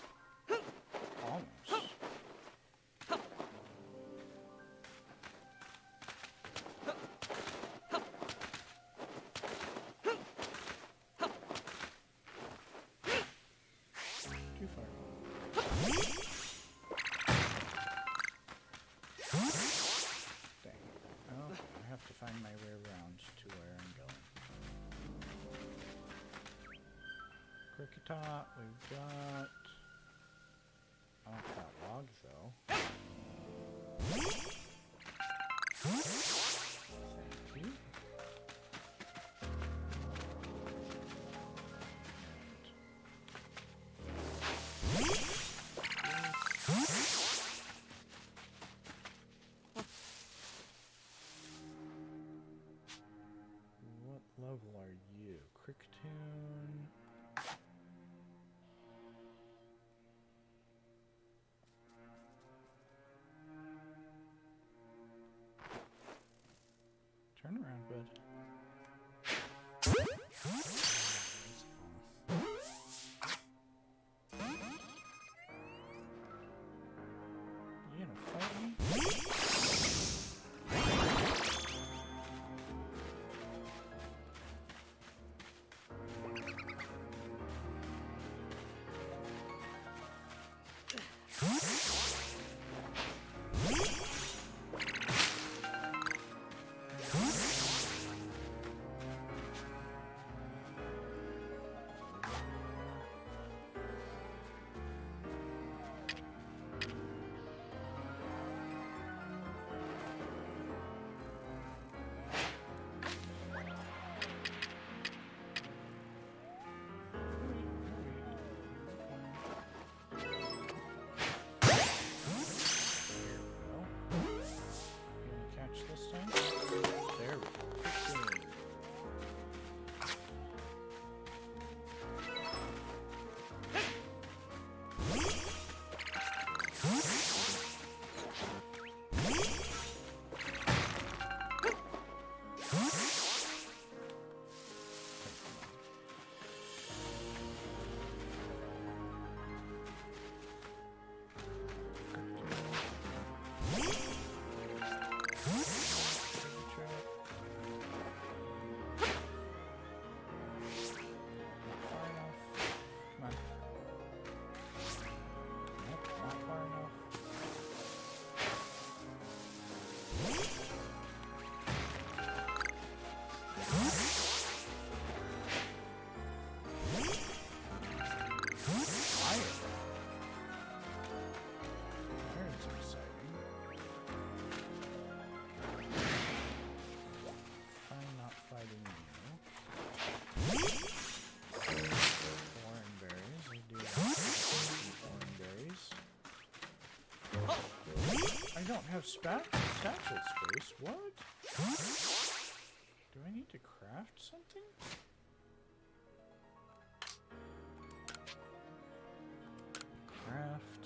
Almost. Too far. Dang. Oh, I have to find my way around to where I'm going. Cricketop, we've got... I don't got logs though. Thank you. What level are you? Cricketune. Have satchel space? What? Do I need to craft something? Craft.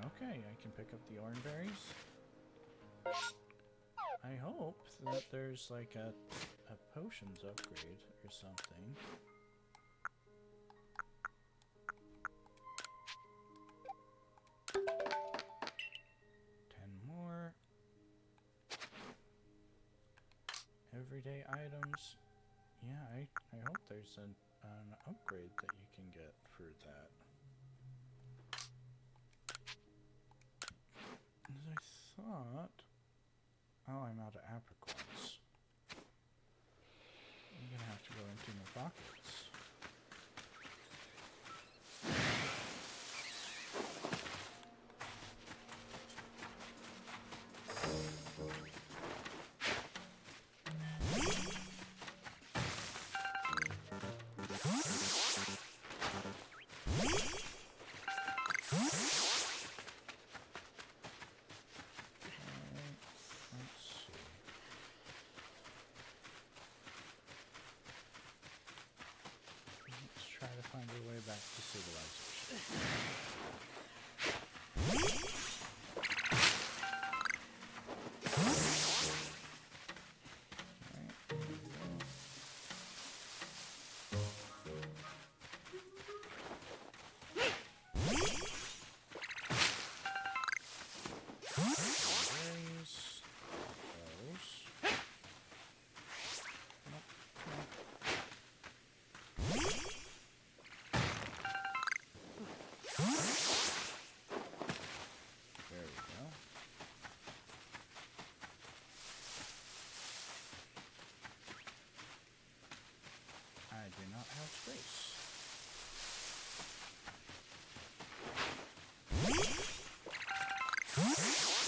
Okay, I can pick up the orange berries. I hope that there's like a potions upgrade or something. More everyday items. Yeah, I hope there's an upgrade that you can get for that. As I thought. Oh, I'm out of apricots. I'm gonna have to go into my pockets. Find our way back to civilization. Space.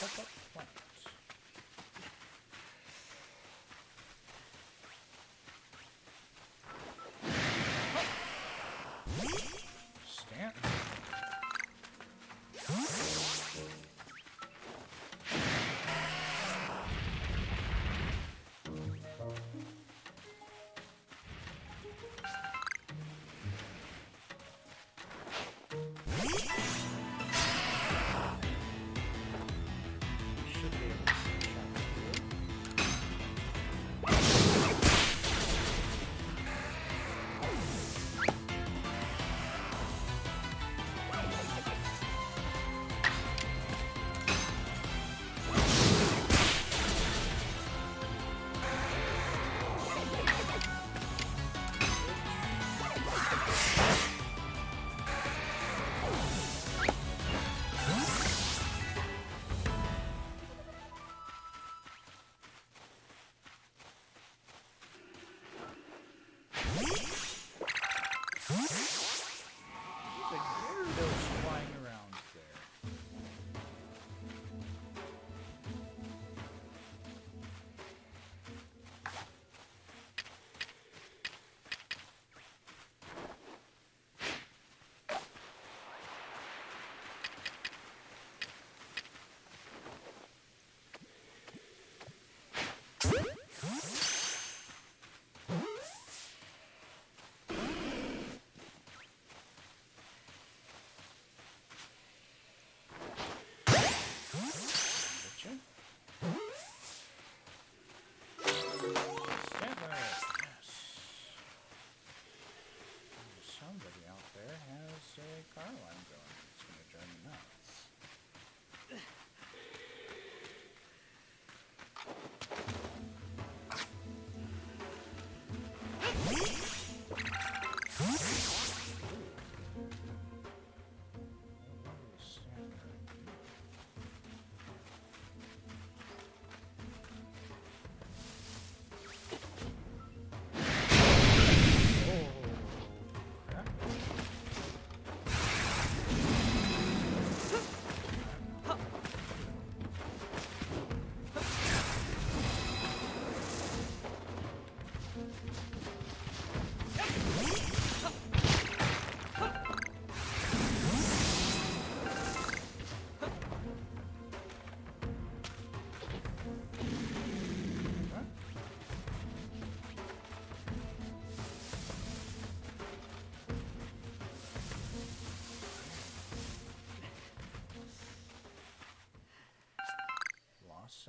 Pop up plant. Stanton.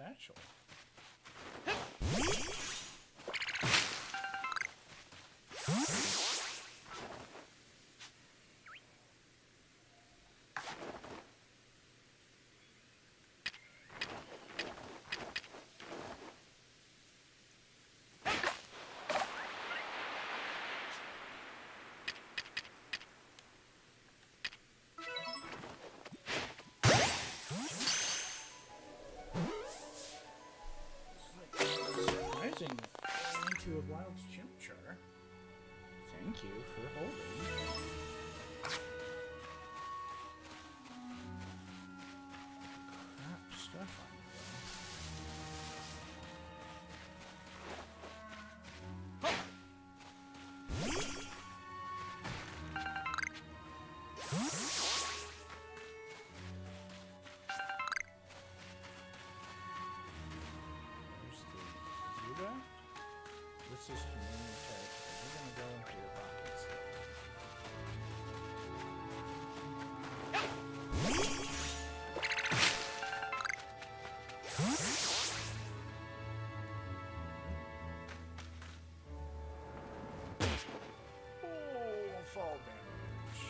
satchel. Surprising into a wild chimchar. Thank you for holding. Crap stuff on you This is familiar territory. We're gonna go into your pockets. Oh, fall damage.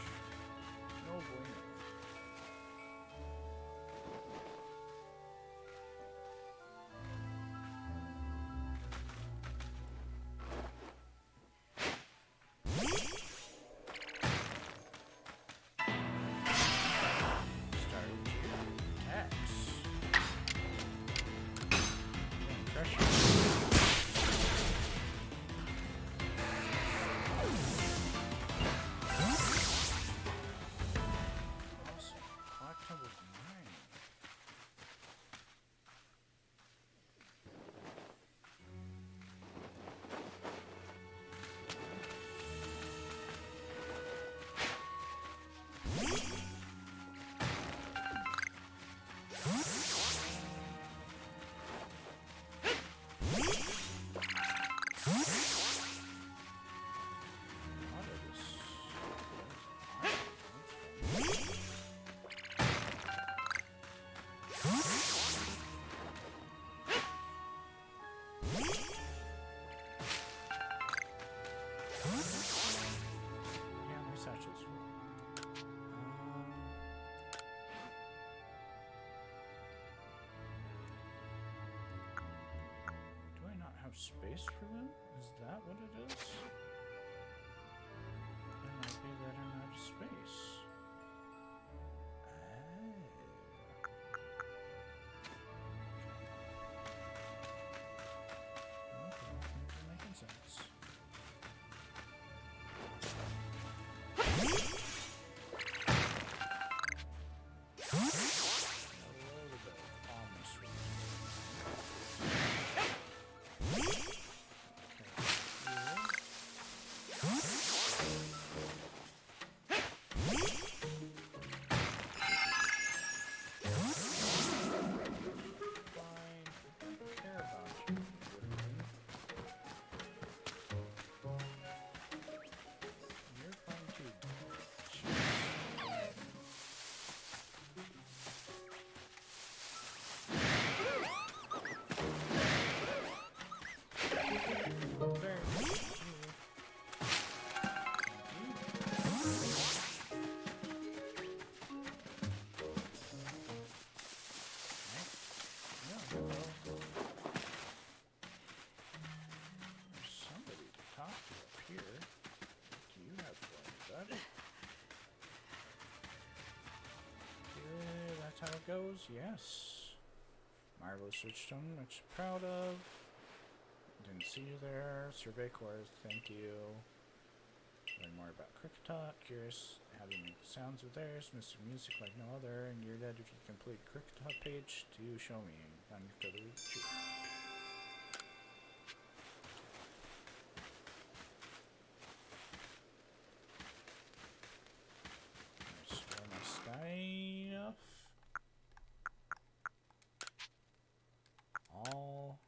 No bueno. Space for them? Is that what it is? It might be that I'm out of space. Okay, things are making sense. How it goes, yes. Marvelous Switchstone, which I'm proud of. Didn't see you there. Survey course, thank you. Learn more about Cricket. Curious how they make sounds with theirs. Mr. Music like no other. And you're dead if you complete Cricket page to show me. I'm going to retreat. Store my stuff. All.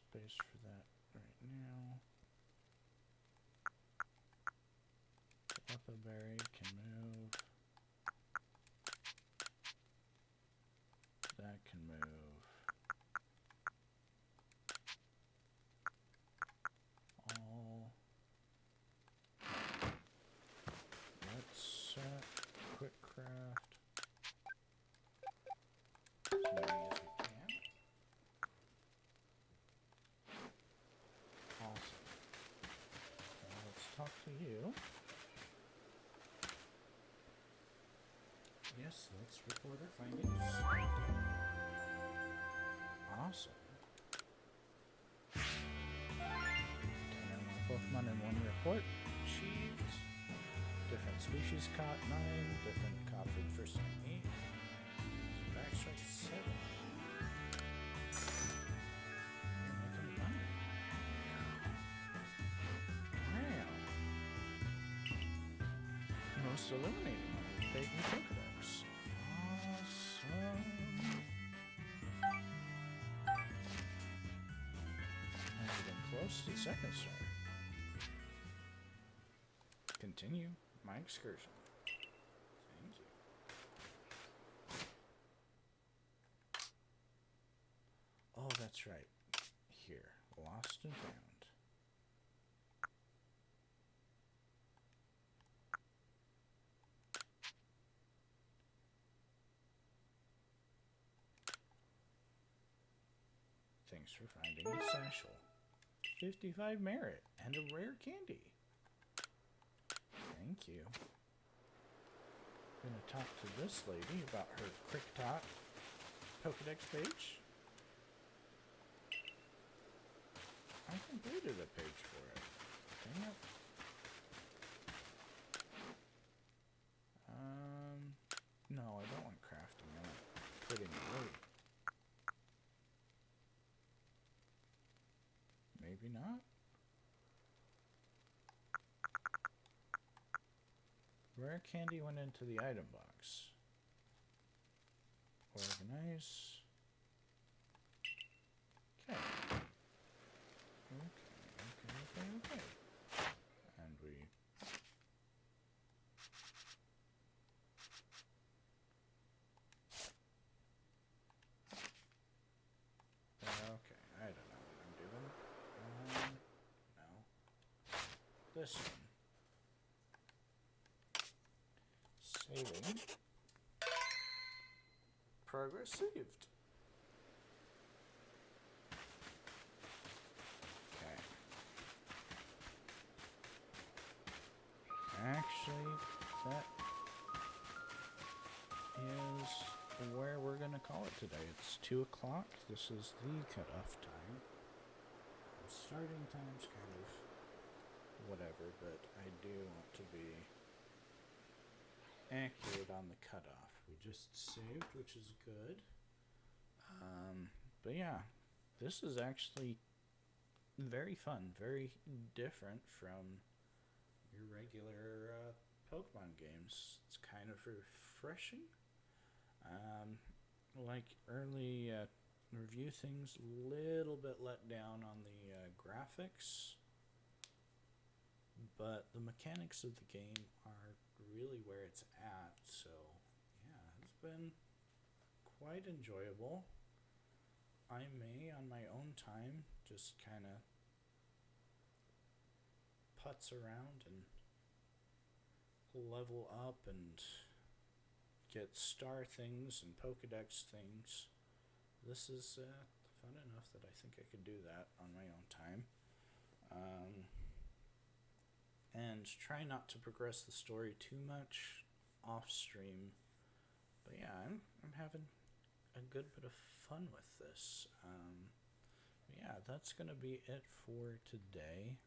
space for that right now. Leatherberry can move. That can move. All. Let's set quick craft as many as we can. Awesome. Now let's talk to you. Yes, let's report our findings. Awesome. 10 or more Pokemon in one report. Achieved. Different species caught 9. Different caught for the first time 8. Backstrike 7. You're making money. Wow. Most eliminating money. Paid me Pokedex. Awesome. And we're getting close to the second star. Continue my excursion. Thank you. Oh, that's right. Here. Lost and found. Thanks for finding the satchel. 55 merit and a rare candy. Thank you. Gonna talk to this lady about her Cricktot Pokedex page. I completed a page for it. Dang it. No, I don't want crafting. I want putting away. Maybe not. Rare candy went into the item box. Organize. Okay. Okay. And we... Okay, I don't know what I'm doing. No. This one. Saving. Progress saved. Okay. Actually, that is where we're going to call it today. It's 2 o'clock. This is the cutoff time. Starting time's kind of whatever, but I do want to be accurate on the cutoff. We just saved, which is good. But yeah, this is actually very fun, very different from your regular Pokemon games. It's kind of refreshing. Like early review things, little bit let down on the graphics, but the mechanics of the game are really where it's at. So yeah, it's been quite enjoyable. I may on my own time just kind of putz around and level up and get star things and Pokedex things. This is fun enough that I think I could do that on my own time. And try not to progress the story too much off stream. But yeah, I'm having a good bit of fun with this. Yeah, that's gonna be it for today.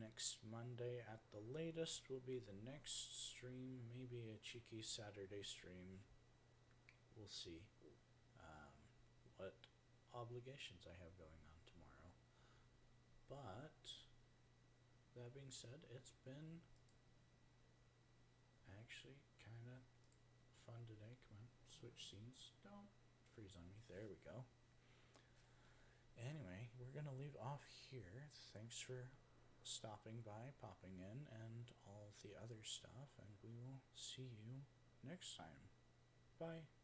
Next Monday at the latest will be the next stream, maybe a cheeky Saturday stream. We'll see what obligations I have going on tomorrow. But that being said, it's been actually kind of fun today. Come on, switch scenes. Don't freeze on me. There we go. Anyway, we're going to leave off here. Thanks for stopping by, popping in, and all the other stuff, and we will see you next time. Bye.